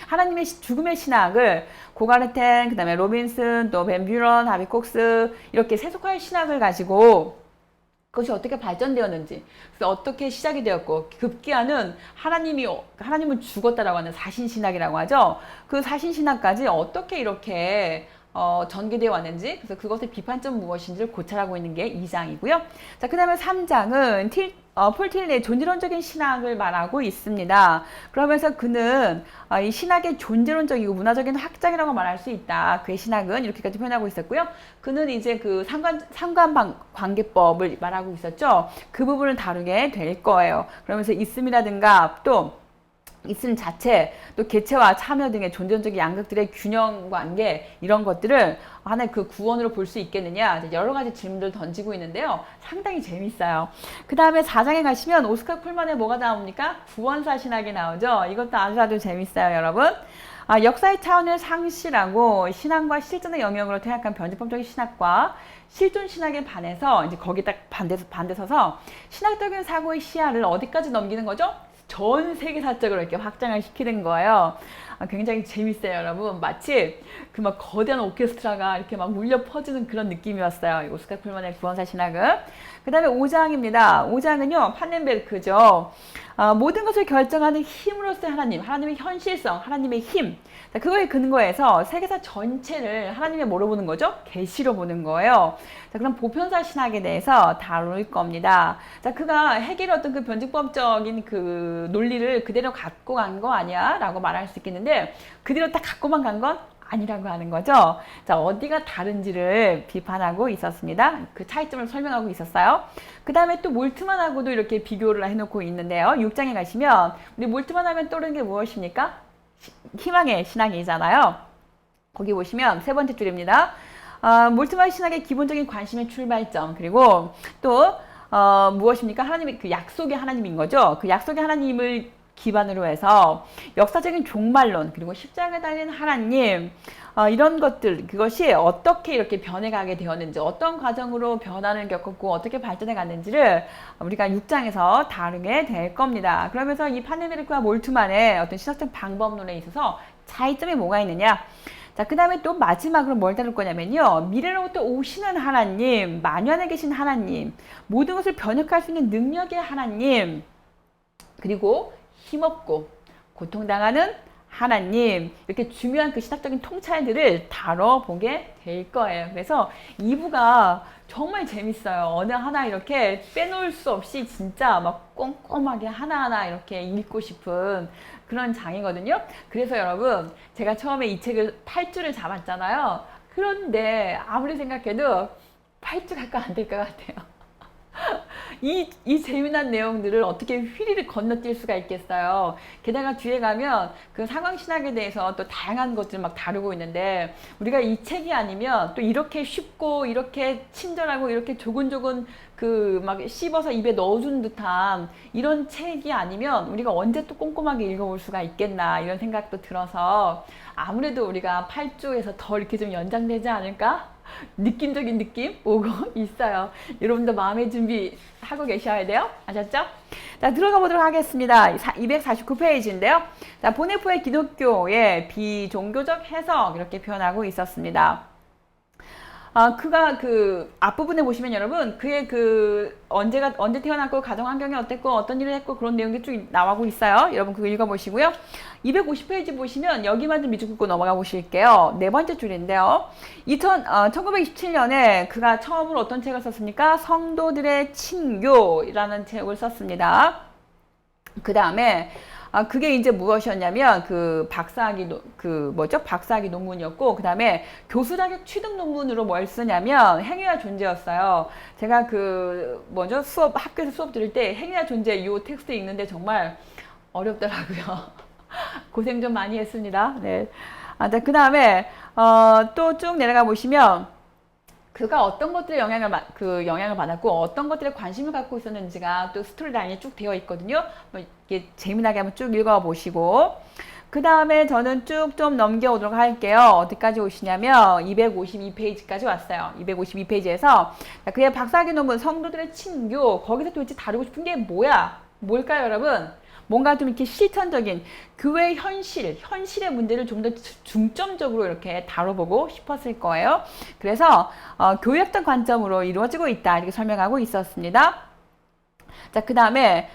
하나님의 죽음의 신학을 고가르텐, 그 다음에 로빈슨, 또 벤 뷰런, 하비 콕스 이렇게 세속화의 신학을 가지고 그것이 어떻게 발전되었는지, 그래서 어떻게 시작이 되었고 급기야는 하나님은 죽었다라고 하는 사신신학이라고 하죠. 그 사신신학까지 어떻게 이렇게 전개되어 왔는지, 그래서 그것의 비판점 무엇인지를 고찰하고 있는 게 2장이고요. 자, 그 다음에 3장은 폴 틸리의 존재론적인 신학을 말하고 있습니다. 그러면서 그는 이 신학의 존재론적이고 문화적인 확장이라고 말할 수 있다. 그의 신학은 이렇게까지 표현하고 있었고요. 그는 이제 상관관계법을 말하고 있었죠. 그 부분을 다루게 될 거예요. 그러면서 있음이라든가 또 있음 자체, 또 개체와 참여 등의 존재론적인 양극들의 균형 관계 이런 것들을 하나의 구원으로 볼 수 있겠느냐, 여러 가지 질문들을 던지고 있는데요. 상당히 재밌어요. 그 다음에 4장에 가시면 오스카 쿨만의 뭐가 나옵니까? 구원사 신학이 나오죠. 이것도 아주 재밌어요, 여러분. 역사의 차원을 상실하고 신앙과 실존의 영역으로 퇴역한 변제법적인 신학과 실존 신학에 반해서 이제 거기 딱 반대 서서 신학적인 사고의 시야를 어디까지 넘기는 거죠? 전 세계사적으로 이렇게 확장을 시키는 거예요. 굉장히 재밌어요, 여러분. 마치 거대한 오케스트라가 이렇게 울려 퍼지는 그런 느낌이었어요. 오스카 쿨만의 구원사 신학은. 그 다음에 5장입니다. 5장은요, 판넨베르크죠. 모든 것을 결정하는 힘으로서의 하나님의 현실성, 하나님의 힘. 자, 그거에 근거해서 세계사 전체를 하나님의 뭐로 보는 거죠? 계시로 보는 거예요. 자, 그럼 보편사 신학에 대해서 다룰 겁니다. 자, 그가 해결의 어떤 변증법적인 논리를 그대로 갖고 간 거 아니야? 라고 말할 수 있겠는데, 그대로 딱 갖고만 간 건 아니라고 하는 거죠. 자, 어디가 다른지를 비판하고 있었습니다. 그 차이점을 설명하고 있었어요. 그 다음에 또 몰트만하고도 이렇게 비교를 해놓고 있는데요. 6장에 가시면 우리 몰트만 하면 떠오르는 게 무엇입니까? 희망의 신학이잖아요. 거기 보시면 세 번째 줄입니다. 몰트만 신학의 기본적인 관심의 출발점, 그리고 또 무엇입니까? 하나님의 약속의 하나님인 거죠. 그 약속의 하나님을 기반으로 해서 역사적인 종말론, 그리고 십자가에 달린 하나님, 이런 것들, 그것이 어떻게 이렇게 변해가게 되었는지, 어떤 과정으로 변화를 겪었고 어떻게 발전해 갔는지를 우리가 6장에서 다루게 될 겁니다. 그러면서 이 판넨베르크와 몰트만의 어떤 신학적 방법론에 있어서 차이점이 뭐가 있느냐? 자, 그 다음에 또 마지막으로 뭘 다룰 거냐면요. 미래로부터 오시는 하나님, 만연에 계신 하나님, 모든 것을 변혁할 수 있는 능력의 하나님, 그리고 힘없고 고통당하는 하나님, 이렇게 중요한 그 신학적인 통찰들을 다뤄보게 될 거예요. 그래서 2부가 정말 재밌어요. 어느 하나 이렇게 빼놓을 수 없이 진짜 막 꼼꼼하게 하나하나 이렇게 읽고 싶은 그런 장이거든요. 그래서 여러분, 제가 처음에 이 책을 8주를 잡았잖아요. 그런데 아무리 생각해도 8주 갈까 안 될 것 같아요. 이 재미난 내용들을 어떻게 휘리를 건너뛸 수가 있겠어요. 게다가 뒤에 가면 그 상황신학에 대해서 또 다양한 것들을 막 다루고 있는데, 우리가 이 책이 아니면 또 이렇게 쉽고 이렇게 친절하고 이렇게 조근조근 그 막 씹어서 입에 넣어준 듯한 이런 책이 아니면 우리가 언제 또 꼼꼼하게 읽어볼 수가 있겠나, 이런 생각도 들어서 아무래도 우리가 8주에서 더 이렇게 좀 연장되지 않을까? 느낌적인 느낌 오고 있어요. 여러분도 마음의 준비 하고 계셔야 돼요. 아셨죠? 자, 들어가 보도록 하겠습니다. 249페이지인데요. 자, 보네포의 기독교의 비종교적 해석, 이렇게 표현하고 있었습니다. 그가 그 앞부분에 보시면 여러분, 그의 그 언제 태어났고 가정 환경이 어땠고 어떤 일을 했고 그런 내용이 쭉 나오고 있어요. 여러분 그거 읽어보시고요. 250페이지 보시면 여기만 좀 미리 긋고 넘어가 보실게요. 네 번째 줄인데요. 1927년에 그가 처음으로 어떤 책을 썼습니까? 성도들의 친교라는 책을 썼습니다. 그 다음에 그게 이제 무엇이었냐면, 박사학위 논문이었고, 그 다음에 교수 자격 취득 논문으로 뭘 쓰냐면, 행위와 존재였어요. 제가 학교에서 수업 들을 때 행위와 존재 이 텍스트 읽는데 정말 어렵더라고요. 고생 좀 많이 했습니다. 네. 그 다음에, 또 쭉 내려가 보시면, 그가 어떤 것들에 영향을 받았고 어떤 것들에 관심을 갖고 있었는지가 또 스토리라인이 쭉 되어 있거든요. 이게 재미나게 한번 쭉 읽어보시고, 그 다음에 저는 쭉 좀 넘겨오도록 할게요. 어디까지 오시냐면 252페이지까지 왔어요. 252페이지에서 그의 박사학위 논문 성도들의 친교, 거기서 도대체 다루고 싶은 게 뭘까요, 여러분? 뭔가 좀 이렇게 실천적인 교회의 현실의 문제를 좀 더 중점적으로 이렇게 다뤄보고 싶었을 거예요. 그래서 교육적 관점으로 이루어지고 있다, 이렇게 설명하고 있었습니다. 자, 그 다음에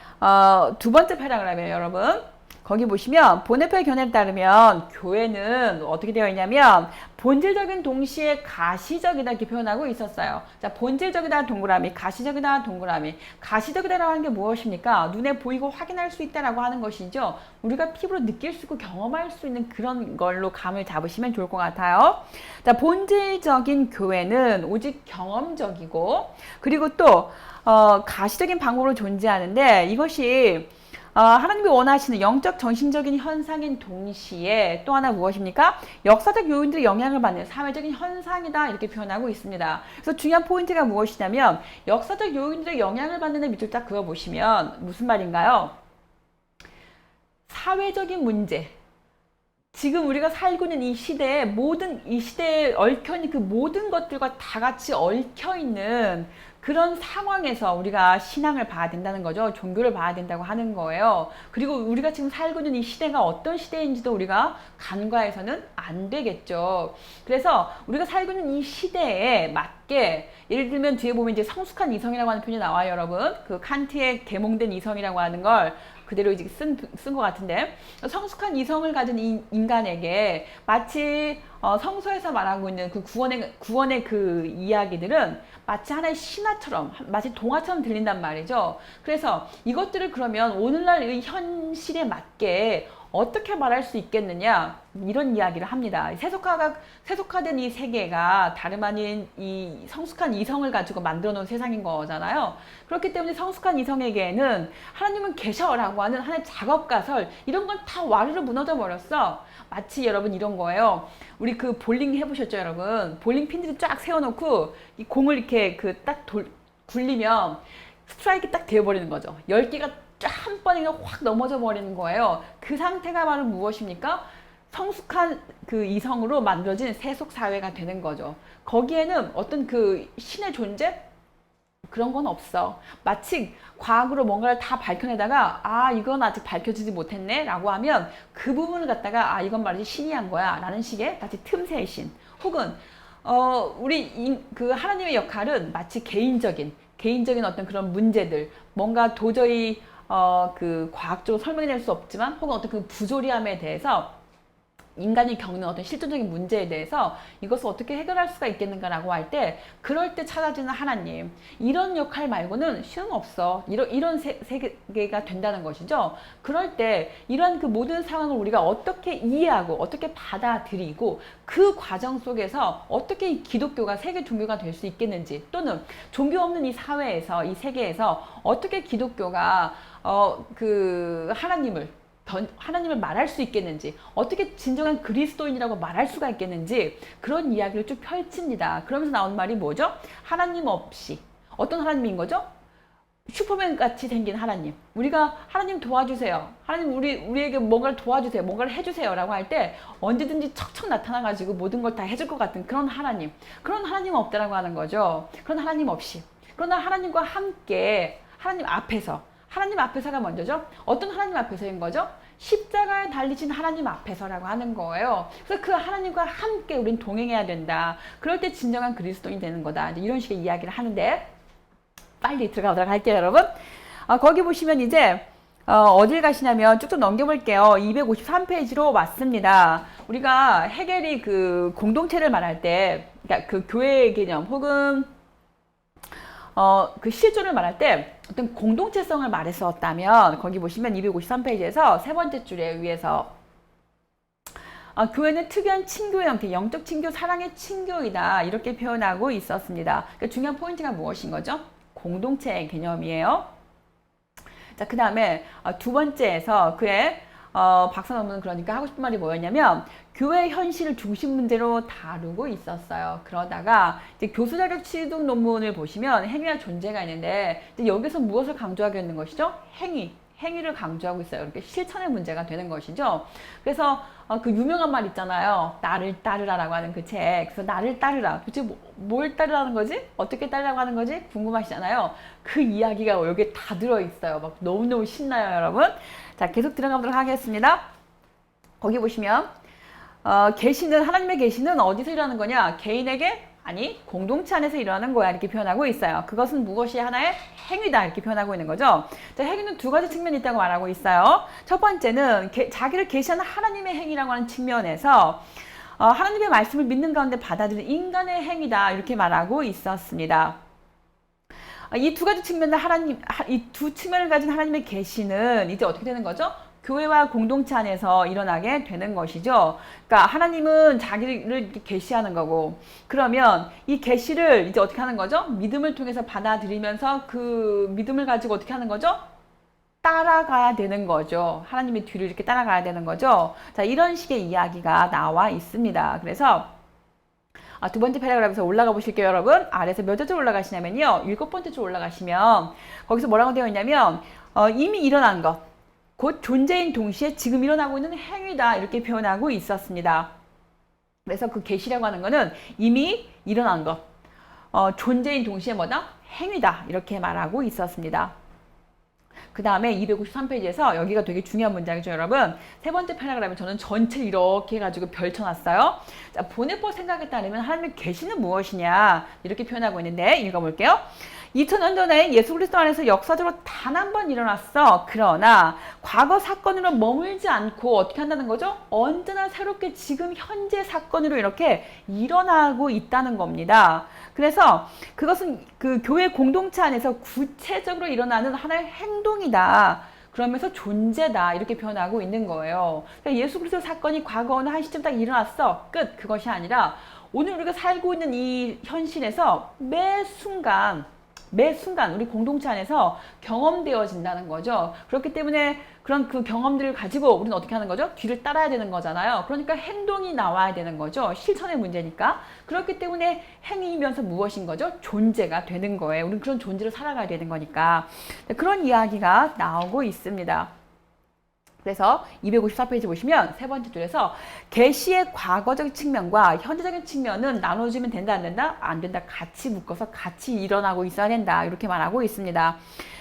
두 번째 패러그램이에요, 여러분. 거기 보시면 보네포의 견해에 따르면 교회는 어떻게 되어 있냐면 본질적인 동시에 가시적이다, 이렇게 표현하고 있었어요. 자, 본질적이다 동그라미, 가시적이다 동그라미. 가시적이다라고 하는 게 무엇입니까? 눈에 보이고 확인할 수 있다라고 하는 것이죠. 우리가 피부로 느낄 수 있고 경험할 수 있는 그런 걸로 감을 잡으시면 좋을 것 같아요. 자, 본질적인 교회는 오직 경험적이고, 그리고 또 가시적인 방법으로 존재하는데, 이것이 하나님이 원하시는 영적 정신적인 현상인 동시에 또 하나 무엇입니까? 역사적 요인들의 영향을 받는 사회적인 현상이다, 이렇게 표현하고 있습니다. 그래서 중요한 포인트가 무엇이냐면, 역사적 요인들의 영향을 받는 데 밑줄 딱 그어보시면 무슨 말인가요? 사회적인 문제, 지금 우리가 살고 있는 이 시대에 얽혀있는 그 모든 것들과 다 같이 얽혀있는 그런 상황에서 우리가 신앙을 봐야 된다는 거죠. 종교를 봐야 된다고 하는 거예요. 그리고 우리가 지금 살고 있는 이 시대가 어떤 시대인지도 우리가 간과해서는 안 되겠죠. 그래서 우리가 살고 있는 이 시대에 맞게, 예를 들면 뒤에 보면 이제 성숙한 이성이라고 하는 표현이 나와요, 여러분. 그 칸트의 계몽된 이성이라고 하는 걸 그대로 이제 쓴 것 같은데, 성숙한 이성을 가진 인간에게 마치 성서에서 말하고 있는 그 구원의 그 이야기들은 마치 하나의 신화처럼, 마치 동화처럼 들린단 말이죠. 그래서 이것들을 그러면 오늘날 현실에 맞게 어떻게 말할 수 있겠느냐, 이런 이야기를 합니다. 세속화된 이 세계가 다름 아닌 이 성숙한 이성을 가지고 만들어 놓은 세상인 거잖아요. 그렇기 때문에 성숙한 이성에게는 하나님은 계셔라고 하는 하나의 작업가설, 이런 건 다 와르르 무너져 버렸어. 마치 여러분 이런 거예요. 우리 그 볼링 해보셨죠, 여러분? 볼링 핀들이 쫙 세워놓고 이 공을 이렇게 굴리면 스트라이크 딱 되어버리는 거죠. 10개가 한 번에 확 넘어져 버리는 거예요. 그 상태가 바로 무엇입니까? 성숙한 그 이성으로 만들어진 세속 사회가 되는 거죠. 거기에는 어떤 그 신의 존재, 그런 건 없어. 마치 과학으로 뭔가를 다 밝혀내다가 아 이건 아직 밝혀지지 못했네 라고 하면 그 부분을 갖다가 아 이건 말이지 신이 한 거야 라는 식의 마치 틈새의 신 혹은 그 하나님의 역할은 마치 개인적인 어떤 그런 문제들 뭔가 도저히 그 과학적으로 설명해낼 수 없지만 혹은 어떤 그 부조리함에 대해서 인간이 겪는 어떤 실존적인 문제에 대해서 이것을 어떻게 해결할 수가 있겠는가라고 할 때 그럴 때 찾아주는 하나님 이런 역할 말고는 신은 없어. 이런 세계가 된다는 것이죠. 그럴 때 이런 그 모든 상황을 우리가 어떻게 이해하고 어떻게 받아들이고 그 과정 속에서 어떻게 이 기독교가 세계 종교가 될 수 있겠는지 또는 종교 없는 이 사회에서 이 세계에서 어떻게 기독교가 그 하나님을 말할 수 있겠는지 어떻게 진정한 그리스도인이라고 말할 수가 있겠는지 그런 이야기를 쭉 펼칩니다. 그러면서 나온 말이 뭐죠? 하나님 없이 어떤 하나님인 거죠? 슈퍼맨 같이 생긴 하나님. 우리가 하나님 도와주세요. 하나님 우리에게 뭔가를 도와주세요. 뭔가를 해주세요. 라고 할 때 언제든지 척척 나타나가지고 모든 걸 다 해줄 것 같은 그런 하나님. 그런 하나님은 없다라고 하는 거죠. 그런 하나님 없이. 그러나 하나님과 함께 하나님 앞에서가 먼저죠. 어떤 하나님 앞에서인 거죠? 십자가에 달리신 하나님 앞에서라고 하는 거예요. 그래서 그 하나님과 함께 우린 동행해야 된다. 그럴 때 진정한 그리스도인이 되는 거다. 이런 식의 이야기를 하는데 빨리 들어가도록 할게요, 여러분. 거기 보시면 이제 어딜 가시냐면 쭉쭉 넘겨볼게요. 253페이지로 왔습니다. 우리가 헤겔이 그 공동체를 말할 때, 그러니까 그 교회의 개념 혹은 그 실존을 말할 때 어떤 공동체성을 말했었다면 거기 보시면 253페이지에서 세 번째 줄에 위에서 교회는 특유한 친교의 형태, 영적 친교, 사랑의 친교이다 이렇게 표현하고 있었습니다. 그러니까 중요한 포인트가 무엇인 거죠? 공동체의 개념이에요. 자, 그 다음에 두 번째에서 그의 박사 논문은 그러니까 하고 싶은 말이 뭐였냐면 교회 현실을 중심 문제로 다루고 있었어요. 그러다가 이제 교수 자격 취득 논문을 보시면 행위와 존재가 있는데 이제 여기서 무엇을 강조하고 있는 것이죠? 행위를 강조하고 있어요. 이렇게 실천의 문제가 되는 것이죠. 그래서 그 유명한 말 있잖아요. 나를 따르라라고 하는 그 책. 그래서 나를 따르라. 도대체 뭘 따르라는 거지? 어떻게 따르라고 하는 거지? 궁금하시잖아요. 그 이야기가 여기에 다 들어있어요. 막 너무너무 신나요, 여러분. 자, 계속 들어가도록 하겠습니다. 거기 보시면 하나님의 계시는 어디서 일어나는 거냐? 개인에게? 아니, 공동체 안에서 일어나는 거야. 이렇게 표현하고 있어요. 그것은 무엇이 하나의 행위다. 이렇게 표현하고 있는 거죠. 자, 행위는 두 가지 측면이 있다고 말하고 있어요. 첫 번째는 자기를 계시하는 하나님의 행위라고 하는 측면에서 하나님의 말씀을 믿는 가운데 받아들이는 인간의 행위다. 이렇게 말하고 있었습니다. 이 두 가지 측면의 이 두 측면을 가진 하나님의 계시는 이제 어떻게 되는 거죠? 교회와 공동체 안에서 일어나게 되는 것이죠. 그러니까 하나님은 자기를 이렇게 계시하는 거고, 그러면 이 계시를 이제 어떻게 하는 거죠? 믿음을 통해서 받아들이면서 그 믿음을 가지고 어떻게 하는 거죠? 따라가야 되는 거죠. 하나님의 뒤를 이렇게 따라가야 되는 거죠. 자, 이런 식의 이야기가 나와 있습니다. 그래서 두 번째 패러그래프에서 올라가 보실게요, 여러분. 아래에서 몇 줄 올라가시냐면요. 7번째 줄 올라가시면 거기서 뭐라고 되어 있냐면 이미 일어난 것. 곧 존재인 동시에 지금 일어나고 있는 행위다 이렇게 표현하고 있었습니다. 그래서 그 계시라고 하는 거는 이미 일어난 것, 존재인 동시에 뭐다? 행위다 이렇게 말하고 있었습니다. 그 다음에 253페이지에서 여기가 되게 중요한 문장이죠, 여러분. 세 번째 패러그래프에 저는 전체 이렇게 해가지고 별 쳐놨어요. 자, 보내법 생각에 따르면 하나님의 계시는 무엇이냐 이렇게 표현하고 있는데 읽어볼게요. 2000년 전에 예수 그리스도 안에서 역사적으로 단 한 번 일어났어. 그러나 과거 사건으로 머물지 않고 어떻게 한다는 거죠? 언제나 새롭게 지금 현재 사건으로 이렇게 일어나고 있다는 겁니다. 그래서 그것은 그 교회 공동체 안에서 구체적으로 일어나는 하나의 행동이다. 그러면서 존재다 이렇게 표현하고 있는 거예요. 그러니까 예수 그리스도 사건이 과거 어느 한 시점 딱 일어났어. 끝. 그것이 아니라 오늘 우리가 살고 있는 이 현실에서 매 순간 우리 공동체 안에서 경험되어진다는 거죠. 그렇기 때문에 그런 그 경험들을 가지고 우리는 어떻게 하는 거죠? 뒤를 따라야 되는 거잖아요. 그러니까 행동이 나와야 되는 거죠. 실천의 문제니까. 그렇기 때문에 행위이면서 무엇인 거죠? 존재가 되는 거예요. 우리는 그런 존재로 살아가야 되는 거니까. 그런 이야기가 나오고 있습니다. 그래서 254페이지 보시면 세 번째 줄에서 계시의 과거적 측면과 현재적인 측면은 나눠주면 된다, 안 된다? 안 된다. 같이 묶어서 같이 일어나고 있어야 된다. 이렇게 말하고 있습니다.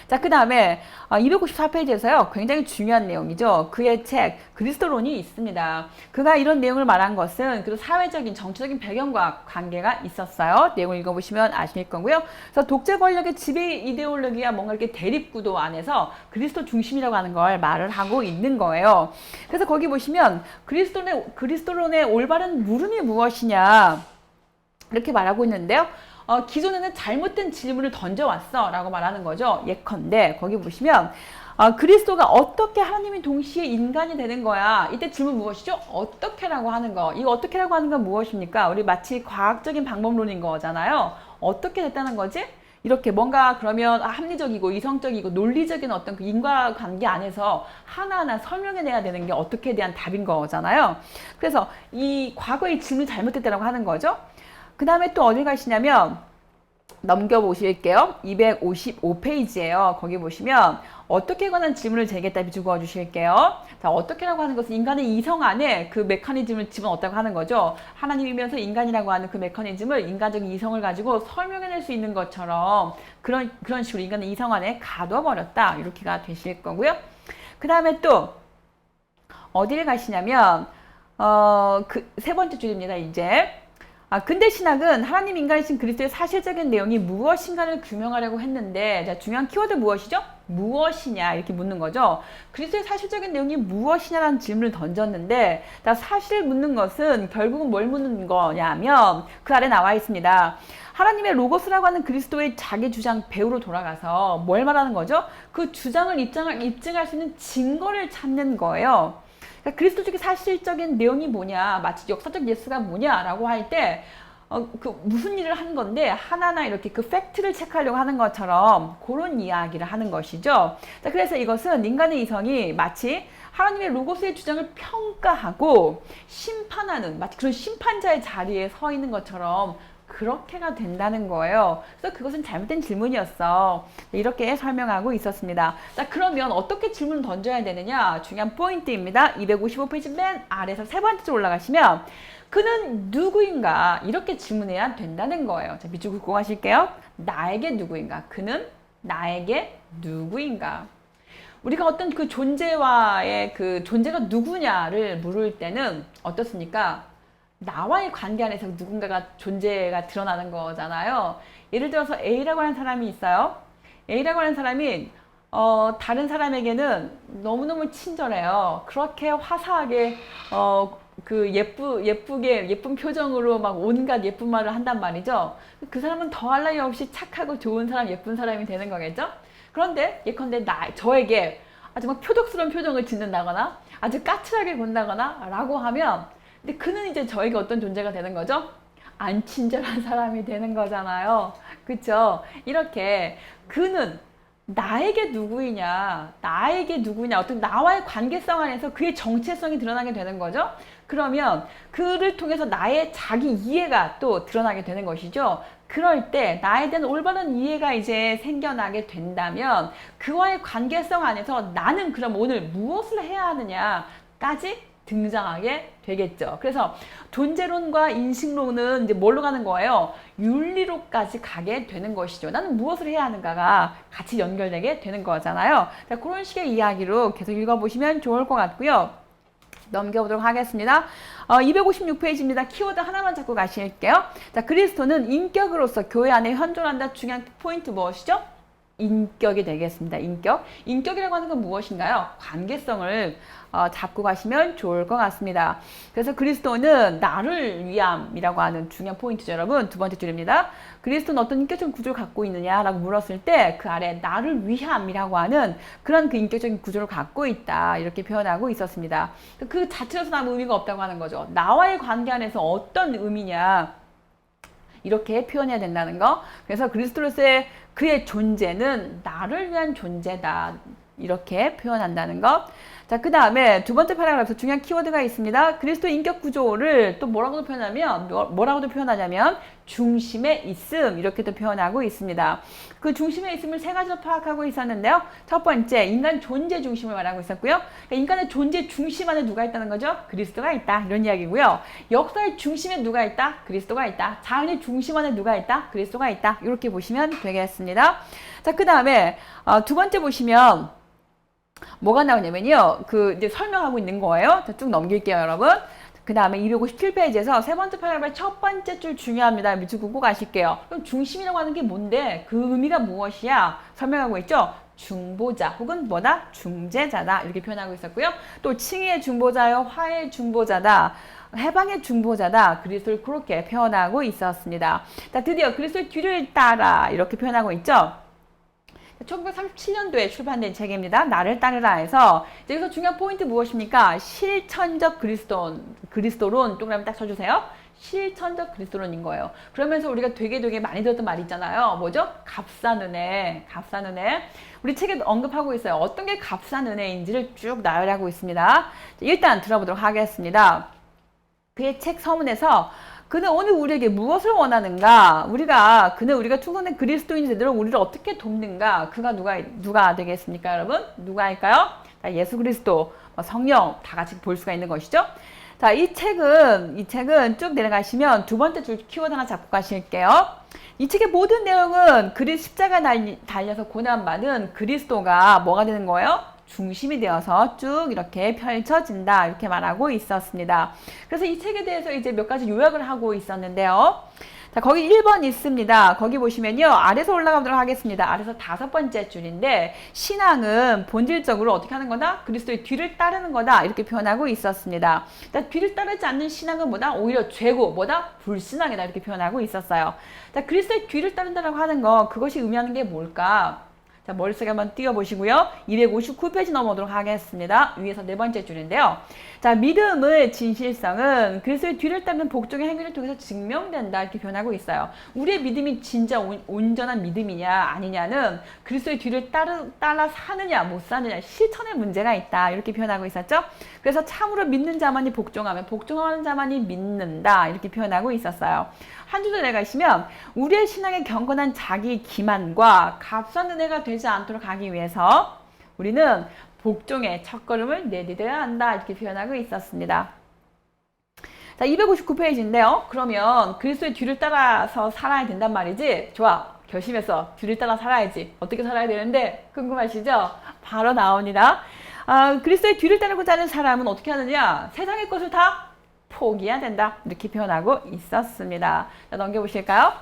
자, 그 다음에 254페이지에서요. 굉장히 중요한 내용이죠. 그의 책 그리스도론이 있습니다. 그가 이런 내용을 말한 것은 그 사회적인 정치적인 배경과 관계가 있었어요. 내용을 읽어보시면 아실 거고요. 그래서 독재 권력의 지배 이데올로기와 뭔가 이렇게 대립구도 안에서 그리스도 중심이라고 하는 걸 말을 하고 있는 거예요. 그래서 거기 보시면 그리스도론의 올바른 물음이 무엇이냐 이렇게 말하고 있는데요. 기존에는 잘못된 질문을 던져왔어 라고 말하는 거죠. 예컨대 거기 보시면 그리스도가 어떻게 하나님이 동시에 인간이 되는 거야. 이때 질문 무엇이죠? 어떻게라고 하는 거. 이 어떻게라고 하는 건 무엇입니까? 우리 마치 과학적인 방법론인 거잖아요. 어떻게 됐다는 거지? 이렇게 뭔가 그러면 합리적이고 이성적이고 논리적인 어떤 그 인과관계 안에서 하나하나 설명해내야 되는 게 어떻게에 대한 답인 거잖아요. 그래서 이 과거의 질문이 잘못됐다고 하는 거죠. 그 다음에 또 어딜 가시냐면 넘겨보실게요. 255페이지예요. 거기 보시면 어떻게 관한 질문을 제기했다 비추어 주실게요. 자, 어떻게라고 하는 것은 인간의 이성 안에 그 메커니즘을 집어넣었다고 하는 거죠. 하나님이면서 인간이라고 하는 그 메커니즘을 인간적인 이성을 가지고 설명해낼 수 있는 것처럼 그런 식으로 인간의 이성 안에 가둬버렸다. 이렇게가 되실 거고요. 그 다음에 또 어딜 가시냐면 그 세 번째 줄입니다. 이제 근대 신학은 하나님 인간이신 그리스도의 사실적인 내용이 무엇인가를 규명하려고 했는데, 자, 중요한 키워드 무엇이죠? 무엇이냐 이렇게 묻는 거죠. 그리스도의 사실적인 내용이 무엇이냐라는 질문을 던졌는데, 사실 묻는 것은 결국은 뭘 묻는 거냐면 그 아래 나와 있습니다. 하나님의 로고스라고 하는 그리스도의 자기 주장 배우로 돌아가서 뭘 말하는 거죠? 그 주장을 입증할 수 있는 증거를 찾는 거예요. 그리스도적인 사실적인 내용이 뭐냐, 마치 역사적 예수가 뭐냐라고 할 때 그 무슨 일을 한 건데 하나하나 이렇게 그 팩트를 체크하려고 하는 것처럼 그런 이야기를 하는 것이죠. 자, 그래서 이것은 인간의 이성이 마치 하나님의 로고스의 주장을 평가하고 심판하는 마치 그런 심판자의 자리에 서 있는 것처럼 그렇게가 된다는 거예요. 그래서 그것은 잘못된 질문이었어. 이렇게 설명하고 있었습니다. 자, 그러면 어떻게 질문을 던져야 되느냐? 중요한 포인트입니다. 255페이지 맨 아래에서 세 번째 줄 올라가시면 그는 누구인가? 이렇게 질문해야 된다는 거예요. 자, 밑줄 긋고 가실게요. 나에게 누구인가? 그는 나에게 누구인가? 우리가 어떤 그 존재와의 그 존재가 누구냐를 물을 때는 어떻습니까? 나와의 관계 안에서 누군가가 존재가 드러나는 거잖아요. 예를 들어서 A라고 하는 사람이 있어요. A라고 하는 사람이 다른 사람에게는 너무너무 친절해요. 그렇게 화사하게 그 예쁜 표정으로 막 온갖 예쁜 말을 한단 말이죠. 그 사람은 더할 나위 없이 착하고 좋은 사람, 예쁜 사람이 되는 거겠죠. 그런데 예컨대 저에게 아주 막 표독스러운 표정을 짓는다거나 아주 까칠하게 군다거나 라고 하면, 근데 그는 이제 저에게 어떤 존재가 되는 거죠? 안 친절한 사람이 되는 거잖아요. 그쵸? 이렇게 그는 나에게 누구이냐, 어떤 나와의 관계성 안에서 그의 정체성이 드러나게 되는 거죠. 그러면 그를 통해서 나의 자기 이해가 또 드러나게 되는 것이죠. 그럴 때 나에 대한 올바른 이해가 이제 생겨나게 된다면 그와의 관계성 안에서 나는 그럼 오늘 무엇을 해야 하느냐까지 등장하게 되겠죠. 그래서 존재론과 인식론은 이제 뭘로 가는 거예요? 윤리로까지 가게 되는 것이죠. 나는 무엇을 해야 하는가가 같이 연결되게 되는 거잖아요. 자, 그런 식의 이야기로 계속 읽어보시면 좋을 것 같고요. 넘겨보도록 하겠습니다. 256페이지입니다. 키워드 하나만 잡고 가실게요. 자, 그리스도는 인격으로서 교회 안에 현존한다. 중요한 포인트 무엇이죠? 인격이 되겠습니다. 인격이라고 하는 건 무엇인가요? 관계성을 잡고 가시면 좋을 것 같습니다. 그래서 그리스도는 나를 위함이라고 하는 중요한 포인트죠, 여러분. 두 번째 줄입니다. 그리스도는 어떤 인격적인 구조를 갖고 있느냐라고 물었을 때 그 아래 나를 위함이라고 하는 그런 그 인격적인 구조를 갖고 있다, 이렇게 표현하고 있었습니다. 그 자체로서는 아무 의미가 없다고 하는 거죠. 나와의 관계 안에서 어떤 의미냐, 이렇게 표현해야 된다는 거. 그래서 그리스도로서의 그의 존재는 나를 위한 존재다, 이렇게 표현한다는 것. 자, 그 다음에 두 번째 파라그래프에서 중요한 키워드가 있습니다. 그리스도의 인격 구조를 또 뭐라고도 표현하냐면 중심에 있음 이렇게도 표현하고 있습니다. 그 중심에 있음을 세 가지로 파악하고 있었는데요. 첫 번째, 인간 존재 중심을 말하고 있었고요. 그러니까 인간의 존재 중심 안에 누가 있다는 거죠? 그리스도가 있다 이런 이야기고요. 역사의 중심에 누가 있다? 그리스도가 있다. 자연의 중심 안에 누가 있다? 그리스도가 있다. 이렇게 보시면 되겠습니다. 자, 그 다음에 두 번째 보시면 뭐가 나오냐면요. 이제 설명하고 있는 거예요. 자, 쭉 넘길게요, 여러분. 그 다음에 257페이지에서 세 번째 패러그래프의 첫 번째 줄 중요합니다. 밑줄 긋고 가실게요. 그럼 중심이라고 하는 게 뭔데? 그 의미가 무엇이야? 설명하고 있죠? 중보자 혹은 뭐다? 중재자다. 이렇게 표현하고 있었고요. 또 칭의의 중보자요, 화해의 중보자다. 해방의 중보자다. 그리스도를 그렇게 표현하고 있었습니다. 자, 드디어 그리스도의 뒤를 따라 이렇게 표현하고 있죠? 1937년도에 출판된 책입니다. 나를 따르라 해서 여기서 중요한 포인트 무엇입니까? 실천적 그리스도론 동그라미 딱 쳐주세요. 실천적 그리스도론인 거예요. 그러면서 우리가 되게 많이 들었던 말이 있잖아요. 뭐죠? 값싼 은혜, 값싼 은혜. 우리 책에 언급하고 있어요. 어떤 게 값싼 은혜인지를 쭉 나열하고 있습니다. 일단 들어보도록 하겠습니다. 그의 책 서문에서 그는 오늘 우리에게 무엇을 원하는가? 그는 우리가 충성된 그리스도인이 되도록 우리를 어떻게 돕는가? 그가 누가 되겠습니까, 여러분? 누가일까요? 예수 그리스도, 성령 다 같이 볼 수가 있는 것이죠. 자, 이 책은 쭉 내려가시면 두 번째 줄 키워드 하나 잡고 가실게요. 이 책의 모든 내용은 십자가에 달려서 고난받은 그리스도가 뭐가 되는 거예요? 중심이 되어서 쭉 이렇게 펼쳐진다 이렇게 말하고 있었습니다. 그래서 이 책에 대해서 이제 몇 가지 요약을 하고 있었는데요. 자, 거기 1번 있습니다. 거기 보시면요. 아래서 올라가 보도록 하겠습니다. 아래서 다섯 번째 줄인데 신앙은 본질적으로 어떻게 하는 거다? 그리스도의 뒤를 따르는 거다. 이렇게 표현하고 있었습니다. 자, 뒤를 따르지 않는 신앙은 뭐다? 오히려 죄고 뭐다? 불신앙이다. 이렇게 표현하고 있었어요. 자, 그리스도의 뒤를 따른다라고 하는 거 그것이 의미하는 게 뭘까? 자, 머릿속에 한번 띄워보시고요. 259페이지 넘어오도록 하겠습니다. 위에서 네 번째 줄인데요. 자, 믿음의 진실성은 그리스도의 뒤를 따르는 복종의 행위를 통해서 증명된다. 이렇게 표현하고 있어요. 우리의 믿음이 진짜 온전한 믿음이냐 아니냐는 그리스도의 뒤를 따라 사느냐 못 사느냐 실천의 문제가 있다. 이렇게 표현하고 있었죠. 그래서 참으로 믿는 자만이 복종하면 복종하는 자만이 믿는다. 이렇게 표현하고 있었어요. 한 줄 더 내려가시면 우리의 신앙의 경건한 자기 기만과 값싼 은혜가 되지 않도록 하기 위해서 우리는 복종의 첫걸음을 내디뎌야 한다. 이렇게 표현하고 있었습니다. 자, 259페이지인데요. 그러면 그리스도의 뒤를 따라서 살아야 된단 말이지. 좋아. 결심해서 뒤를 따라 살아야지. 어떻게 살아야 되는데 궁금하시죠? 바로 나옵니다. 그리스도의 뒤를 따르고자 하는 사람은 어떻게 하느냐? 세상의 것을 다 포기해야 된다. 이렇게 표현하고 있었습니다. 자, 넘겨보실까요?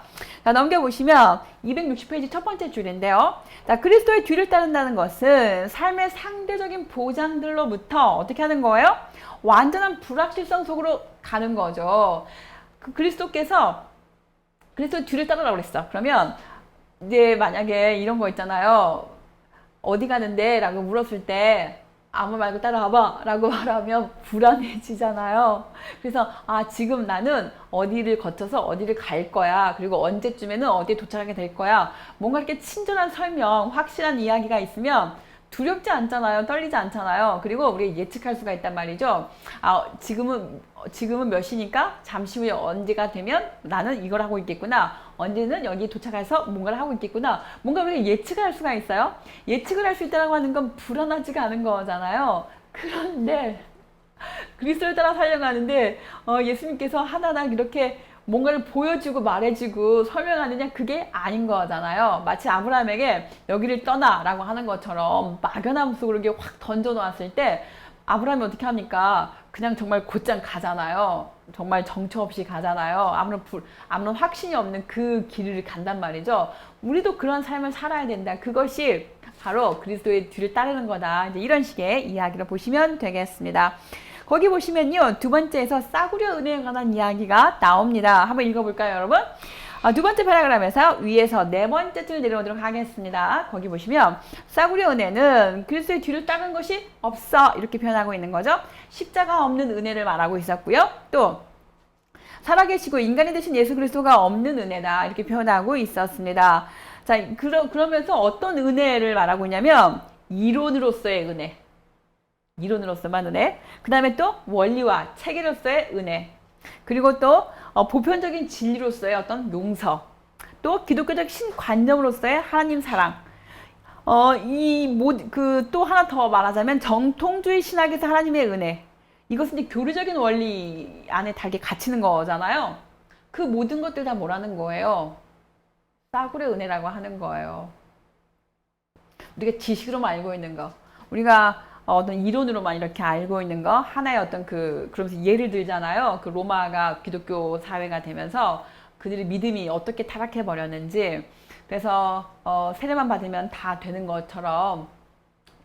자, 넘겨보시면 260페이지 첫 번째 줄인데요. 자, 그리스도의 뒤를 따른다는 것은 삶의 상대적인 보장들로부터 어떻게 하는 거예요? 완전한 불확실성 속으로 가는 거죠. 그리스도께서 그리스도의 뒤를 따르라고 그랬어. 그러면 이제 만약에 이런 거 있잖아요. 어디 가는데? 라고 물었을 때 아무 말고 따라와봐 라고 말하면 불안해지잖아요. 그래서 지금 나는 어디를 거쳐서 어디를 갈 거야. 그리고 언제쯤에는 어디에 도착하게 될 거야. 뭔가 이렇게 친절한 설명, 확실한 이야기가 있으면 두렵지 않잖아요. 떨리지 않잖아요. 그리고 우리가 예측할 수가 있단 말이죠. 지금은 몇 시니까 잠시 후에 언제가 되면 나는 이걸 하고 있겠구나. 언제는 여기 도착해서 뭔가를 하고 있겠구나. 뭔가 우리가 예측을 할 수가 있어요. 예측을 할 수 있다고 하는 건 불안하지가 않은 거잖아요. 그런데 그리스도를 따라 살려가는데 예수님께서 하나하나 이렇게 뭔가를 보여주고 말해주고 설명하느냐 그게 아닌 거잖아요. 마치 아브라함에게 여기를 떠나라고 하는 것처럼 막연함 속으로 이렇게 확 던져놓았을 때 아브라함이 어떻게 합니까? 그냥 정말 곧장 가잖아요. 정말 정처 없이 가잖아요. 아무런 확신이 없는 그 길을 간단 말이죠. 우리도 그런 삶을 살아야 된다. 그것이 바로 그리스도의 뒤를 따르는 거다. 이제 이런 식의 이야기를 보시면 되겠습니다. 거기 보시면요. 두 번째에서 싸구려 은혜에 관한 이야기가 나옵니다. 한번 읽어볼까요, 여러분? 두 번째 패러그램에서 위에서 네 번째 줄 내려오도록 하겠습니다. 거기 보시면 싸구려 은혜는 그리스도의 뒤를 따르는 것이 없어 이렇게 표현하고 있는 거죠. 십자가 없는 은혜를 말하고 있었고요. 또 살아계시고 인간이 되신 예수 그리스도가 없는 은혜다 이렇게 표현하고 있었습니다. 자, 그러면서 어떤 은혜를 말하고 있냐면 이론으로서의 은혜. 이론으로서만 은혜. 그 다음에 또 원리와 체계로서의 은혜. 그리고 또 보편적인 진리로서의 어떤 용서, 또 기독교적 신관념으로서의 하나님 사랑, 또 하나 더 말하자면 정통주의 신학에서 하나님의 은혜. 이것은 이제 교리적인 원리 안에 달게 갇히는 거잖아요. 그 모든 것들 다 뭐라는 거예요? 싸구려 은혜라고 하는 거예요. 우리가 지식으로만 알고 있는 거, 우리가 어떤 이론으로만 이렇게 알고 있는 거, 하나의 어떤 그러면서 예를 들잖아요. 그 로마가 기독교 사회가 되면서 그들의 믿음이 어떻게 타락해 버렸는지, 그래서 세례만 받으면 다 되는 것처럼,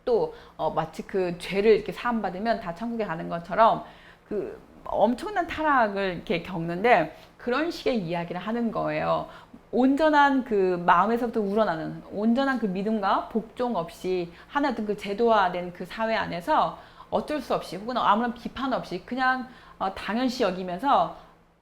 또 마치 그 죄를 이렇게 사함 받으면 다 천국에 가는 것처럼 그 엄청난 타락을 이렇게 겪는데, 그런 식의 이야기를 하는 거예요. 온전한 그 마음에서부터 우러나는 온전한 그 믿음과 복종 없이 하나의 어떤 그 제도화된 그 사회 안에서 어쩔 수 없이, 혹은 아무런 비판 없이 그냥 당연시 여기면서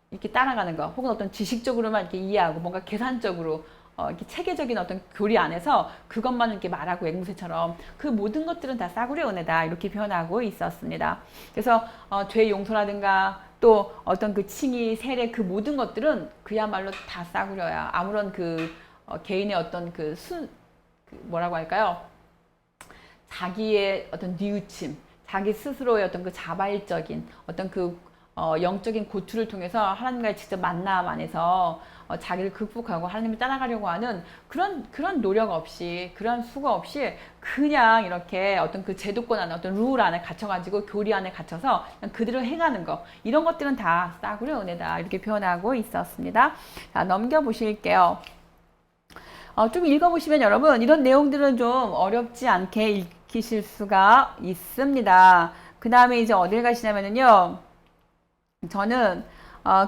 이렇게 따라가는 거, 혹은 어떤 지식적으로만 이렇게 이해하고 뭔가 계산적으로 이렇게 체계적인 어떤 교리 안에서 그것만 이렇게 말하고 앵무새처럼, 그 모든 것들은 다 싸구려 은혜다, 이렇게 표현하고 있었습니다. 그래서 죄 용서라든가 또 어떤 그 칭의, 세례, 그 모든 것들은 그야말로 다 싸구려야. 아무런 개인의 어떤 뭐라고 할까요? 자기의 어떤 뉘우침, 자기 스스로의 어떤 그 자발적인 어떤 영적인 고투를 통해서 하나님과의 직접 만남 안에서 자기를 극복하고 하나님을 따라가려고 하는 그런 노력 없이, 그런 수고 없이 그냥 이렇게 어떤 그 제도권 안에, 어떤 룰 안에 갇혀가지고 교리 안에 갇혀서 그냥 그대로 행하는 거, 이런 것들은 다 싸구려 은혜다, 이렇게 표현하고 있었습니다. 자, 넘겨보실게요. 좀 읽어보시면 여러분, 이런 내용들은 좀 어렵지 않게 읽히실 수가 있습니다. 그 다음에 이제 어딜 가시냐면요, 저는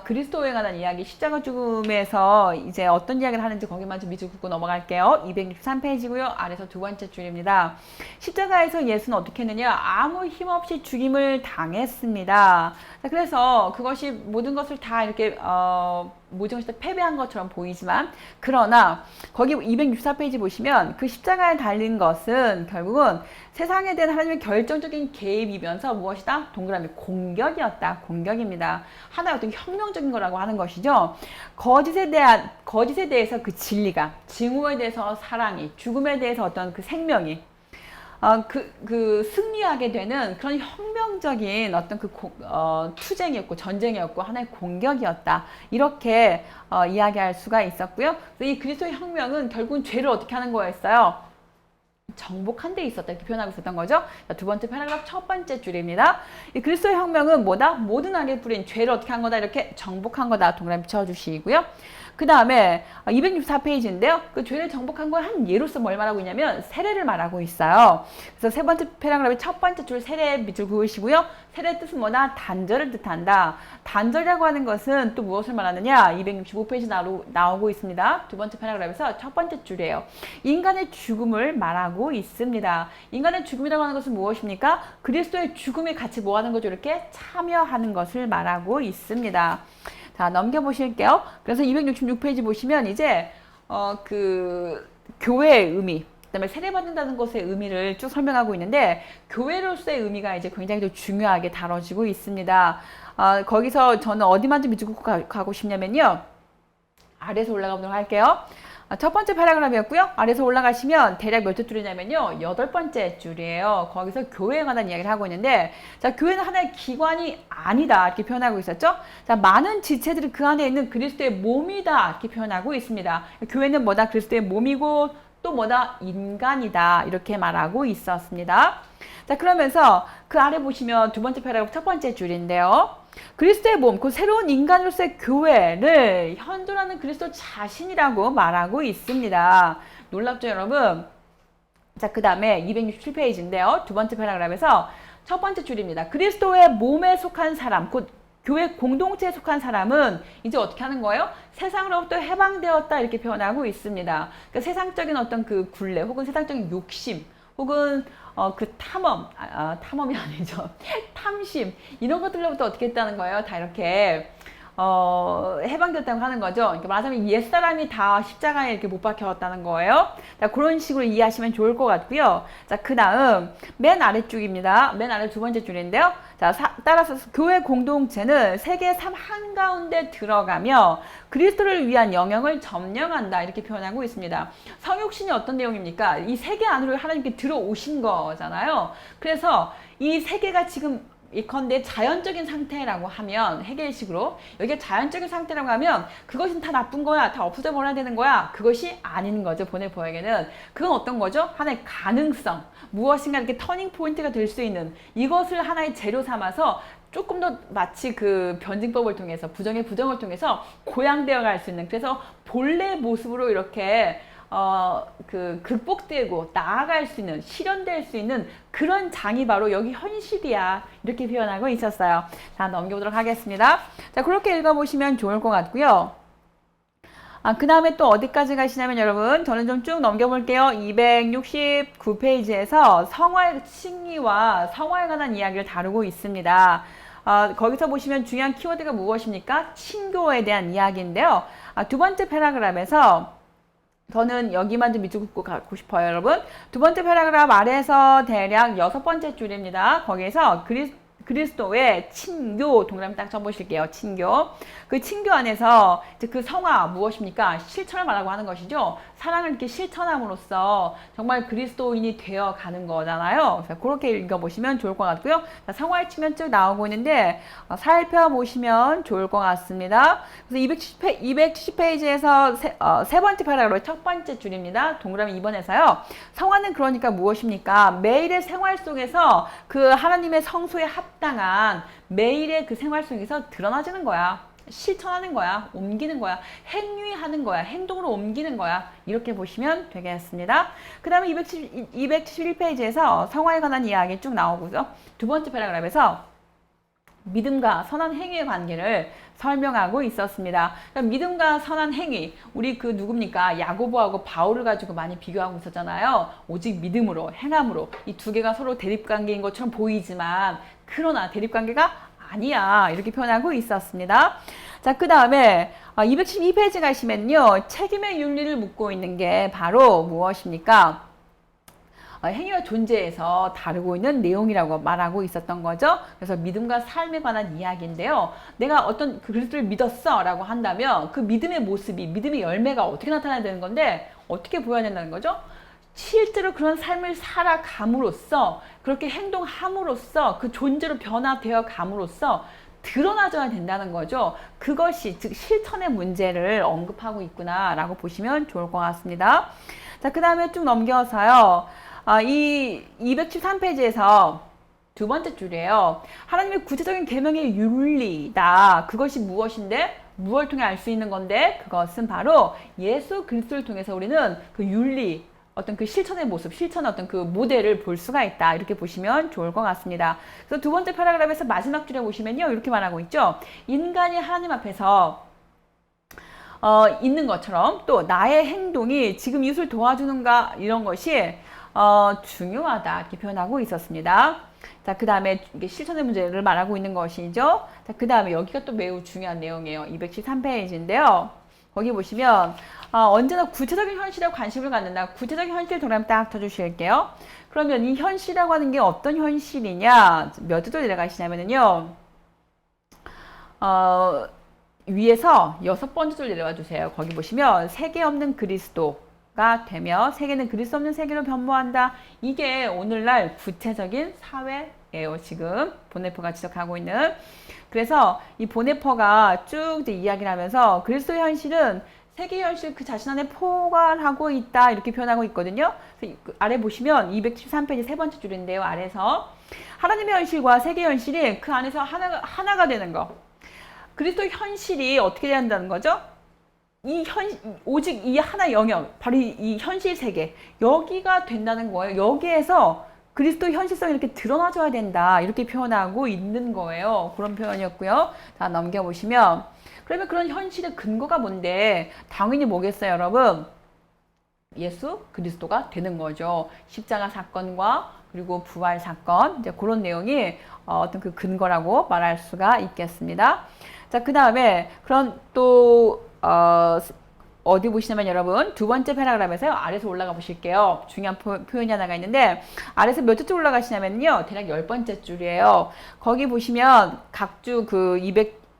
그리스도에 관한 이야기, 십자가 죽음에서 이제 어떤 이야기를 하는지 거기만 좀 밑줄 긋고 넘어갈게요. 263페이지고요. 아래서 두 번째 줄입니다. 십자가에서 예수는 어떻게 했느냐? 아무 힘없이 죽임을 당했습니다. 자, 그래서 그것이 모든 것을 다 이렇게 모든 것이 다 패배한 것처럼 보이지만, 그러나 거기 264페이지 보시면 그 십자가에 달린 것은 결국은 세상에 대한 하나님의 결정적인 개입이면서 무엇이다? 동그라미 공격이었다. 공격입니다. 하나의 어떤 혁명적인 거라고 하는 것이죠. 거짓에 대해서 그 진리가, 증오에 대해서 사랑이, 죽음에 대해서 어떤 그 생명이 승리하게 되는 그런 혁명적인 어떤 투쟁이었고, 전쟁이었고, 하나의 공격이었다. 이렇게 이야기할 수가 있었고요. 이 그리스도의 혁명은 결국은 죄를 어떻게 하는 거였어요? 정복한 데 있었다, 이렇게 표현하고 있었던 거죠. 자, 두 번째 패러그래프 첫 번째 줄입니다. 이 그리스도의 혁명은 뭐다? 모든 악의 뿌린 죄를 어떻게 한 거다? 이렇게 정복한 거다. 동그라미 쳐주시고요. 그 다음에 264페이지인데요. 그 죄를 정복한 걸 한 예로서 뭘 말하고 있냐면 세례를 말하고 있어요. 그래서 세 번째 패러그래프 첫 번째 줄 세례 밑줄 그으시고요. 세례의 뜻은 뭐다? 단절을 뜻한다. 단절이라고 하는 것은 또 무엇을 말하느냐? 265페이지 나오고 있습니다. 두 번째 패러그래프에서 첫 번째 줄이에요. 인간의 죽음을 말하고 있습니다. 인간의 죽음이라고 하는 것은 무엇입니까? 그리스도의 죽음에 같이 뭐 하는 거죠? 이렇게 참여하는 것을 말하고 있습니다. 자, 넘겨보실게요. 그래서 266페이지 보시면 이제 교회의 의미, 그 다음에 세례받는다는 것의 의미를 쭉 설명하고 있는데, 교회로서의 의미가 이제 굉장히 더 중요하게 다뤄지고 있습니다. 거기서 저는 어디만 좀 밑줄 긋고 가고 싶냐면요, 아래에서 올라가 보도록 할게요. 첫 번째 패러그래프였고요. 아래에서 올라가시면 대략 몇 줄이냐면요, 8번째 줄이에요. 거기서 교회에 관한 이야기를 하고 있는데, 자, 교회는 하나의 기관이 아니다, 이렇게 표현하고 있었죠. 자, 많은 지체들이 그 안에 있는 그리스도의 몸이다, 이렇게 표현하고 있습니다. 교회는 뭐다? 그리스도의 몸이고 또 뭐다? 인간이다, 이렇게 말하고 있었습니다. 자, 그러면서 그 아래 보시면 두 번째 패러그래프 첫 번째 줄인데요, 그리스도의 몸, 그 새로운 인간으로서의 교회를 현존하는 그리스도 자신이라고 말하고 있습니다. 놀랍죠, 여러분? 자, 그 다음에 267페이지인데요. 두 번째 패러그래프에서 첫 번째 줄입니다. 그리스도의 몸에 속한 사람, 곧 교회 공동체에 속한 사람은 이제 어떻게 하는 거예요? 세상으로부터 해방되었다, 이렇게 표현하고 있습니다. 그러니까 세상적인 어떤 그 굴레, 혹은 세상적인 욕심, 혹은 탐험이 아니죠. 탐심, 이런 것들로부터 어떻게 했다는 거예요? 다 이렇게 해방됐다고 하는 거죠. 그러니까 말하자면 옛사람이 다 십자가에 이렇게 못 박혀왔다는 거예요. 자, 그런 식으로 이해하시면 좋을 것 같고요. 자, 그 다음 맨 아래쪽입니다. 맨 아래 두 번째 줄인데요. 자, 따라서 교회 공동체는 세계 삶 한가운데 들어가며 그리스도를 위한 영역을 점령한다 이렇게 표현하고 있습니다. 성육신이 어떤 내용입니까? 이 세계 안으로 하나님께 들어오신 거잖아요. 그래서 이 세계가 지금 이컨대 자연적인 상태라고 하면 해결식으로 여기가 자연적인 상태라고 하면 그것은 다 나쁜 거야, 다 없어져 버려야 되는 거야, 그것이 아닌 거죠. 보네포에게는 그건 어떤 거죠? 하나의 가능성, 무엇인가 이렇게 터닝 포인트가 될 수 있는 이것을 하나의 재료 삼아서 조금 더 마치 그 변증법을 통해서 부정의 부정을 통해서 고양되어 갈 수 있는, 그래서 본래 모습으로 이렇게 극복되고 나아갈 수 있는, 실현될 수 있는 그런 장이 바로 여기 현실이야. 이렇게 표현하고 있었어요. 자, 넘겨보도록 하겠습니다. 자, 그렇게 읽어보시면 좋을 것 같고요. 그 다음에 또 어디까지 가시냐면 여러분, 저는 좀 쭉 넘겨볼게요. 269페이지에서 성화의 칭의와 성화에 관한 이야기를 다루고 있습니다. 거기서 보시면 중요한 키워드가 무엇입니까? 친교에 대한 이야기인데요. 두 번째 패러그램에서 저는 여기만 좀 밑줄 가고 싶어요, 여러분. 두 번째 패러그램 아래에서 대략 6번째 줄입니다. 거기에서 그리스도의 친교 동그라미 딱 쳐보실게요. 친교. 그 친교 안에서 이제 그 성화 무엇입니까? 실천을 말하고 하는 것이죠. 사랑을 이렇게 실천함으로써 정말 그리스도인이 되어 가는 거잖아요. 그래서 그렇게 읽어보시면 좋을 것 같고요. 자, 성화의 측면 쭉 나오고 있는데 살펴보시면 좋을 것 같습니다. 그래서 270페이지에서 세 번째 패러그램 첫 번째 줄입니다. 동그라미 2번에서요. 성화는 그러니까 무엇입니까? 매일의 생활 속에서 그 하나님의 성소에 합당한 매일의 그 생활 속에서 드러나지는 거야. 실천하는 거야. 옮기는 거야. 행위하는 거야. 행동으로 옮기는 거야. 이렇게 보시면 되겠습니다. 그 다음에 271페이지에서 성화에 관한 이야기 쭉 나오고요. 두 번째 패러그램에서 믿음과 선한 행위의 관계를 설명하고 있었습니다. 그러니까 믿음과 선한 행위, 우리 그 누굽니까? 야고보하고 바울을 가지고 많이 비교하고 있었잖아요. 오직 믿음으로, 행함으로 이 두 개가 서로 대립관계인 것처럼 보이지만 그러나 대립관계가 아니야. 이렇게 표현하고 있었습니다. 자, 그 다음에 212페이지 가시면요. 책임의 윤리를 묻고 있는 게 바로 무엇입니까? 행위와 존재에서 다루고 있는 내용이라고 말하고 있었던 거죠. 그래서 믿음과 삶에 관한 이야기인데요. 내가 어떤 그리스도를 믿었어 라고 한다면 그 믿음의 모습이, 믿음의 열매가 어떻게 나타나야 되는 건데 어떻게 보여야 된다는 거죠? 실제로 그런 삶을 살아감으로써, 그렇게 행동함으로써, 그 존재로 변화되어 감으로써 드러나져야 된다는 거죠. 그것이 즉 실천의 문제를 언급하고 있구나 라고 보시면 좋을 것 같습니다. 자, 그 다음에 쭉 넘겨서요. 이 213페이지에서 두 번째 줄이에요. 하나님의 구체적인 계명의 윤리다. 그것이 무엇인데? 무엇을 통해 알 수 있는 건데? 그것은 바로 예수 그리스도를 통해서 우리는 그 윤리, 어떤 그 실천의 모습, 실천의 어떤 그 모델을 볼 수가 있다. 이렇게 보시면 좋을 것 같습니다. 그래서 두 번째 패러그램에서 마지막 줄에 보시면요. 이렇게 말하고 있죠. 인간이 하나님 앞에서 있는 것처럼 또 나의 행동이 지금 이웃을 도와주는가 이런 것이 중요하다. 이렇게 표현하고 있었습니다. 자, 그 다음에 이게 실천의 문제를 말하고 있는 것이죠. 자, 그 다음에 여기가 또 매우 중요한 내용이에요. 213페이지인데요. 거기 보시면 언제나 구체적인 현실에 관심을 갖는다. 구체적인 현실 동그라미 딱 쳐주실게요. 그러면 이 현실이라고 하는 게 어떤 현실이냐? 몇 줄로 내려가시냐면요. 위에서 6번째 줄 내려와 주세요. 거기 보시면 세계 없는 그리스도가 되며 세계는 그리스도 없는 세계로 변모한다. 이게 오늘날 구체적인 사회예요. 지금 보네퍼가 지적하고 있는. 그래서 이 보네퍼가 쭉 이야기를 하면서 그리스도의 현실은 세계 현실 그 자신 안에 포괄하고 있다. 이렇게 표현하고 있거든요. 그래서 아래 보시면 213페이지 세 번째 줄인데요. 아래서 하나님의 현실과 세계 현실이 그 안에서 하나가 되는 거. 그리스도의 현실이 어떻게 된다는 거죠? 오직 이 하나 영역, 바로 이 현실 세계, 여기가 된다는 거예요. 여기에서 그리스도의 현실성이 이렇게 드러나줘야 된다. 이렇게 표현하고 있는 거예요. 그런 표현이었고요. 자, 넘겨보시면. 그러면 그런 현실의 근거가 뭔데? 당연히 뭐겠어요, 여러분? 예수 그리스도가 되는 거죠. 십자가 사건과 그리고 부활 사건, 이제 그런 내용이 어떤 그 근거라고 말할 수가 있겠습니다. 자, 그 다음에 그런 또 어디 보시냐면 여러분 두 번째 패러그래프에서요. 아래서 올라가 보실게요. 중요한 표현이 하나가 있는데 아래서 몇 줄 올라가시냐면요. 대략 10번째 줄이에요. 거기 보시면 각주 그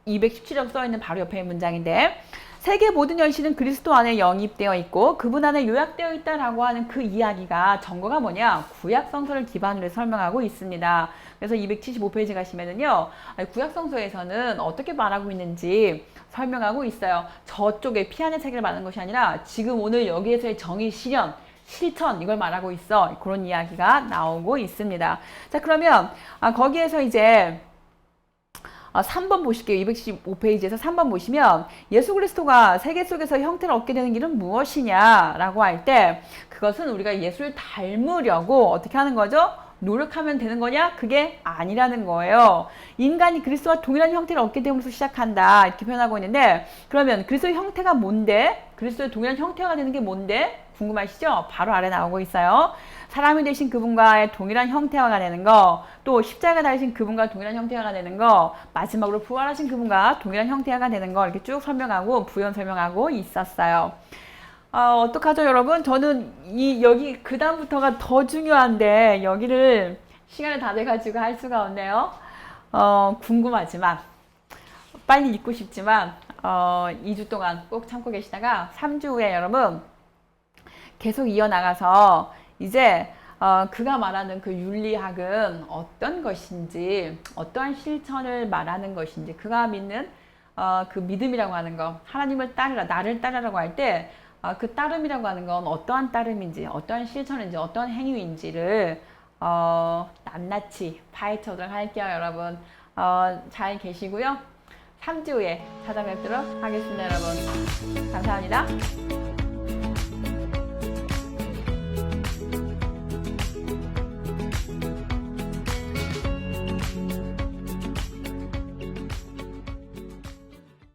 217억 써있는 바로 옆에 문장인데 세계 모든 현실은 그리스도 안에 영입되어 있고 그분 안에 요약되어 있다라고 하는 그 이야기가 전거가 뭐냐? 구약성서를 기반으로 해서 설명하고 있습니다. 그래서 275페이지 가시면은요. 구약성서에서는 어떻게 말하고 있는지 설명하고 있어요. 저쪽에 피안의 세계를 말하는 것이 아니라 지금 오늘 여기에서의 정의 실현, 실천 이걸 말하고 있어. 그런 이야기가 나오고 있습니다. 자, 그러면 거기에서 이제 3번 보실게요. 215페이지에서 3번 보시면 예수 그리스도가 세계 속에서 형태를 얻게 되는 길은 무엇이냐라고 할 때 그것은 우리가 예수를 닮으려고 어떻게 하는 거죠? 노력하면 되는 거냐? 그게 아니라는 거예요. 인간이 그리스도와 동일한 형태를 얻게 됨으로써 시작한다. 이렇게 표현하고 있는데 그러면 그리스도의 형태가 뭔데? 그리스도의 동일한 형태가 되는 게 뭔데? 궁금하시죠? 바로 아래 나오고 있어요. 사람이 되신 그분과의 동일한 형태화가 되는 거, 또 십자가 달리신 그분과 동일한 형태화가 되는 거, 마지막으로 부활하신 그분과 동일한 형태화가 되는 거 이렇게 쭉 설명하고 부연 설명하고 있었어요. 어떡하죠 여러분? 저는 여기 그 다음부터가 더 중요한데 여기를 시간이 다 돼가지고 할 수가 없네요. 궁금하지만 빨리 읽고 싶지만 2주 동안 꼭 참고 계시다가 3주 후에 여러분 계속 이어나가서 이제 그가 말하는 그 윤리학은 어떤 것인지 어떠한 실천을 말하는 것인지 그가 믿는 그 믿음이라고 하는 거 하나님을 따르라 나를 따르라고 할 때 그 따름이라고 하는 건 어떠한 따름인지 어떠한 실천인지 어떠한 행위인지를 낱낱이 파헤쳐도록 할게요 여러분. 잘 계시고요 3주 후에 찾아뵙도록 하겠습니다 여러분. 감사합니다.